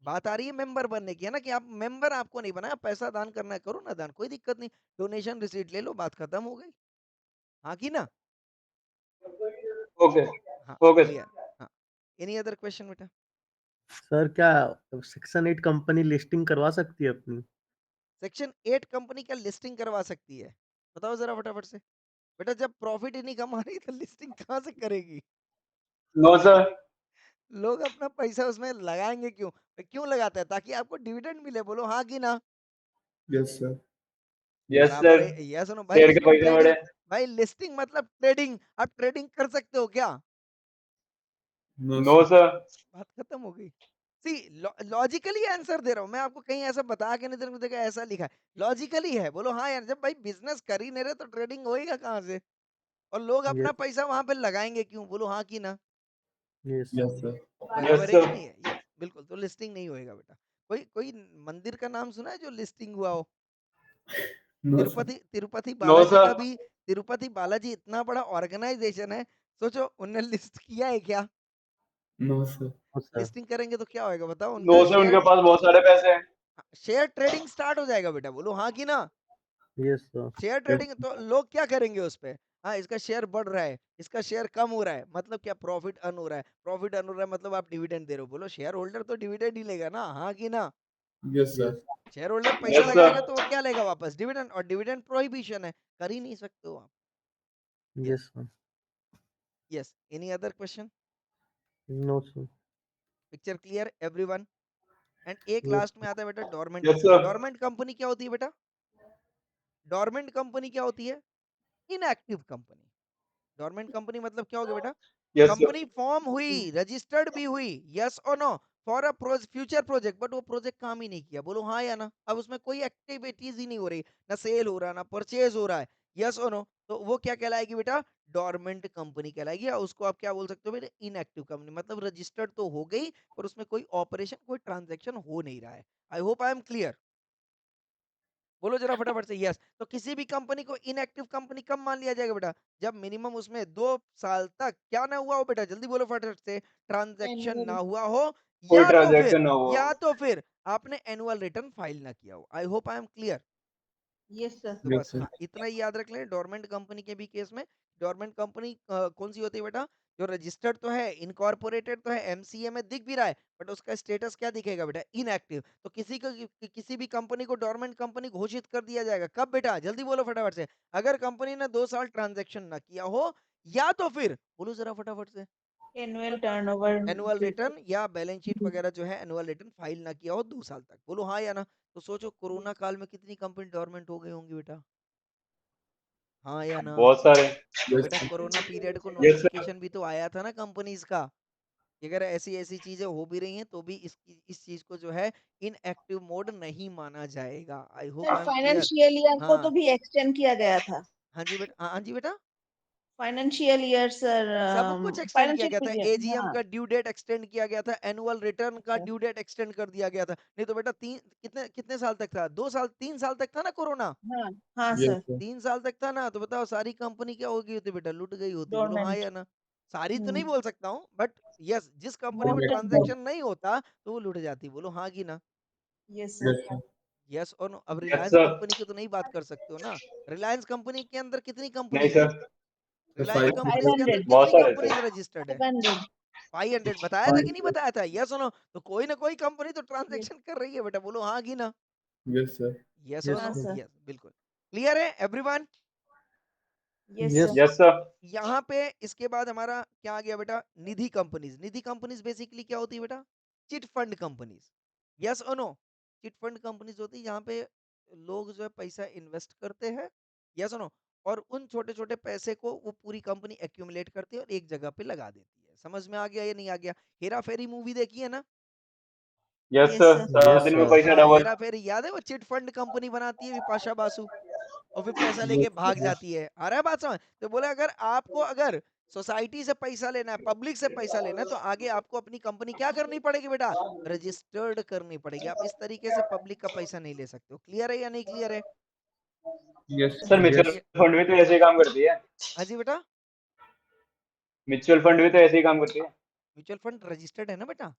बात आ रही है मेंबर बनने की, है ना, कि आप मेंबर आपको नहीं बनाया, पैसा दान करना है करो ना दान, कोई दिक्कत नहीं। डोनेशन रिसीट ले लो, बात खत्म हो गई। हाँ की ना? ओके हाँ ओके क्लियर। हाँ, एनी अदर क्वेश्चन बेटा? सर क्या सेक्शन 8 कंपनी लिस्टिंग करवा सकती है अपनी? सेक्शन 8 कंपनी का लिस्टिंग करवा सकती है? बताओ जरा फटाफट से। बेटा जब प्रॉफिट ही नहीं कमा रही तो लिस्टिंग कहाँ से करेगी? No sir. लोग अपना पैसा उसमें लगाएंगे क्यों? क्यों लगाते हैं? ताकि आपको डिविडेंड मिले। बोलो हाँ की ना? Yes, sir. यस बराबर सर, है। यस सुनो भाई, शेयर के उसमें पैसे ट्रेडिंग। बढ़े। भाई लिस्टिंग मतलब ट्रेडिंग, आप ट्रेडिंग कर सकते हो क्या? No, no sir. सर। बात खत्म हो गई। सी, लॉजिकली आंसर दे रहा हूं मैं आपको, कहीं ऐसा बता के नहीं दे रहा हूं, देखो ऐसा लिखा है, लॉजिकली है। बोलो हाँ यार, जब भाई बिजनेस कर ही नहीं रहे तो ट्रेडिंग होएगा कहाँ से? और लोग अपना यस पैसा वहां पे लगाएंगे क्यों? बोलो हाँ की ना? Yes Yes, sir. यस बराबर है कि सर। नहीं है? यस बिल्कुल। तो लिस्टिंग नहीं होएगा बेटा। कोई कोई मंदिर का नाम सुना है जो लिस्टिंग हुआ हो? No, sir. Tirupati Tirupati no Balaji sir. का भी, तिरुपति बालाजी इतना बड़ा ऑर्गेनाइजेशन है, सोचो उनने लिस्ट किया है क्या? No, sir. सर लिस्टिंग करेंगे तो क्या होएगा बताओ? नो उनका सर, शेयर, उनके पास बहुत सारे पैसे हैं। शेयर ट्रेडिंग स्टार्ट हो जाएगा बेटा। बोलो हाँ की ना? Yes sir share Yes, trading तो लोग क्या करेंगे उस पे? हाँ इसका शेयर बढ़ रहा है, इसका शेयर कम हो रहा है, मतलब क्या? प्रॉफिट अर्न हो रहा है। प्रॉफिट अर्न हो रहा है मतलब आप डिविडेंड दे रहे हो। बोलो शेयर होल्डर तो डिविडेंड ही लेगा ना, हाँ की ना? yes, sir. Yes share holder पैसा यस लगाएगा सर। तो वो क्या लेगा वापस? डिविडेंड। और डिविडेंड प्रोहिबिशन है, कर ही नहीं सकते हो आप। Yes yes. Sir yes, any other question? No sir picture clear everyone? And एक यस लास्ट में आता है बेटा dormant yes company. Sir. Dormant company क्या होती है बेटा? डोरमेंट कंपनी क्या होती है? Inactive company. डोरमेंट कंपनी मतलब क्या हो गया बेटा? Yes sir. कंपनी फॉर्म हुई, रजिस्टर्ड भी हुई, यस और no, for a future project, but वो प्रोजेक्ट काम ही नहीं किया। बोलो हाँ या ना? अब उसमें कोई एक्टिविटीज ही नहीं हो रही, ना सेल हो रहा, ना परचेज हो रहा है, यस और नो, तो वो क्या कहलाएगी बेटा? डोरमेंट कंपनी कहलाएगी। या उसको आप क्या बोल सकते हो बेटा? Inactive company. मतलब रजिस्टर्ड तो हो गई पर उसमें कोई ऑपरेशन, कोई ट्रांजेक्शन हो नहीं रहा है। I hope I am clear. बोलो जरा फटाफट से यस। तो किसी भी कंपनी को इनएक्टिव कंपनी कब मान लिया जाएगा बेटा? जब मिनिमम उसमें 2 साल तक क्या ना हुआ हो बेटा? जल्दी बोलो फटाफट से। ट्रांजैक्शन ना एनुअल हुआ हो, कोई या तो फिर, ट्रांजैक्शन ना हुआ या हो। तो फिर आपने एनुअल रिटर्न फाइल ना किया हो। I hope I am clear. Yes sir तो Yes, बस sir. हाँ, इतना ही याद रख लें डोरमेंट कंपनी के भी केस में। डोरमेंट कंपनी कौन सी होती है बेटा? जो रजिस्टर्ड तो है, इनकॉर्पोरेटेड तो है, एमसीए में दिख भी रहा है, बट उसका स्टेटस क्या दिखेगा बेटा? इनएक्टिव। तो किसी भी कंपनी को डोरमेंट कंपनी घोषित कर दिया जाएगा कब बेटा? जल्दी बोलो फटाफट से। अगर कंपनी ने 2 साल ट्रांजेक्शन ना किया हो, या तो फिर बोलो जरा फटाफट से, एनुअल टर्नओवर एनुअल रिटर्न या बैलेंस शीट वगैरह जो है एनुअल रिटर्न फाइल ना किया हो 2 साल तक। बोलो हाँ या ना? तो सोचो कोरोना काल में कितनी कंपनी डोरमेंट हो गई होंगी बेटा? हाँ या ना? बहुत सारे। तो Yes, बेटा sir. कोरोना पीरियड को यस सर। नोटिफिकेशन भी तो आया था ना कंपनीज का, कि अगर ऐसी ऐसी चीजें हो भी रही हैं तो भी इस चीज को जो है इनएक्टिव मोड नहीं माना जाएगा। I hope sir I am clear. Financial year को तो हाँ भी एक्सटेंड किया गया था। हाँ जी बेटा, हाँ जी बेटा, फाइनेंशियल ईयर सर सब कुछ एक्सटेंड किया फाइनेंशियल गया था। पीरियड एजीएम हाँ का ड्यू डेट एक्सटेंड किया गया था, एनुअल रिटर्न का सर ड्यू डेट एक्सटेंड कर दिया गया था। नहीं तो बेटा तीन कितने कितने साल तक था? 2 साल, 3 साल तक था ना कोरोना? हाँ हाँ Yes, सर sir. 3 साल तक था ना? तो बताओ सारी कंपनी क्या हो गई होती बेटा? लुट गई होती। बोलो हाँ डोरमेंट या ना? सारी तो नहीं बोल सकता हूँ, बट यस, जिस कंपनी में most of Inactive. The transaction नहीं होता तो वो लुट जाती। बोलो हाँ की ना? Yes sir Yes, sir. Yes और नो? अब यस रिलायंस सर। कंपनी की तो नहीं बात कर सकते हो ना? रिलायंस कंपनी के अंदर कितनी नहीं कंपनीज है? Sir. The Reliance five companies के अंदर हंड्रेड बहुत कितनी सारे थे। कंपनीज रजिस्टर्ड है? 500 500 बताया था कि नहीं 500. बताया था? यस और नो? तो कोई ना कोई कंपनी तो यस ट्रांजैक्शन कर रही है बेटा। बोलो हाँ की ना? Yes, sir. यस और यस हाँ नो? सर सर यस बिल्कुल। क्लियर है everyone? Yes yes sir yes sir. यहाँ पे इसके बाद हमारा क्या आ गया बेटा? निधि कंपनीज। निधि कंपनीज बेसिकली क्या होती है बेटा? Chit fund companies. यस और नो? चिट फंड कंपनीज होती है जहाँ पे लोग जो है पैसा इन्वेस्ट करते हैं, यस और नो, और उन छोटे छोटे पैसे को वो पूरी कंपनी एक्यूमुलेट करती है और एक जगह पे लगा देती है। समझ में आ गया या नहीं आ गया? हेरा फेरी मूवी देखी है ना? Yes yes sir, sir. 7 yes दिन में सर। पैसा हाँ, डबल। हेरा फेरी याद है? वो चिट फंड कंपनी बनाती है विपाशा बासु और फिर पैसा लेके यस भाग सर। जाती है। आ रहा है बात समझ? तो बोले अगर आपको अगर सोसाइटी से पैसा लेना है, पब्लिक से पैसा लेना है, तो आगे आपको अपनी कंपनी क्या करनी पड़ेगी बेटा? रजिस्टर्ड करनी पड़ेगी। आप इस तरीके से पब्लिक का पैसा नहीं ले सकते हो। क्लियर है या नहीं क्लियर है? Yes sir sir. म्यूचुअल ये फंड भी तो ऐसे ही काम करती है। हाँ जी बेटा, म्यूचुअल फंड भी तो ऐसे ही काम करती है। म्यूचुअल फंड रजिस्टर्ड है ना बेटा?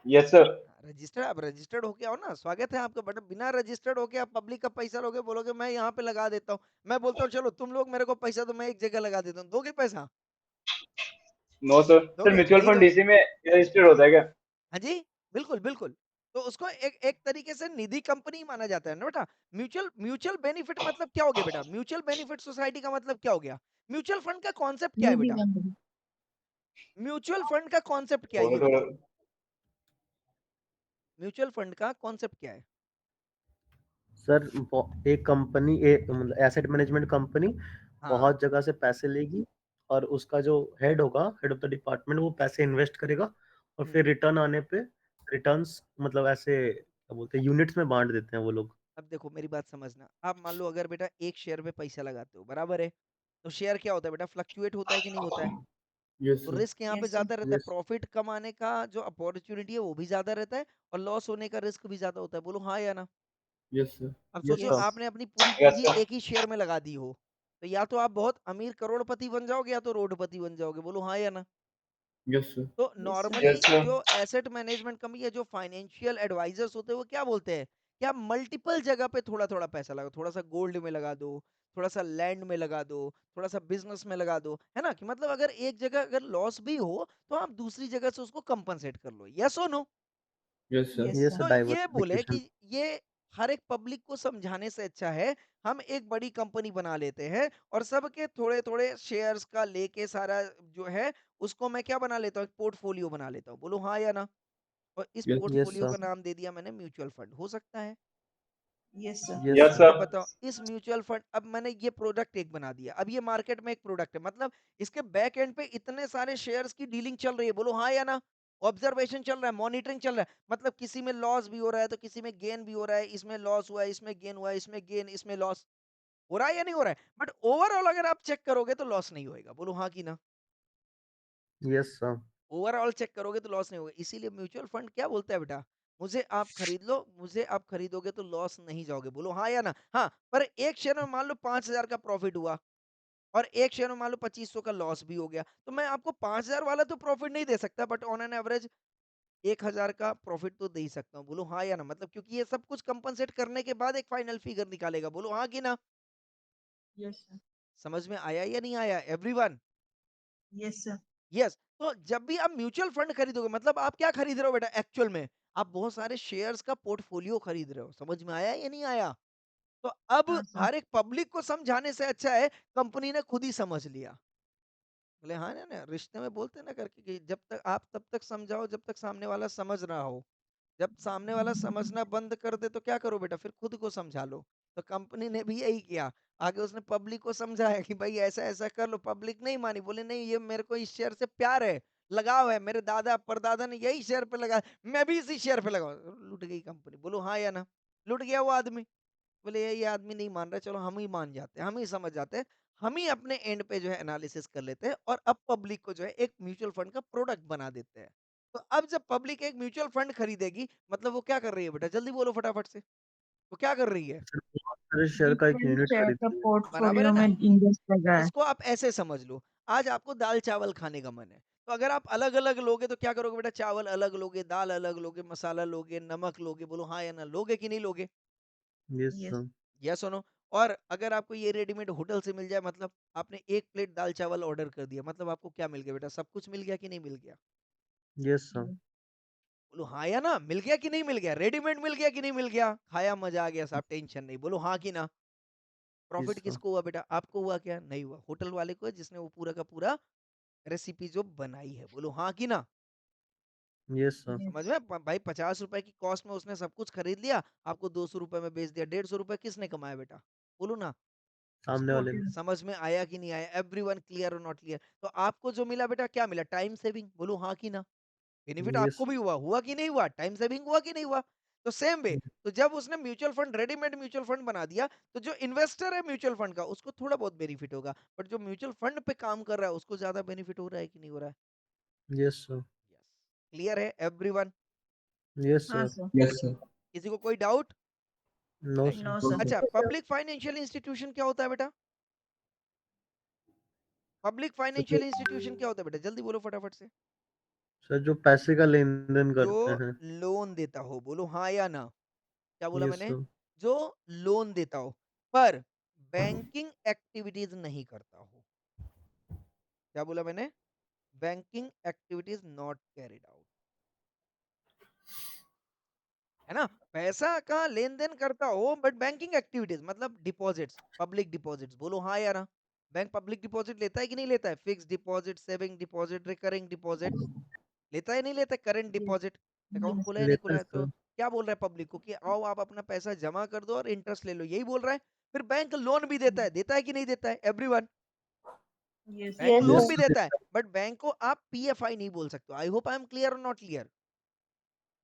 Yes sir. रजिस्टर्ड, आप रजिस्टर्ड होके आओ ना, स्वागत है आपका। बट बिना रजिस्टर्ड होके आप पब्लिक का पैसा लोगे, बोलोगे मैं यहाँ पे लगा देता हूँ, मैं बोलता हूँ चलो तुम लोग मेरे को पैसा दो, मैं एक जगह लगा देता हूँ, दोगे पैसा? No sir. सर दोगे? म्यूचुअल नहीं फंड दोगे। इसी में रजिस्टर्ड होता है क्या? हाँ जी, बिल्कुल बिल्कुल। तो उसको एक एक तरीके से निधि कंपनी माना जाता है ना बेटा। म्यूचुअल म्यूचुअल बेनिफिट मतलब क्या हो गया बेटा? म्यूचुअल बेनिफिट सोसाइटी का मतलब क्या हो गया? म्यूचुअल फंड का कॉन्सेप्ट क्या है निधि बेटा? कंपनी। म्यूचुअल फंड का कॉन्सेप्ट क्या है थोड़ा ये थोड़ा। बताओ? म्यूचुअल फंड का कॉन्सेप्ट क्या है? सर एक कंपनी मतलब एसेट मैनेजमेंट कंपनी हाँ, बहुत जगह से पैसे लेगी और उसका जो हेड होगा, हेड ऑफ द डिपार्टमेंट, वो पैसे इन्वेस्ट करेगा और फिर रिटर्न आने पे रिटर्न्स मतलब ऐसे क्या बोलते हैं, यूनिट्स में बांट देते हैं वो लोग। अब देखो मेरी बात समझना। आप मान लो अगर बेटा एक शेयर पे पैसा लगाते हो, बराबर है? तो शेयर क्या होता है बेटा? फ्लक्चुएट होता है कि नहीं होता है? यस तो सर। रिस्क यहाँ पे यस सर। ज्यादा रहता है, यस। प्रॉफिट कमाने का जो अपॉर्चुनिटी है वो भी ज्यादा रहता है, और लॉस होने का रिस्क भी ज्यादा होता है। बोलो हाँ या ना? Yes sir. अब यस सोचिए सर। यस। आपने अपनी पूरी यस पूंजी सर। एक ही शेयर में लगा दी हो, तो या तो आप बहुत अमीर करोड़पति बन जाओगे या तो रोडपति बन जाओगे। बोलो हाँ या ना? Yes sir. तो yes sir. Normally yes sir. जो एसेट मैनेजमेंट कंपनी या जो फाइनेंशियल एडवाइजर्स होते हैं वो क्या बोलते हैं कि आप मल्टीपल जगह पे थोड़ा थोड़ा पैसा लगाओ, थोड़ा सा गोल्ड में लगा दो, थोड़ा सा लैंड में लगा दो, थोड़ा सा बिजनेस में लगा दो, है ना? कि मतलब अगर एक जगह अगर लॉस भी हो तो आप दूसरी जगह से उसको कंपनसेट कर लो। यस और no? Yes sir. Yes yes sir, sir. तो ये बोले कि डाइवर्सिफिकेशन। ये हर एक पब्लिक को समझाने से अच्छा है हम एक बड़ी कंपनी बना लेते हैं और सबके थोड़े थोड़े शेयर्स का लेके सारा जो है उसको मैं क्या बना लेता हूँ, एक पोर्टफोलियो बना लेता हूँ। बोलो हाँ या ना? और इस यस यस पोर्टफोलियो सर। का नाम दे दिया मैंने म्यूचुअल फंड। हो सकता है? Yes sir. Yes yes sir. Sir. अब बताओ इस म्यूचुअल फंड, अब मैंने ये प्रोडक्ट एक बना दिया, अब ये मार्केट में एक प्रोडक्ट है, मतलब इसके बैक एंड पे इतने सारे शेयर्स की डीलिंग चल रही है। बोलो हाँ या ना? ऑब्जर्वेशन चल रहा है, मॉनिटरिंग चल रहा है, मतलब किसी में लॉस भी हो रहा है तो किसी में गेन भी हो रहा है, इसमें लॉस हुआ है, इसमें गेन हुआ है, इसमें गेन, इसमें लॉस हो रहा है या नहीं हो रहा है? बट ओवरऑल अगर आप चेक करोगे तो लॉस नहीं होएगा। बोलो हाँ कि ना? Yes sir. ओवरऑल चेक करोगे तो लॉस नहीं होगा। इसीलिए म्यूचुअल फंड क्या बोलता है बेटा? मुझे आप खरीद लो, मुझे आप खरीदोगे तो लॉस नहीं जाओगे। बोलो हाँ या ना? हाँ, पर एक शेयर में मान लो 5,000 का प्रॉफिट हुआ और एक शेयर में मान लो 2500 का लॉस भी हो गया, तो मैं आपको 5,000 वाला तो प्रॉफिट नहीं दे सकता, बट ऑन एन एवरेज 1,000 का प्रॉफिट तो दे ही सकता हूँ। बोलो हाँ या ना? मतलब क्योंकि ये सब कुछ कंपनसेट करने के बाद एक फाइनल फिगर निकालेगा। बोलो हाँ कि ना? Yes sir. समझ में आया या नहीं आया एवरीवन? Yes sir. यस। तो जब भी आप म्यूचुअल फंड खरीदोगे मतलब आप क्या खरीद रहे हो बेटा? एक्चुअल में आप बहुत सारे शेयर्स का पोर्टफोलियो खरीद रहे हो। समझ में आया या नहीं आया? तो अब हाँ सर। हर एक पब्लिक को समझाने से अच्छा है कंपनी ने खुद ही समझ लिया। बोले हाँ ना ना, रिश्ते में बोलते हैं ना करके कि जब तक आप तब तक समझाओ जब तक सामने वाला समझ रहा हो, जब सामने वाला समझना बंद कर दे तो क्या करो बेटा? फिर खुद को समझा लो। तो कंपनी ने भी यही किया, आगे उसने पब्लिक को समझाया कि भाई ऐसा ऐसा कर लो। पब्लिक नहीं मानी, बोले नहीं ये मेरे को इस शेयर से प्यार है, लगाव है, मेरे दादा परदादा ने यही शेयर पे लगा, मैं भी इसी शेयर पे लगाऊ। लुट गई कंपनी। बोलो हाँ या ना? लुट गया वो आदमी। बोले ये आदमी नहीं मान रहा, चलो हम ही मान जाते हैं, हम ही समझ जाते हैं, हम ही अपने एंड पे जो है एनालिसिस कर लेते हैं और अब पब्लिक को जो है एक म्यूचुअल फंड का प्रोडक्ट बना देते हैं। तो अब जब पब्लिक एक म्यूचुअल फंड खरीदेगी मतलब वो क्या कर रही है बेटा? जल्दी बोलो फटाफट से, वो क्या कर रही है? सर बहुत सारे शेयर का एक डिफरेंट यूनिट शेयर का खरीदती है। बराबर है पोर्टफोलियो में ना? इन्वेस्ट कर रहा है। इसको आप ऐसे समझ लो, आज आपको दाल चावल खाने का मन है, तो अगर आप अलग अलग लोगे तो क्या करोगे बेटा? चावल अलग लोगे, दाल अलग लोगे, मसाला लोगे, नमक लोगे। बोलो हाँ या ना? लोगे कि नहीं लोगे? Yes yes. सर। यस सुनो। और अगर आपको ये रेडीमेड होटल से मिल जाए, मतलब आपने एक प्लेट दाल चावल ऑर्डर कर दिया, मतलब आपको क्या मिल गया बेटा? सब कुछ मिल गया कि नहीं मिल गया? Yes sir. बोलो हाँ या ना? मिल गया कि नहीं मिल गया? रेडीमेड मिल गया कि नहीं मिल गया? खाया, मजा आ गया साहब, टेंशन नहीं। बोलो हाँ कि ना? Yes profit sir. किसको हुआ बेटा? आपको हुआ क्या? नहीं हुआ, होटल वाले को है जिसने वो पूरा का पूरा रेसिपी जो बनाई है। बोलो हाँ कि ना? Yes sir. समझ यस। में? भाई 50 रुपए की कॉस्ट में उसने सब कुछ खरीद लिया, आपको 200 रुपए में बेच दिया, 150 रुपए किसने कमाया बेटा? बोलो ना? सामने वाले ने। समझ में आया कि नहीं आया? एवरीवन क्लियर और नॉट क्लियर? तो आपको जो मिला बेटा क्या मिला? Time saving. बोलो हाँ कि ना? Benefit yes. आपको भी हुआ कि नहीं हुआ? टाइम सेविंग हुआ कि नहीं हुआ? तो सेम वे, तो जब उसने mutual fund, readymade mutual fund बना दिया, तो जो इन्वेस्टर है म्यूचुअल फंड का, उसको थोड़ा बहुत बेनिफिट होगा, बट जो म्यूचुअल फंड पे काम कर रहा है उसको ज्यादा बेनिफिट हो रहा है कि नहीं हो रहा है? Yes sir. क्लियर है एवरीवन? यस हाँ सर। सर। Yes sir. किसी को कोई doubt? No no sir. Sir. अच्छा, पब्लिक फाइनेंशियल इंस्टीट्यूशन क्या होता है बेटा? पब्लिक फाइनेंशियल इंस्टीट्यूशन क्या होता है बेटा? जल्दी बोलो फटाफट से। सर जो पैसे का लेन देन जो करते हैं। लोन देता हो। बोलो हाँ या ना? क्या बोला यस मैंने? सर। जो लोन देता हो पर बैंकिंग एक्टिविटीज नहीं करता हो। क्या बोला मैंने? Banking activities not carried out, है ना? पैसा का लेन देन करता हो बट बैंकिंग एक्टिविटीज मतलब डिपॉजिट्स, पब्लिक डिपॉजिट्स। बोलो हाँ या ना? बैंक पब्लिक डिपॉजिट लेता है कि नहीं लेता है? Fix deposit, saving deposit, recurring deposit, लेता है नहीं लेता है? करंट डिपॉजिट, अकाउंट खुला है नहीं लेते खुला हैं है? तो सर। क्या बोल रहा है पब्लिक को? कि आओ आप अपना पैसा जमा कर दो और इंटरेस्ट ले लो, यही बोल रहा है। फिर बैंक लोन भी देता है कि नहीं देता है? Everyone, yes bank Yes, loan sir. Yes भी सर। देता है, बट बैंक को आप पीएफआई नहीं बोल सकते। I hope I am clear और not clear?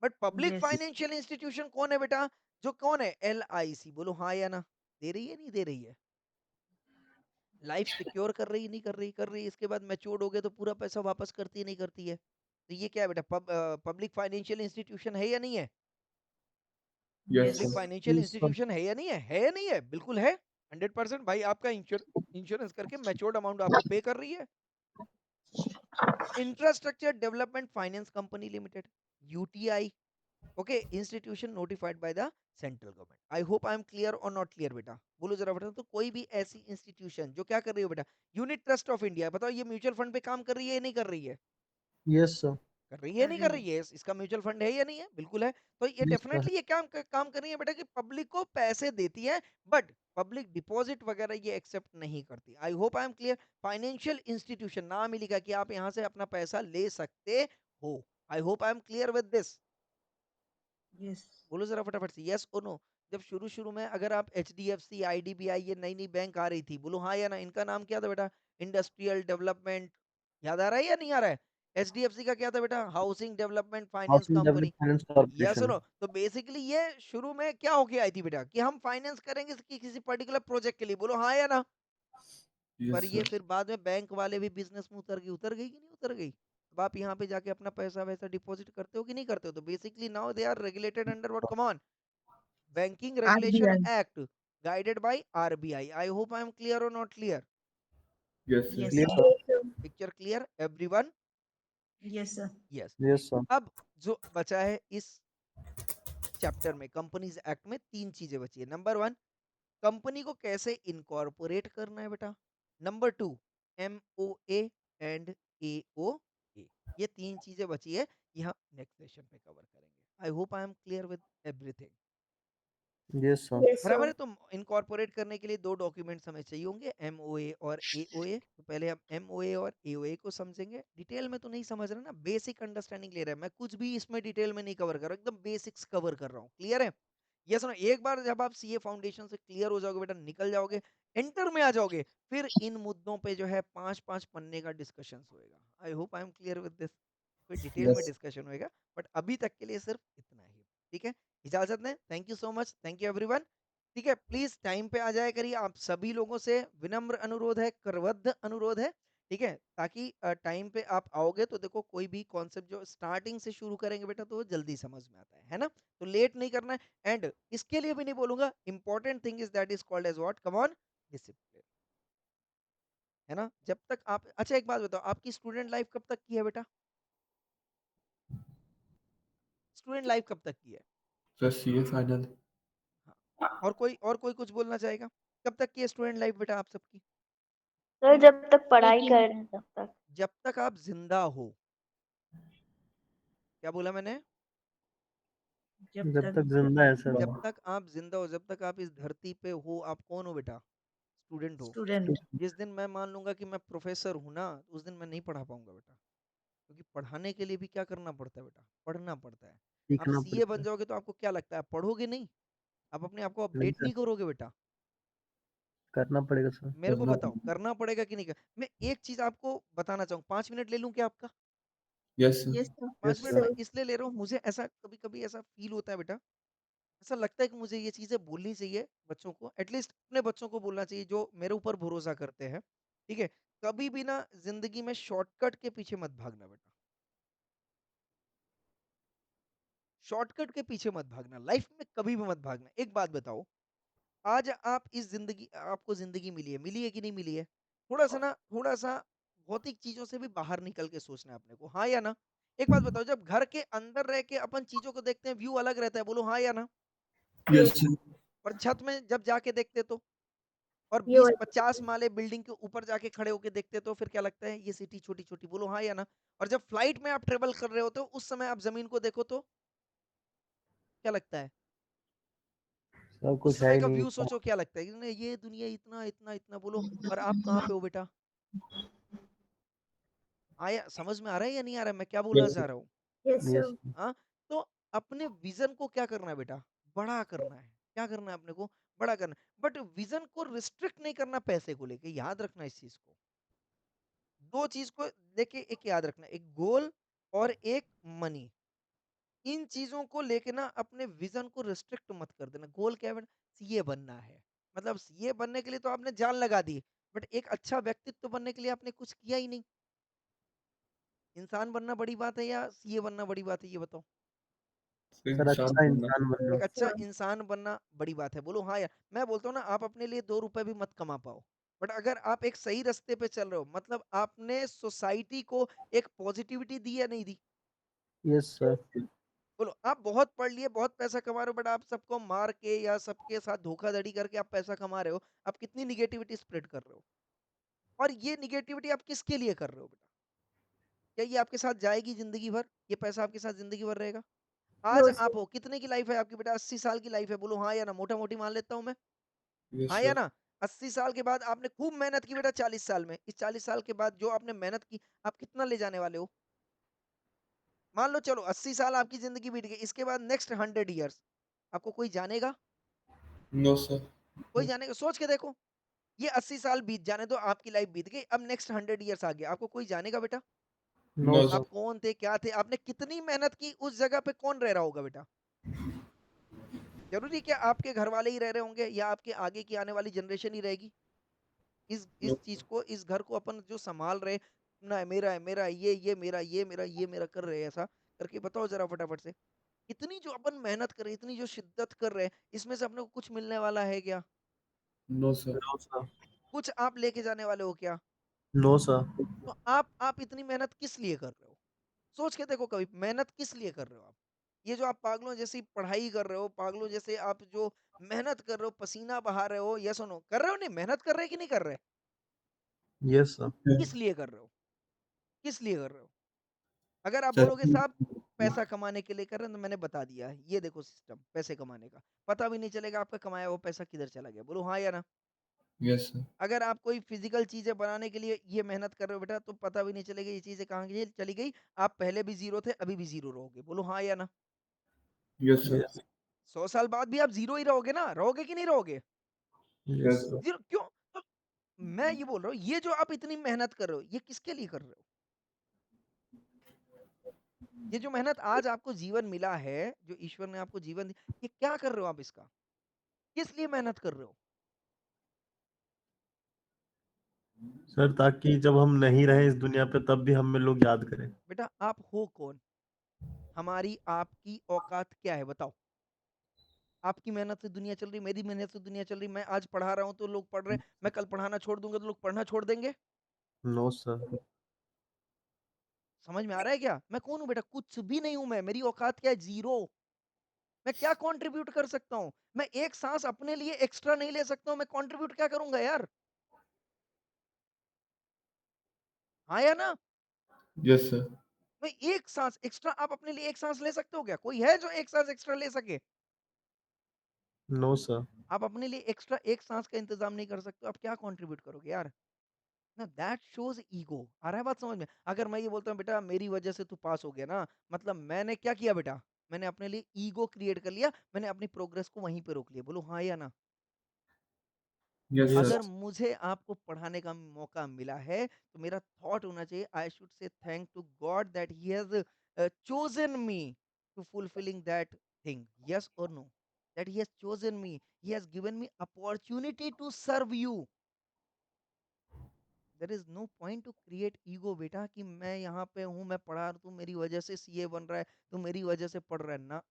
But public yes. Financial institution कौन है बेटा? जो कौन है? एलआईसी। बोलो हाँ या ना? दे रही है नहीं दे रही है? लाइफ सिक्योर कर रही है नहीं कर रही? कर रही है। इसके बाद मैच्योर हो गए तो पूरा पैसा वापस करती है नहीं करती है? तो ये क्या है बेटा? पब्लिक फाइनेंशियल इंस्टीट्यूशन है या नहीं है? Yes public sir. Financial yes sir. Institution है या नहीं है? है या नहीं है? बिल्कुल है। 100% भाई आपका इंश्योरेंस करके मैच्योर्ड अमाउंट आपको पे कर रही है। Infrastructure development finance company limited, UTI. Okay, institution notified by the central government. I hope I am clear और नॉट क्लियर बेटा? बोलो जरा बेटा। तो कोई भी ऐसी इंस्टीट्यूशन जो क्या कर रही हो बेटा? यूनिट ट्रस्ट ऑफ इंडिया, बताओ ये म्यूचुअल फंड पे काम कर रही है या नहीं कर रही है? Yes sir. कर रही है नहीं कर रही है? इसका म्यूचुअल फंड है या नहीं है? बिल्कुल है। तो ये यस सर। डेफिनेटली ये काम कर रही है बेटा कि पब्लिक को पैसे देती है, बट पब्लिक डिपॉजिट वगैरह ये एक्सेप्ट नहीं करती। आई hope I am clear? Financial institution नाम ही लिखा कि आप यहाँ से अपना पैसा ले सकते हो। I hope I am clear with this? Yes. बोलो जरा फटाफट से यस और नो। जब शुरू शुरू में अगर आप H D F C, IDBI, ये नई नई बैंक आ रही थी, बोलो हाँ या ना? इनका नाम क्या था बेटा? Industrial development. याद आ रहा है या नहीं आ रहा है? एच डी एफ सी का क्या था बेटा? Housing development finance housing development company. Finance yes corporation. सुनो, तो बेसिकली ये शुरू में क्या होके आई थी बेटा? कि हम फाइनेंस करेंगे किसी पर्टिकुलर प्रोजेक्ट के लिए। बोलो हाँ या ना? पर यस ये सर। फिर बाद में बैंक वाले भी बिजनेस में उतर गई कि नहीं उतर गई? अब आप यहाँ पे जाके अपना पैसा वैसा डिपॉजिट करते हो कि नहीं करते हो? तो basically now they are regulated under what? Come on, banking regulation RBI. Act, guided by RBI. I hope I am clear और not clear? Yes sir. Yes clear sir. Sir. Yes, sir. Picture clear everyone? Yes sir. Yes. Yes sir. अब जो बचा है इस चैप्टर में, कंपनीज एक्ट में तीन चीजें बची है। नंबर वन, कंपनी को कैसे इनकॉर्पोरेट करना है बेटा। Number two, M O A and A O A. ये तीन चीजें बची है, ये हम नेक्स्ट सेशन में कवर करेंगे। आई hope I am clear with everything? Yes sir. Yes, बराबर sir. है। तो इनकॉर्पोरेट करने के लिए दो डॉक्यूमेंट्स हमें चाहिए होंगे, एमओए और एओए। तो पहले हम एमओए और एओए को समझेंगे। डिटेल में तो नहीं समझ रहे ना, बेसिक अंडरस्टैंडिंग ले रहे हैं। मैं कुछ भी इसमें डिटेल में नहीं कवर कर रहा हूँ, एकदम बेसिक्स कवर कर रहा हूँ। क्लियर है? ये सुनो, एक बार जब आप सीए फाउंडेशन से क्लियर हो जाओगे बेटा, निकल जाओगे, एंटर में आ जाओगे, फिर इन मुद्दों पे जो है 5-5 पन्ने का डिस्कशन होएगा। आई hope I am clear with this? फिर डिटेल में यस। डिस्कशन होएगा, बट अभी तक के लिए सिर्फ इतना ही। ठीक है, इजाजत दें। Thank you so much, thank you everyone. ठीक है, प्लीज टाइम पे आ जाया करिए। आप सभी लोगों से विनम्र अनुरोध है, करवद्ध अनुरोध है। ठीक है, ताकि टाइम पे आप आओगे तो देखो कोई भी कॉन्सेप्ट जो स्टार्टिंग से शुरू करेंगे बेटा तो वो जल्दी समझ में आता है ना? तो लेट नहीं करना है। एंड इसके लिए भी नहीं बोलूंगा, important thing is that is called as what? Come on, discipline. है ना? जब तक आप, अच्छा एक बात बताओ, आपकी स्टूडेंट लाइफ कब तक की है बेटा? स्टूडेंट लाइफ कब तक की है? Sir CA final. हाँ। और कोई कुछ बोलना चाहेगा? कब तक की है स्टूडेंट लाइफ बेटा आप सबकी? सर जब तक पढ़ाई कर रहे हैं तब तक। जब तक आप जिंदा हो। क्या बोला मैंने? जब जब तक तक जिंदा है सर। जब तक आप जिंदा हो, जब तक आप इस धरती पे हो, आप कौन हो बेटा? स्टूडेंट हो। स्टूडेंट। जिस दिन मैं मान लूंगा कि मैं प्रोफेसर हूं ना, उस दिन मैं नहीं पढ़ा पाऊंगा बेटा। क्योंकि पढ़ाने के लिए भी क्या करना पड़ता है बेटा? पढ़ना पड़ता है। आप सीखना सीए पड़ता बन है। जाओगे तो आपको क्या लगता है, आप पढ़ोगे नहीं? आप अपने आप को नहीं अपडेट सर। नहीं करोगे बेटा? करना पड़ेगा सर। मेरे को करना बताओ करना पड़ेगा कि नहीं मैं एक चीज आपको बताना चाहूँ, 5 मिनट ले लूं क्या आपका? Yes sir. Yes sir. 5 minute sir. मैं इसलिए ले रहा हूँ, मुझे ऐसा कभी कभी ऐसा फील होता है बेटा, ऐसा लगता है कि मुझे ये चीजें बोलनी चाहिए बच्चों को, एटलीस्ट अपने बच्चों को बोलना चाहिए जो मेरे ऊपर भरोसा करते हैं। ठीक है, कभी भी ना जिंदगी में शॉर्टकट के पीछे मत भागना बेटा, शॉर्टकट के पीछे मत भागना, लाइफ में कभी भी मत भागना। एक बात बताओ, आज आप इस जिंदगी, आपको जिंदगी मिली है कि नहीं मिली है? थोड़ा सा ना, थोड़ा सा भौतिक चीजों से भी बाहर निकल के सोचना है अपने को, हाँ या ना? एक बात बताओ, जब घर के अंदर रह के अपन चीजों को देखते हैं व्यू अलग रहता है, बोलो हाँ या ना? Yes sir. और छत में जब जाके देखते तो, और ये 20-50 माले बिल्डिंग के ऊपर जाके खड़े होके देखते तो फिर क्या लगता है, ये सिटी छोटी छोटी, बोलो हाँ या ना? और जब फ्लाइट में आप ट्रेवल कर रहे होते हो उस समय आप जमीन को देखो तो क्या लगता है? सब उस कुछ है समय ही का नहीं। व्यू सोचो क्या लगता है कि नहीं, ये दुनिया इतना इतना इतना, बोलो। और आप कहाँ पे हो बेटा? आया समझ में आ रहा है या नहीं आ रहा है मैं क्या बोलना यस चाह सर। रहा हूँ? Yes yes. सर। हाँ, तो अपने विजन को क्या करना है बेटा, बड़ा करना है। क्या करना है अपने को? बड़ा करना है, बट विजन को रिस्ट्रिक्ट नहीं करना पैसे को लेके, याद रखना इस चीज को। दो चीज को लेके एक याद रखना, एक गोल और एक मनी। इन चीजों को लेके ना अपने विजन को रिस्ट्रिक्ट मत कर देना। गोल क्या है बेटा? सीए बनना है, मतलब सीए बनने के लिए तो आपने जान लगा दी, बट एक अच्छा व्यक्तित्व बनने के लिए आपने कुछ किया ही नहीं। इंसान बनना बड़ी बात है या सीए बनना बड़ी बात है, ये बताओ। सर इंसान अच्छा बनना। इंसान बनना। एक अच्छा इंसान बनना बड़ी बात है, बोलो हाँ यार। मैं बोलता हूँ ना, आप अपने लिए 2 रुपए भी मत कमा पाओ, बट अगर आप एक सही रास्ते पे चल रहे हो, मतलब आपने सोसाइटी को एक पॉजिटिविटी दी या नहीं दी? Yes sir. बोलो, आप बहुत पढ़ लिए, बहुत पैसा कमा रहे हो, बट आप सबको मार के या सबके साथ धोखाधड़ी करके आप पैसा कमा रहे हो, आप कितनी निगेटिविटी स्प्रेड कर रहे हो। और ये निगेटिविटी आप किसके लिए कर रहे हो बेटा? क्या ये आपके साथ जाएगी जिंदगी भर? ये पैसा आपके साथ जिंदगी भर रहेगा? आज नो आप सर। हो, कितने की लाइफ है आपकी बेटा? 80 साल की लाइफ है, बोलो हाँ या ना? मोटा मोटी मान लेता हूं मैं, यस हाँ या सर। ना? 80 साल के बाद आपने खूब मेहनत की बेटा, 40 साल में, इस 40 साल के बाद जो आपने मेहनत की, आप कितना ले जाने वाले हो? मान लो चलो 80 साल आपकी जिंदगी बीत गई, इसके बाद नेक्स्ट 100 ईयर्स आपको कोई जानेगा? No sir. कोई जानेगा? सोच के देखो, ये 80 साल बीत जाने दो, आपकी लाइफ बीत गई, अब नेक्स्ट 100 ईयर्स आ गया, आपको कोई जानेगा बेटा? No no sir. आप कौन थे, क्या थे, आपने कितनी मेहनत की, उस जगह पे कौन रह रहा होगा बेटा? जरूरी क्या आपके घर वाले ही रह रहे होंगे या आपके आगे की आने वाली जनरेशन ही रहेगी? इस चीज को, इस घर को अपन जो संभाल रहे ना, है मेरा, ये मेरा, ये मेरा कर रहे हैं, ऐसा करके बताओ जरा फटाफट से। इतनी जो अपन मेहनत कर रहे हैं, इतनी जो शिद्दत कर रहे हैं, इसमें से अपने को कुछ मिलने वाला है क्या? No sir. No sir. कुछ आप लेके जाने वाले हो क्या? No sir. तो आप इतनी मेहनत किस लिए कर रहे हो? सोच के देखो कभी, मेहनत किस लिए कर रहे हो आप? ये जो आप पागलों जैसी पढ़ाई कर रहे हो, पागलों जैसे आप जो मेहनत कर रहे हो, पसीना बहा रहे हो, या सुनो कर रहे हो, नहीं मेहनत कर रहे कि नहीं कर रहे? Yes sir. किस लिए कर रहे हो? किस लिए कर रहे हो? अगर आप सर। बोलोगे साहब पैसा कमाने के लिए कर रहे हैं, तो मैंने बता दिया है, ये देखो सिस्टम पैसे कमाने का, पता भी नहीं चलेगा आपका कमाया हुआ पैसा किधर चला गया, बोलो हाँ या ना? Yes sir. अगर आप कोई फिजिकल चीजें बनाने के लिए ये मेहनत कर रहे हो बेटा, तो पता भी नहीं चलेगा ये चीजें कहाँ चली गई। आप पहले भी जीरो थे, अभी भी जीरो रहोगे, बोलो हाँ या ना? Yes sir. यस। 100 साल बाद भी आप जीरो ही रहोगे ना, रहोगे कि नहीं रहोगे? Yes yes sir. Sir. Zero क्यों? तो मैं ये बोल रहा हूँ, ये जो आप इतनी मेहनत कर रहे हो, ये किसके लिए कर रहे हो? ये जो मेहनत आज आपको जीवन मिला है, जो ईश्वर ने आपको जीवन दिया, ये क्या कर रहे हो आप इसका? किस लिए मेहनत कर रहे हो? सर ताकि जब हम नहीं रहे इस दुनिया पे तब भी हमें लोग याद करें। बेटा आप हो कौन? हमारी आपकी औकात क्या है बताओ? आपकी मेहनत से दुनिया चल रही, मेरी मेहनत से दुनिया चल रही, मैं आज पढ़ा रहा हूँ तो लोग पढ़ रहे हैं, मैं कल पढ़ाना छोड़ दूंगा तो लोग पढ़ना छोड़ देंगे? No sir. समझ में आ रहा है क्या? मैं कौन हूँ बेटा? कुछ भी नहीं हूं मैं, मेरी औकात क्या है? जीरो। मैं क्या कंट्रीब्यूट कर सकता हूँ? मैं एक सांस अपने लिए एक्स्ट्रा नहीं ले सकता हूँ, मैं कंट्रीब्यूट क्या करूंगा यार? हाँ या ना? Yes sir. मैं एक सांस एक्स्ट्रा, आप अपने लिए एक सांस ले सकते हो क्या? कोई है जो एक सांस एक्स्ट्रा ले सके? No sir. आप अपने लिए एक्स्ट्रा एक सांस का इंतजाम नहीं कर सकते, आप क्या कंट्रीब्यूट करोगे यार? ना दैट शोज ईगो। आ रहा है बात समझ में? अगर मैं ये बोलता हूँ बेटा मेरी वजह से तू पास हो गया ना, मतलब मैंने क्या किया बेटा? मैंने अपने लिए ईगो क्रिएट कर लिया, मैंने अपनी प्रोग्रेस को वहीं पे रोक लिया, बोलो हाँ या ना? Yes, sir. अगर मुझे आपको पढ़ाने का मौका मिला है तो मेरा थॉट होना चाहिए, I should say thank to God that he has chosen me to fulfilling that thing. Yes or no? That he has chosen me, he has given me opportunity to serve you. There is no point to create ego बेटा कि मैं यहाँ पे हूँ, मैं पढ़ा रहा, तू मेरी वजह से सीए बन रहा है, तू मेरी वजह से पढ़ रहा है ना।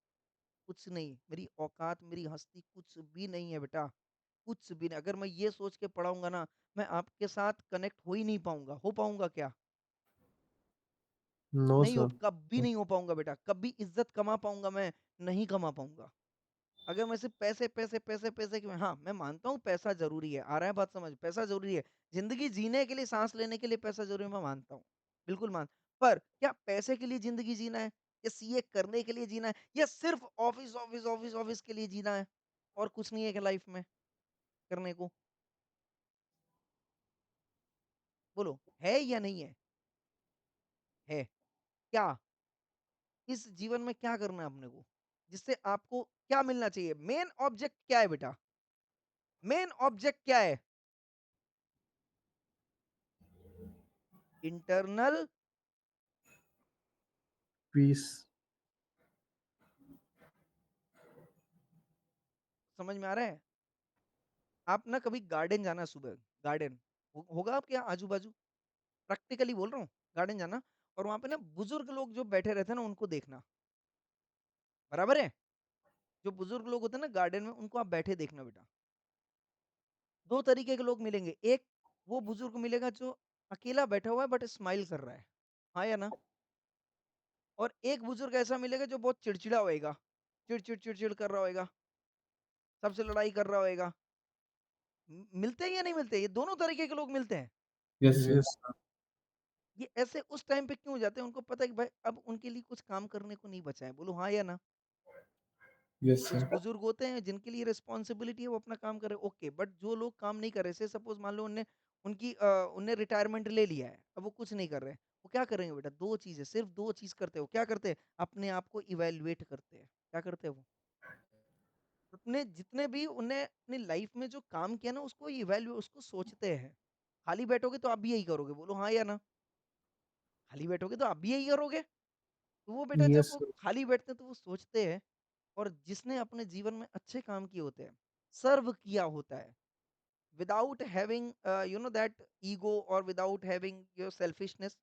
कुछ नहीं, मेरी औकात, मेरी हस्ती कुछ भी नहीं है बेटा, कुछ भी नहीं। अगर मैं ये सोच के पढ़ाऊंगा ना, मैं आपके साथ कनेक्ट हो ही नहीं पाऊंगा। हो पाऊंगा क्या? नो नहीं हो, सर। कभी नहीं हो पाऊंगा बेटा। कभी इज्जत कमा पाऊंगा मैं? नहीं कमा पाऊंगा। अगर मैं सिर्फ पैसे पैसे पैसे पैसे की, हाँ मैं मानता हूँ पैसा जरूरी है, आ रहा है बात समझ, पैसा जरूरी है, जिंदगी जीने के लिए, सांस लेने के लिए पैसा जरूरी है, मैं मानता हूँ, बिल्कुल मान। पर क्या पैसे के लिए जिंदगी जीना है, या सीए करने के लिए जीना है, या सिर्फ ऑफिस ऑफिस ऑफिस ऑफिस के लिए जीना है, और कुछ नहीं है क्या लाइफ में करने को? बोलो, है या नहीं है? है। क्या इस जीवन में क्या करना है अपने को, जिससे आपको क्या मिलना चाहिए? मेन ऑब्जेक्ट क्या है बेटा? मेन ऑब्जेक्ट क्या है? Internal peace. समझ में आ रहा है? आप ना कभी गार्डन जाना, सुबह गार्डन होगा आपके यहाँ आजू बाजू, प्रैक्टिकली बोल रहा हूँ, गार्डन जाना, और वहां पे ना बुजुर्ग लोग जो बैठे रहते हैं ना, उनको देखना, बराबर है? जो बुजुर्ग लोग होते हैं ना गार्डन में, उनको आप बैठे देखना बेटा। दो तरीके के लोग मिलेंगे, एक वो बुजुर्ग मिलेगा जो अकेला बैठा हुआ है बट स्माइल कर रहा है, हाँ या ना? और एक बुजुर्ग ऐसा मिलेगा जो बहुत चिड़चिड़ा होएगा, चिड़चिड़ चिड़चिड़ कर रहा होएगा, सबसे लड़ाई कर रहा होएगा। मिलते हैं या नहीं मिलते? ये दोनों तरीके के लोग मिलते हैं। Yes, sir. Yes sir. ये ऐसे उस टाइम पे क्यों हो जाते हैं? उनको पता है कि भाई अब उनके लिए कुछ काम करने को नहीं बचा है। बोलो हाँ या ना? Yes, कुछ sir. बुजुर्ग होते हैं जिनके लिए रिस्पॉन्सिबिलिटी है, वो अपना काम करे, ओके, बट जो लोग काम नहीं कर रहे, से सपोज मान लो उनने उनने रिटायरमेंट ले लिया है, अब वो कुछ नहीं कर रहे, वो क्या करेंगे बेटा? दो चीजें, सिर्फ दो चीज करते हो। क्या करते हैं? अपने आप को इवेल्युएट करते हैं। क्या करते हैं वो? अपने जितने भी उन्हें अपनी लाइफ में जो काम किया ना, उसको इवेल्युएट, उसको सोचते हैं। खाली बैठोगे तो आप भी यही करोगे। बोलो हाँ या ना? खाली बैठोगे तो आप भी यही करोगे। तो वो बेटा जब यस वो सर। खाली बैठते हैं तो वो सोचते हैं। और जिसने अपने जीवन में अच्छे काम किए होते हैं, सर्व किया होता है, without having you know that ego, और विदाउट हैविंग योर सेल्फिशनेस,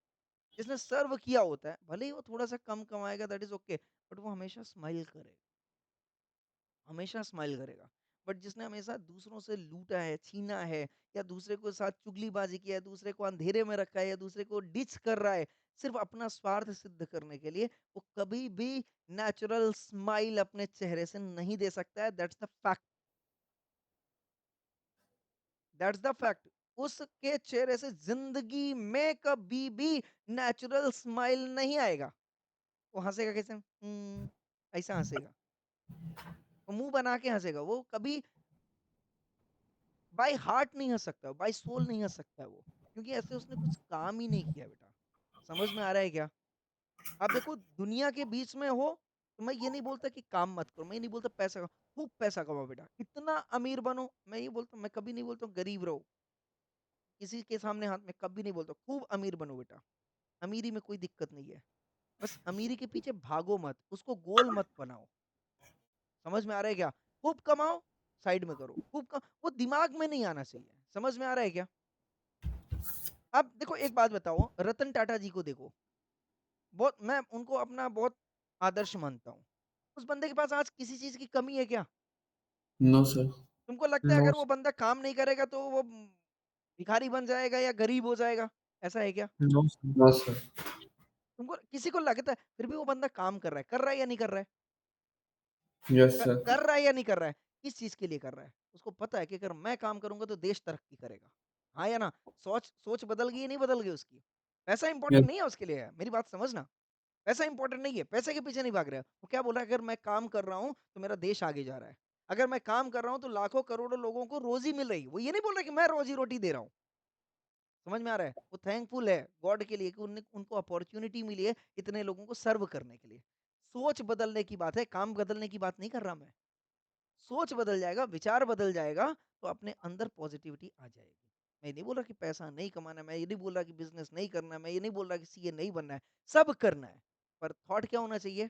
जिसने सर्व किया होता है, भले ही वो थोड़ा सा कम कमाएगा, दैट इज ओके, बट वो हमेशा स्माइल करेगा, हमेशा स्माइल करेगा। बट जिसने हमेशा दूसरों से लूटा है, छीना है, या दूसरे को साथ चुगलीबाजी किया है, दूसरे को अंधेरे में रखा है, या दूसरे को डिच कर रहा है सिर्फ अपना स्वार्थ सिद्ध करने के लिए, वो कभी भी नेचुरल स्माइल अपने चेहरे से नहीं दे सकता है। That's the fact, that's the fact. उसके चेहरे से जिंदगी में कभी भी नेचुरल स्माइल नहीं आएगा। वो हंसेगा कैसे? ऐसा हंसेगा, वो मुंह बना के हंसेगा, वो कभी बाय हार्ट नहीं हंस सकता, बाय सोल नहीं हंस सकता है वो, क्योंकि ऐसे उसने कुछ काम ही नहीं किया बेटा। समझ में आ रहा है क्या? आप देखो, दुनिया के बीच में हो, तो मैं ये नहीं बोलता कि काम मत करो, मैं ये नहीं बोलता पैसा कमाओ, खूब पैसा कमाओ बेटा, इतना अमीर बनो, मैं ये बोलता हूँ, मैं कभी नहीं बोलता हूँ गरीब रहो, किसी के सामने हाथ में कभी नहीं बोलता, खूब अमीर बनो बेटा। अमीरी में कोई दिक्कत नहीं है, बस अमीरी के पीछे भागो मत, उसको गोल मत बनाओ। समझ में आ रहा है क्या? खूब कमाओ, साइड में करो, वो दिमाग में नहीं आना चाहिए। समझ में आ रहा है क्या? अब देखो एक बात बताओ, रतन टाटा जी को देखो, बहुत मैं उनको अपना बहुत आदर्श मानता हूँ। उस बंदे के पास आज किसी चीज की कमी है क्या? No, sir. तुमको लगता है नो अगर वो बंदा काम नहीं करेगा तो वो भिखारी बन जाएगा या गरीब हो जाएगा? ऐसा है क्या? No sir. No, sir. तुमको किसी को लगता है फिर भी वो बंदा काम कर रहा है या नहीं कर रहा है? Yes, sir. कर रहा है या नहीं कर रहा है? किस चीज के लिए कर रहा है? उसको पता है कि अगर मैं काम करूंगा तो देश तरक्की करेगा, हाँ या ना? सोच सोच बदल गई या नहीं बदल गई उसकी? पैसा Yes. इंपॉर्टेंट नहीं है उसके लिए, मेरी बात समझना। पैसा इंपॉर्टेंट नहीं है, पैसे के पीछे नहीं भाग रहा है वो। क्या बोल रहा है? अगर मैं काम कर रहा हूँ तो मेरा देश आगे जा रहा है, अगर मैं काम कर रहा हूँ तो लाखों करोड़ों लोगों को रोजी मिल रही है। वो ये नहीं बोल रहा कि मैं रोजी रोटी दे रहा हूँ। समझ में आ रहा है? वो थैंकफुल है गॉड के लिए कि उनको अपॉर्चुनिटी मिली है इतने लोगों को सर्व करने के लिए। सोच बदलने की बात है, काम बदलने की बात नहीं कर रहा मैं। सोच बदल जाएगा, विचार बदल जाएगा, तो अपने अंदर पॉजिटिविटी आ जाएगी। मैं नहीं बोल रहा कि पैसा नहीं कमाना है, मैं ये नहीं बोल रहा कि बिजनेस नहीं करना है, मैं ये नहीं बोल रहा कि सीए नहीं बनना है, सब करना है। पर थॉट क्या होना चाहिए?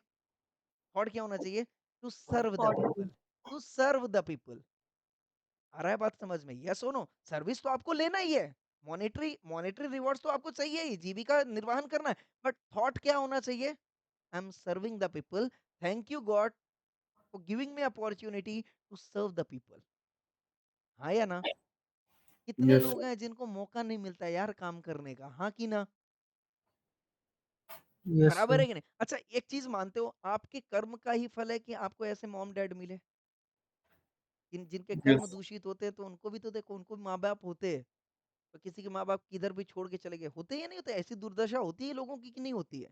थॉट क्या होना चाहिए? To serve the Positive. People, to serve the people. आ रहा है बात समझ में? यस और नो? सर्विस तो आपको लेना ही है, मॉनेटरी मॉनेटरी रिवॉर्ड्स तो आपको चाहिए ही, जीविका निर्वाहन करना है, बट थॉट क्या होना चाहिए? I am serving the people, thank you God for giving me opportunity to serve the people. हाँ या ना? कितने Yes, लोग sir. हैं जिनको मौका नहीं मिलता यार काम करने का, हाँ कि ना? यस बराबर सर। है कि नहीं? अच्छा, एक चीज मानते हो, आपके कर्म का ही फल है कि आपको ऐसे मॉम डैड मिले? जिनके कर्म Yes, दूषित होते हैं तो उनको भी तो देखो, उनको भी माँ बाप होते हैं, तो किसी के माँ बाप किधर भी छोड़ के चले गए, होते हैं या नहीं होते? ऐसी दुर्दशा होती है लोगों की कि नहीं होती है?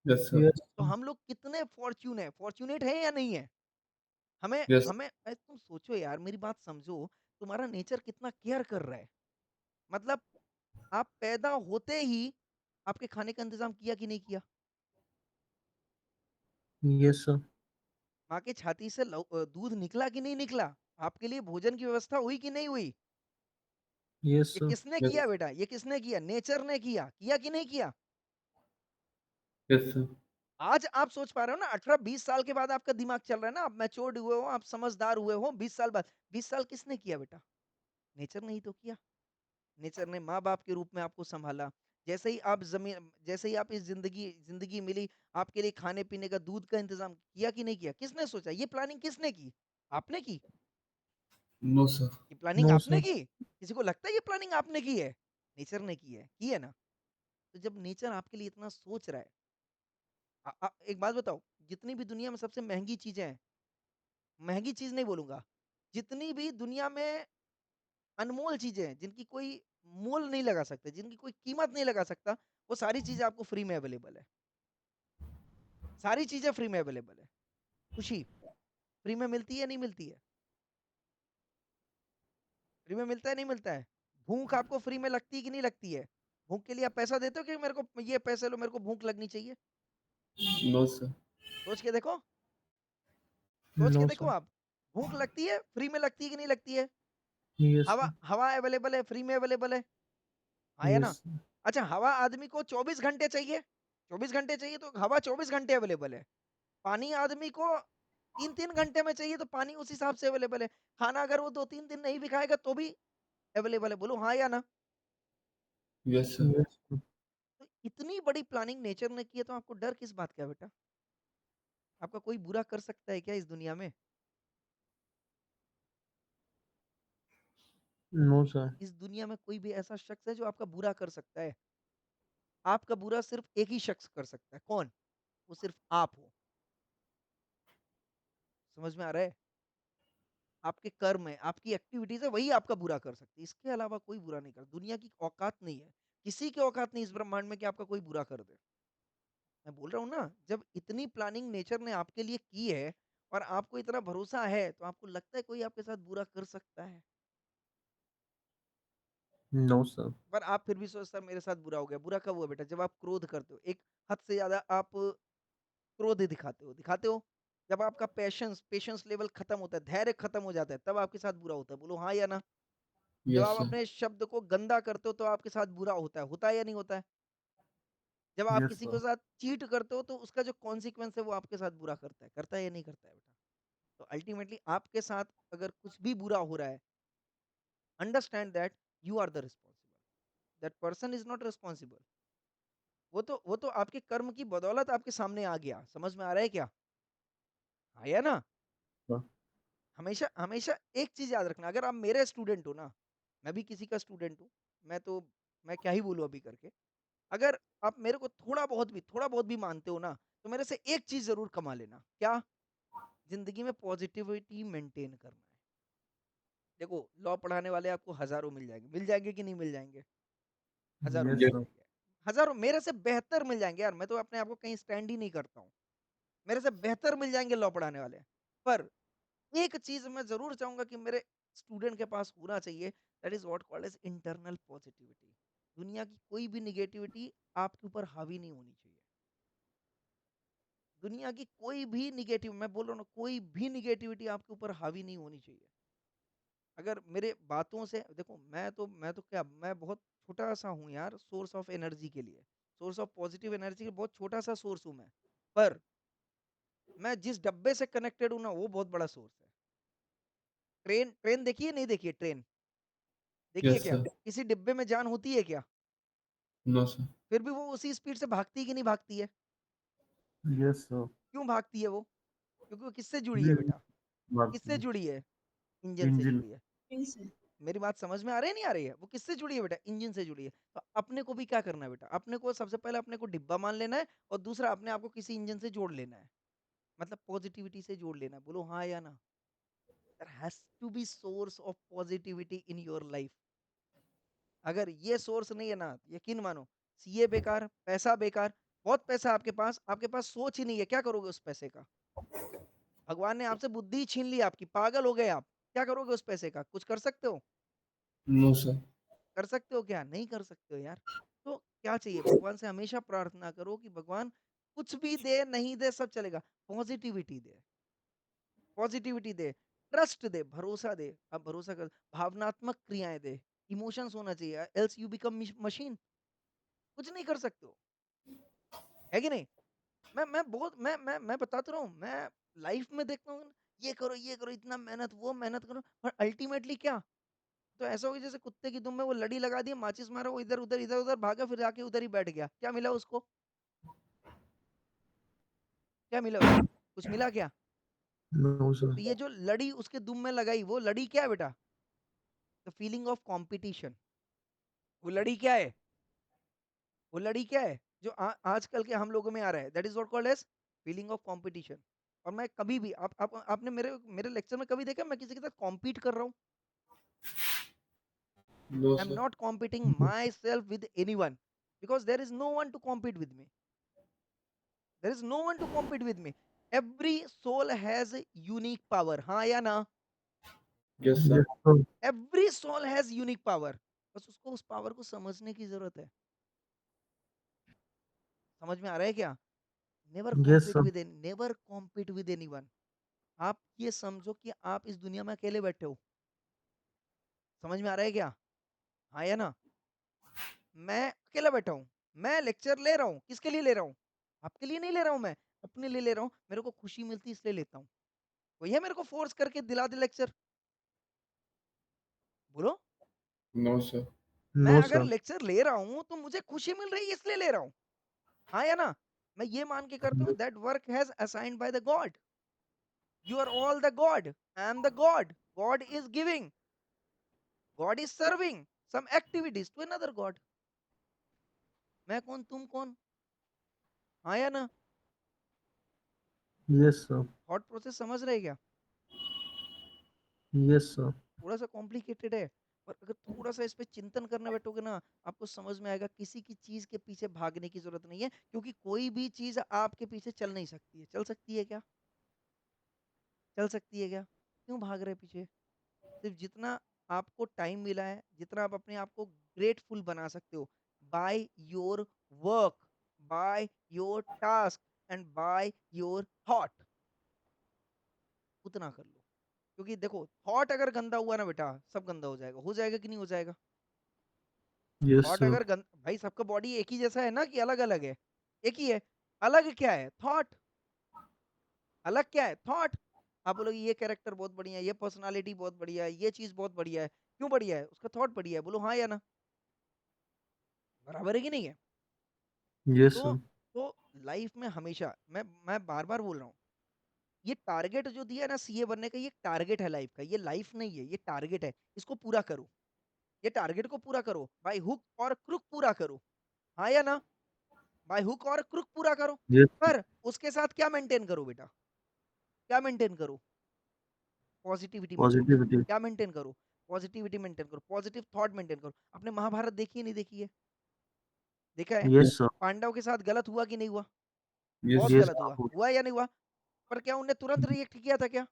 yes, sir. यस तो हम लोग कितने फॉर्च्यूनेट है या नहीं है? हमें Yes, हमें तुम सोचो यार, मेरी बात समझो, तुम्हारा नेचर कितना केयर कर रहा है। मतलब आप पैदा होते ही आपके खाने का इंतजाम किया कि नहीं किया? Yes sir. माँ के छाती से दूध निकला कि नहीं निकला? आपके लिए भोजन की व्यवस्था हुई कि नहीं हुई? यस ये सर। किसने yes, किया बेटा? ये किसने किया? नेचर ने किया। किया कि नहीं किया? yes, sir. आज आप सोच पा रहे हो ना, 18-20 साल के बाद आपका दिमाग चल रहा है ना, आप मैच्योर्ड हुए हो, आप समझदार हुए हो 20 साल बाद। 20 साल किसने किया बेटा? नेचर ने ही तो किया। नेचर ने माँ बाप के रूप में आपको संभाला। जैसे ही आप इस जिंदगी जिंदगी मिली, आपके लिए खाने पीने का, दूध का इंतजाम किया कि नहीं किया? किसने सोचा? ये प्लानिंग किसने की? आपने की? No, sir. ये प्लानिंग नो आपने सर। की? किसी को लगता है ये प्लानिंग आपने की है? नेचर ने की है ना? तो जब नेचर आपके लिए इतना सोच रहा है, एक बात बताओ, जितनी भी दुनिया में सबसे महंगी चीजें हैं, महंगी चीज नहीं बोलूंगा, जितनी भी दुनिया में अनमोल चीजें हैं, जिनकी कोई मोल नहीं लगा सकते, जिनकी कोई कीमत नहीं लगा सकता, वो सारी चीजें आपको फ्री में अवेलेबल है। सारी चीजें फ्री में अवेलेबल है। खुशी फ्री में मिलती है नहीं मिलती है? फ्री में मिलता है नहीं मिलता है? भूख आपको फ्री में लगती है कि नहीं लगती है? भूख के लिए आप पैसा देते हो कि मेरे को ये पैसे लो, मेरे को भूख लगनी चाहिए? No, sir. सोच के देखो, सोच के नो देखो सर। आप, भूख लगती है? फ्री में लगती है कि नहीं लगती है? यस हवा सर। हवा अवेलेबल है, फ्री में अवेलेबल है, हाँ या ना? Yes sir. अच्छा, हवा आदमी को 24 घंटे चाहिए, 24 घंटे चाहिए तो हवा 24 घंटे अवेलेबल है। पानी आदमी को 3-3 घंटे में चाहिए तो पानी उस हिसाब से अवेलेबल है। खाना अगर वो 2-3 दिन नहीं भी खाएगा तो भी अवेलेबल है, बोलो हाँ या ना? Yes, sir. Yes sir. तो इतनी बड़ी प्लानिंग नेचर ने की है, तो आपको डर किस बात का है बेटा? आपका कोई बुरा कर सकता है क्या इस दुनिया में? No sir. इस दुनिया में कोई भी ऐसा शख्स है जो आपका बुरा कर सकता है? आपका बुरा सिर्फ एक ही शख्स कर सकता है, कौन? वो सिर्फ आप हो। समझ में आ रहा है? आपके कर्म है, आपकी एक्टिविटीज है, वही आपका बुरा कर सकती है, इसके अलावा कोई बुरा नहीं कर। दुनिया की औकात नहीं है, किसी की औकात नहीं इस ब्रह्मांड में कि आपका कोई बुरा कर दे। मैं बोल रहा हूँ ना, जब इतनी प्लानिंग नेचर ने आपके लिए की है और आपको इतना भरोसा है, तो आपको लगता है कोई आपके साथ बुरा कर सकता है? No sir. पर आप फिर भी सोचते हैं मेरे साथ बुरा हो गया। बुरा कब हुआ बेटा? जब आप क्रोध करते हो, एक हद से ज्यादा आप क्रोध दिखाते हो। जब आपका पेशेंस पेशेंस लेवल खत्म होता है, धैर्य खत्म हो जाता है, तब आपके साथ बुरा होता है, बोलो हाँ या ना? जब Yes, आप sir. अपने शब्द को गंदा करते हो तो आपके साथ बुरा होता है या नहीं होता है? जब आप यस किसी के सर। साथ चीट करते हो तो उसका जो कॉन्सिक्वेंस है वो आपके साथ बुरा करता है या नहीं करता है बेटा? तो अल्टीमेटली आपके साथ अगर कुछ भी बुरा हो रहा है, understand that you are the responsible, that person is not responsible. वो तो आपके कर्म की बदौलत आपके सामने आ गया। समझ में आ रहा है क्या? आया ना? हाँ। हमेशा हमेशा एक चीज याद रखना, अगर आप मेरे स्टूडेंट हो ना, मैं भी किसी का स्टूडेंट हूँ, मैं तो मैं क्या ही बोलूँ अभी करके, अगर आप मेरे को थोड़ा बहुत भी मानते हो ना, तो मेरे से एक चीज जरूर कमा लेना। क्या? जिंदगी में पॉजिटिविटी मेंटेन करना है। देखो, लॉ पढ़ाने वाले आपको हजारों मिल जाएंगे कि नहीं मिल जाएंगे? हजारों यस मिल Yes, सर। जाएंगे। हजारों मेरे से बेहतर मिल जाएंगे यार, मैं तो अपने आप को कहीं स्टैंड ही नहीं करता हूँ। मेरे से बेहतर मिल जाएंगे लॉ पढ़ाने वाले। पर एक चीज मैं जरूर चाहूंगा कि मेरे स्टूडेंट के पास होना चाहिए, that is what called as internal positivity. दुनिया की कोई भी निगेटिविटी आपके ऊपर हावी नहीं होनी चाहिए। दुनिया की कोई भी निगेटिव, मैं बोल रहा हूँ ना, कोई भी निगेटिविटी आपके ऊपर हावी नहीं होनी चाहिए। अगर मेरे बातों से देखो, मैं तो क्या, मैं बहुत छोटा सा हूँ यार सोर्स ऑफ एनर्जी के लिए, सोर्स ऑफ पॉजिटिव एनर्जी के बहुत छोटा सा सोर्स हूँ मैं, पर मैं जिस डब्बे से कनेक्टेड हूँ ना वो बहुत बड़ा सोर्स है। ट्रेन ट्रेन देखिए, नहीं देखिए ट्रेन, देखिए Yes, क्या sir. किसी डिब्बे में जान होती है क्या? No, sir. फिर भी वो उसी स्पीड से भागती है कि नहीं भागती है? Yes sir. क्यों भागती है वो? क्योंकि वो किससे जुड़ी है बेटा? किससे जुड़ी है? इंजन से इंजन। जुड़ी है। मेरी बात समझ में आ रही है नहीं आ रही है? वो किससे जुड़ी है बेटा? इंजन से जुड़ी है। तो अपने को भी क्या करना है बेटा? अपने को सबसे पहले अपने को डिब्बा मान लेना है, और दूसरा अपने आप को किसी इंजन से जोड़ लेना है, मतलब पॉजिटिविटी से जोड़ लेना है। बोलो हाँ या ना? There has to be source of positivity in your life. अगर ये सोर्स नहीं है ना, यकीन मानो, सीए बेकार, पैसा बेकार, बहुत पैसा है आपके पास सोच ही नहीं है, क्या करोगे उस पैसे का? भगवान ने आपसे बुद्धि छीन ली आपकी, पागल हो गए आप, क्या करोगे उस पैसे का? कुछ कर सकते हो? No, sir. कर सकते हो क्या? नहीं कर सकते हो यार। तो क्या चाहिए? भगवान से हमेशा प्रार्थना करो कि भगवान कुछ भी दे, नहीं दे, सब चलेगा, पॉजिटिविटी दे, पॉजिटिविटी दे, ट्रस्ट दे, भरोसा दे। अब भरोसा कर, भावनात्मक क्रियाएं दे, इमोशंस होना चाहिए, एल्स यू बिकम मशीन, कुछ नहीं कर सकते हो, है कि नहीं? मैं बहुत मैं बताता रहा हूँ, मैं लाइफ में देखता हूँ, ये करो, इतना मेहनत, वो मेहनत करो, पर अल्टीमेटली क्या? तो ऐसा हो गया जैसे कुत्ते की दुम में वो लड़ी लगा दी, माचिस मारा, वो इधर उधर भागा, फिर जाके उधर ही बैठ गया, क्या मिला उसको? क्या मिला उसको? कुछ मिला क्या? No sir. तो ये जो लड़ी उसके दुम में लगाई, वो लड़ी क्या है बेटा? The feeling of competition. वो लड़ी क्या है? वो लड़ी क्या है जो आजकल के हम लोगों में आ रहा है? That is what called as feeling of competition. और मैं कभी भी आपने मेरे मेरे लेक्चर में कभी देखा मैं किसी के साथ कॉम्पीट कर रहा हूँ? No, I am sir. Not competing myself with any one, because there is no one to compete with me, there is no one to compete with me. Every soul has unique power, हाँ या ना? Yes, sir. Yes sir. Every soul has unique power, बस उसको उस पावर को समझने की जरूरत है। समझ में आ रहा है क्या? Never yes compete sir. With never compete with anyone. आप ये समझो कि आप इस दुनिया में अकेले बैठे हो। समझ में आ रहा है क्या? हाँ या ना? मैं अकेला बैठा हूँ, मैं लेक्चर ले रहा हूँ, किसके लिए ले रहा हूँ? आपके लिए नहीं ले रहा हूँ, मैं अपने लिए ले रहा हूँ, मेरे को खुशी मिलती है इसलिए लेता हूँ। वही है मेरे को फोर्स करके दिला दे लेक्चर? बोलो। No, sir. मैं नो अगर सर। लेक्चर ले रहा हूँ तो मुझे खुशी मिल रही है इसलिए ले रहा हूँ, हाँ या ना? मैं ये मान के करता हूँ that work has assigned by the God, you are all the God, I am the God, God is giving, God is serving some activities to another God. मैं कौन, तुम कौन? हाँ या ना? Yes sir. थॉट प्रोसेस समझ रहे क्या? Yes sir. थोड़ा सा कॉम्प्लिकेटेड है, पर अगर थोड़ा सा इस पे चिंतन करने बैठोगे ना, आपको समझ में आएगा किसी की चीज के पीछे भागने की जरूरत नहीं है, क्योंकि कोई भी चीज आपके पीछे चल नहीं सकती है। चल सकती है क्या? चल सकती है क्या? क्यों भाग रहे पीछे? सिर्फ जितना आपको टाइम मिला है, जितना आप अपने आप को ग्रेटफुल बना सकते हो, by your work, by your task, and by your thought, उतना कर लो। क्योंकि देखो, थॉट अगर गंदा हुआ ना बेटा, सब गंदा हो जाएगा कि नहीं हो जाएगा? Yes thought sir. अगर भाई सबका बॉडी एक ही जैसा है ना कि अलग अलग है? एक ही है। अलग क्या है? थॉट। अलग क्या है? थॉट। आप बोलोगे ये कैरेक्टर बहुत बढ़िया है, ये पर्सनालिटी बहुत बढ़िया है, ये चीज बहुत बढ़िया है, क्यों बढ़िया है? उसका थॉट बढ़िया है, बोलो हाँ या ना? बराबर है कि नहीं है? यस तो सर। तो लाइफ में हमेशा मैं बार बार बोल रहा हूँ, ये टारगेट जो दिया है ना सीए बनने का, ये टारगेट है लाइफ का, ये लाइफ नहीं है, ये टारगेट है, इसको पूरा करो। ये टारगेट को पूरा करो, बाय हुक और क्रुक पूरा करो, हाँ या ना? बाय हुक और क्रुक पूरा करो। यस। पर उसके साथ क्या मेंटेन करो बेटा? क्या मेंटेन करो? पॉजिटिविटी मेंटेन करो। पॉजिटिविटी। क्या मेंटेन करो? पॉजिटिविटी मेंटेन करो, पॉजिटिव थॉट मेंटेन करो। आपने महाभारत देखी है नहीं देखी है? देखा है? Yes sir. पांडव के साथ गलत हुआ कि नहीं हुआ? Yes, बहुत sir. यस। गलत हुआ या नहीं हुआ? पर क्या उनने तुरंत रिएक्ट किया था क्या?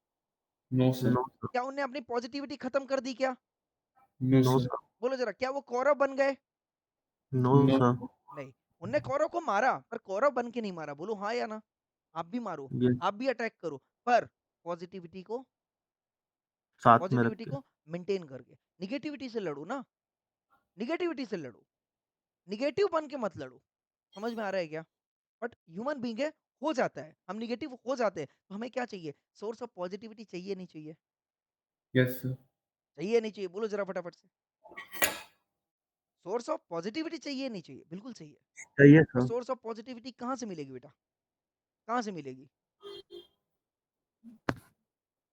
No, sir. No sir. क्या उनने अपनी पॉजिटिविटी खत्म कर दी क्या? No, no sir. सर। बोलो जरा, क्या वो कौरव बन गए? No No. सर। नहीं। उनने कौरव को मारा, पर कौरव बन के नहीं मारा, बोलो हाँ या ना? आप भी मारो, यस। आप भी अटैक करो, पर पॉजिटिविटी को साथ में रख पॉजिटिविटी के। को मेंटेन करके। निगेटिविटी से लड़ो ना, निगेटिविटी से लड़ो, निगेटिव बन के मत लड़ो। समझ में आ रहा है क्या? बट ह्यूमन बीइंग है, हो जाता है, हम निगेटिव हो जाते हैं, तो हमें क्या चाहिए? सोर्स ऑफ पॉजिटिविटी चाहिए नहीं चाहिए? Yes sir. चाहिए नहीं चाहिए? बोलो जरा फटाफट से। सोर्स ऑफ पॉजिटिविटी चाहिए नहीं चाहिए? बिल्कुल चाहिए। चाहिए और सर। सोर्स ऑफ पॉजिटिविटी कहाँ से मिलेगी बेटा? कहाँ से मिलेगी?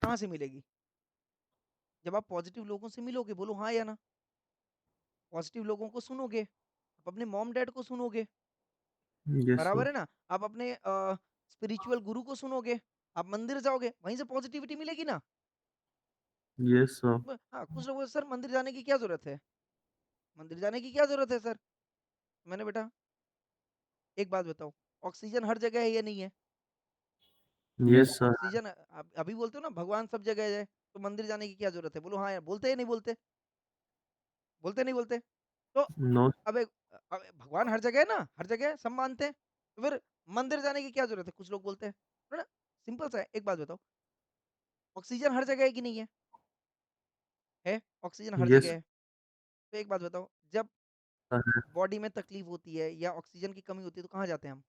कहाँ से मिलेगी? जब आप पॉजिटिव लोगों से मिलोगे, बोलो हाँ या ना? पॉजिटिव लोगों को सुनोगे, आप अपने मॉम डैड को सुनोगे, यस बराबर सर। है ना? आप अपने स्पिरिचुअल गुरु को सुनोगे, आप मंदिर जाओगे, वहीं से पॉजिटिविटी मिलेगी ना? Yes sir. हाँ, कुछ लोग बोलते, सर मंदिर जाने की क्या जरूरत है? मंदिर जाने की क्या जरूरत है सर? मैंने बेटा एक बात बताओ, ऑक्सीजन हर जगह है या नहीं है? Yes sir. ऑक्सीजन अभी बोलते हो ना भगवान सब जगह है, तो मंदिर जाने की क्या जरूरत है? बोलो हाँ यार, बोलते हैं नहीं बोलते? बोलते नहीं बोलते? तो नो। अब भगवान हर जगह है ना, हर जगह सब मानते हैं, तो फिर मंदिर जाने की क्या जरूरत है? कुछ लोग बोलते हैं, है ना? सिंपल सा है, एक बात बताओ, ऑक्सीजन हर जगह है कि नहीं है? है, ऑक्सीजन हर यस जगह है। तो एक बात बताओ, जब सर। बॉडी में तकलीफ होती है या ऑक्सीजन की कमी होती है, तो कहाँ जाते हैं हम?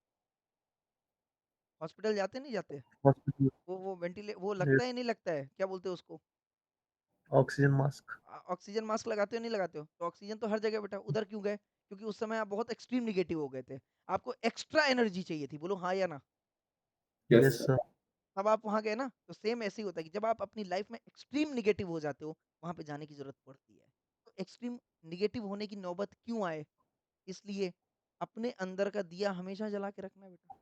हॉस्पिटल जाते नहीं जाते? हॉस्पिटल। वो वेंटिले वो लगता है नहीं लगता है, क्या बोलते हैं उसको? Oxygen mask. ऑक्सीजन मास्क लगाते हो नहीं लगाते हो? तो ऑक्सीजन तो हर जगह बेटा, उधर क्यों गए? क्योंकि उस समय आप बहुत एक्सट्रीम निगेटिव हो गए थे, आपको एक्स्ट्रा एनर्जी चाहिए थी, बोलो हाँ या ना? Yes yes sir. सर। तब आप वहां गए ना, तो सेम ऐसे ही होता है कि जब आप अपनी लाइफ में एक्सट्रीम निगेटिव हो जाते हो, वहां पे जाने की जरूरत पड़ती है। तो एक्सट्रीम निगेटिव होने की नौबत क्यों आए? इसलिए अपने अंदर का दिया हमेशा जला के रखना है बेटा।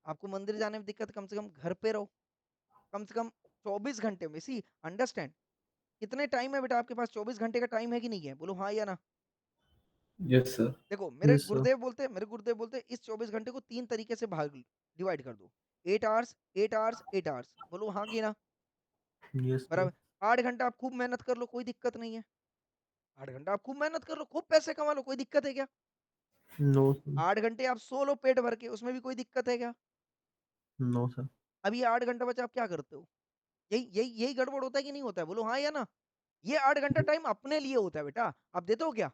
आपको मंदिर जाने में दिक्कत, कम से कम घर पे रहो, कम से कम 24 घंटे में। सी अंडरस्टैंड, कितने टाइम है बेटा आपके पास? 24 घंटे का टाइम है कि नहीं है? बोलो हाँ या ना? Yes sir. देखो मेरे यस सर। गुरुदेव बोलते हैं, मेरे गुरुदेव बोलते हैं, इस 24 घंटे को 3 तरीके से भाग डिवाइड कर दो। 8 आवर्स, 8 आवर्स, 8 आवर्स, बोलो हाँ की ना? Yes sir. बराबर। 8 घंटा आप खूब मेहनत कर लो, कोई दिक्कत नहीं है। 8 घंटा आप खूब मेहनत कर लो, खूब पैसे कमा लो, कोई दिक्कत है क्या? No sir. 8 घंटे आप सो लो पेट भर के, उसमें भी कोई दिक्कत है क्या? No sir. अब ये 8 घंटा बचा, आप क्या करते हो? यही यही यही गड़बड़ होता है कि नहीं होता है? बोलो हाँ या ना? ये 8 घंटा टाइम अपने लिए होता है बेटा, आप देते हो क्या?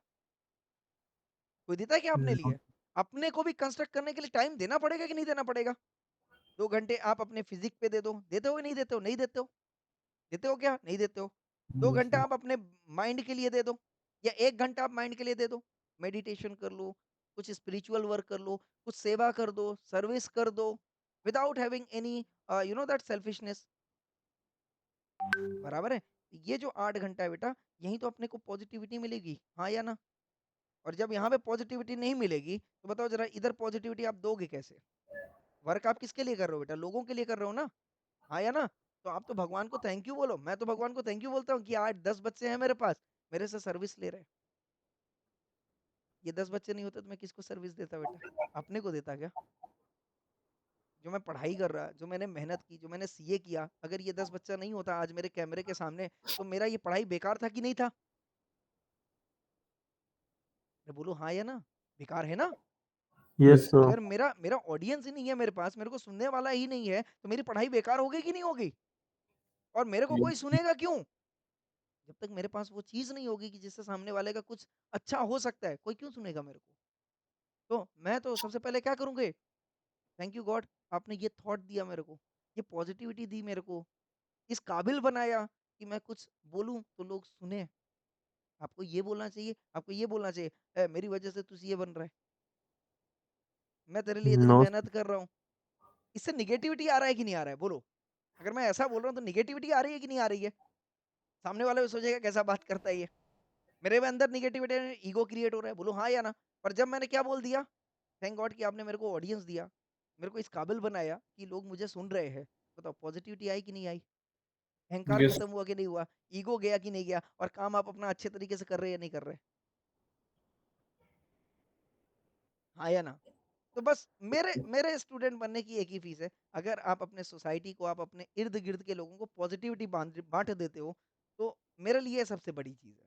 कोई देता है क्या अपने नो। लिए? अपने को भी कंस्ट्रक्ट करने के लिए टाइम देना पड़ेगा कि नहीं देना पड़ेगा? 2 घंटे आप अपने फिजिक पे दे दो, देते हो नहीं देते हो? नहीं देते हो? देते हो क्या? नहीं देते हो? दो नो घंटा सर। आप अपने माइंड के लिए दे दो, या 1 घंटा आप माइंड के लिए दे दो। मेडिटेशन कर लो, कुछ स्पिरिचुअल वर्क कर लो, कुछ सेवा कर दो, सर्विस कर दो, without having any that selfishness. बराबर है? ये जो 8 घंटा है बेटा, यही तो अपने को पॉजिटिविटी मिलेगी, हाँ या ना? और जब यहाँ पे पॉजिटिविटी नहीं मिलेगी, तो बताओ जरा इधर पॉजिटिविटी आप दोगे कैसे? वर्क आप किसके लिए कर रहे हो बेटा? लोगों के लिए कर रहे हो ना, हाँ या ना? तो आप तो भगवान को थैंक यू बोलो। मैं तो भगवान को थैंक यू बोलता हूँ कि 8-10 बच्चे हैं मेरे पास, मेरे से सर्विस ले रहे हैं। ये 10 बच्चे नहीं होते तो मैं किसको सर्विस देता बेटा? अपने को देता क्या? जो मैं पढ़ाई कर रहा, जो मैंने मेहनत की, जो मैंने सीए किया, अगर ये 10 बच्चा नहीं होता आज मेरे कैमरे के सामने, तो मेरा ये पढ़ाई बेकार था कि नहीं था? मैं बोलूँ हाँ या ना? बेकार है ना? Yes yes sir. अगर मेरा मेरा ऑडियंस ही नहीं है मेरे पास, मेरे को सुनने वाला ही नहीं है, तो मेरी पढ़ाई बेकार होगी कि नहीं होगी? और मेरे को कोई सुनेगा क्यों? जब तक मेरे पास वो चीज नहीं होगी कि जिससे सामने वाले का कुछ अच्छा हो सकता है, कोई क्यों सुनेगा मेरे को? तो मैं तो सबसे पहले क्या करूंगे? थैंक यू गॉड, आपने ये थॉट दिया मेरे को, ये पॉजिटिविटी दी मेरे को, इस काबिल बनाया कि मैं कुछ बोलूं तो लोग सुने। आपको ये बोलना चाहिए, आपको ये बोलना चाहिए, मेरी वजह से तू ये बन रहा है, मैं तेरे लिए इतनी नो। मेहनत कर रहा हूँ"। इससे निगेटिविटी आ रहा है कि नहीं आ रहा है? बोलो। अगर मैं ऐसा बोल रहा हूँ तो निगेटिविटी आ रही है कि नहीं आ रही है? सामने वाला भी सोचेगा कैसा बात करता है ये, मेरे में अंदर निगेटिविटी, ईगो क्रिएट हो रहा है, बोलो हाँ या ना? पर जब मैंने क्या बोल दिया, थैंक गॉड कि आपने मेरे को ऑडियंस दिया, मेरे को इस काबिल बनाया कि लोग मुझे सुन रहे हैं, बताओ पॉजिटिविटी आई कि नहीं आई? अहंकार यस। खत्म हुआ कि नहीं हुआ? ईगो गया कि नहीं गया? और काम आप अपना अच्छे तरीके से कर रहे हैं या नहीं कर रहे? हाँ या ना? तो बस मेरे मेरे स्टूडेंट बनने की एक ही फीस है, अगर आप अपने सोसाइटी को, आप अपने इर्द गिर्द के लोगों को पॉजिटिविटी बांट देते हो, तो मेरे लिए सबसे बड़ी चीज है।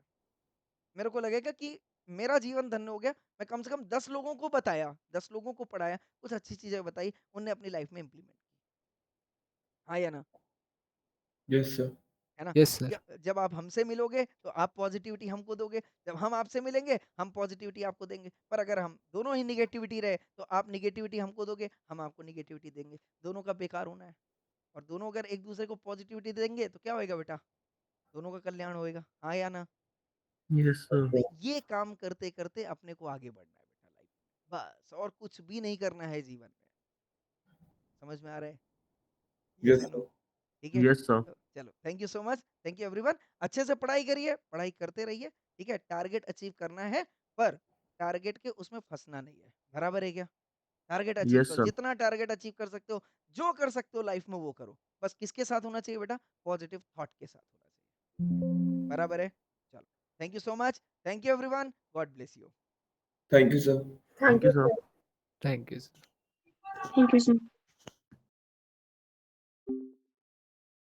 मेरे को लगेगा कि मेरा जीवन धन्य हो गया, मैं कम से कम 10 लोगों को बताया, 10 लोगों को पढ़ाया, कुछ अच्छी चीजें बताई, उनने अपनी लाइफ में इम्प्लीमेंट की, हाँ या ना? Yes sir. है ना? Yes sir. जब आप हमसे मिलोगे तो आप पॉजिटिविटी हमको दोगे, जब हम आपसे मिलेंगे हम पॉजिटिविटी आपको देंगे। पर अगर हम दोनों ही निगेटिविटी रहे तो आप निगेटिविटी हमको दोगे, हम आपको निगेटिविटी देंगे, दोनों का बेकार होना है। और दोनों अगर एक दूसरे को पॉजिटिविटी देंगे तो क्या होएगा बेटा? दोनों का कल्याण होएगा, हाँ या ना? Yes sir. ये काम करते करते अपने को आगे बढ़ना है बेटा लाइफ में, बस और कुछ भी नहीं करना है जीवन में। समझ में आ रहा है? Yes Yes or no? Sir. ठीक है, यस सर। तो चलो thank you so much, thank you everyone. अच्छे से पढ़ाई करिए, पढ़ाई करते रहिए, ठीक है? टारगेट अचीव करना है, पर टारगेट के उसमें फंसना नहीं है, बराबर है क्या? टारगेट अचीव यस करो, सर। जितना टारगेट अचीव कर सकते हो, जो कर सकते हो लाइफ में वो करो। बस किसके साथ होना चाहिए बेटा? पॉजिटिव थॉट के साथ होना चाहिए, बराबर है? चलो thank you so much, thank you everyone, God bless you. Thank you sir. Thank you sir. Thank you sir. Thank you sir.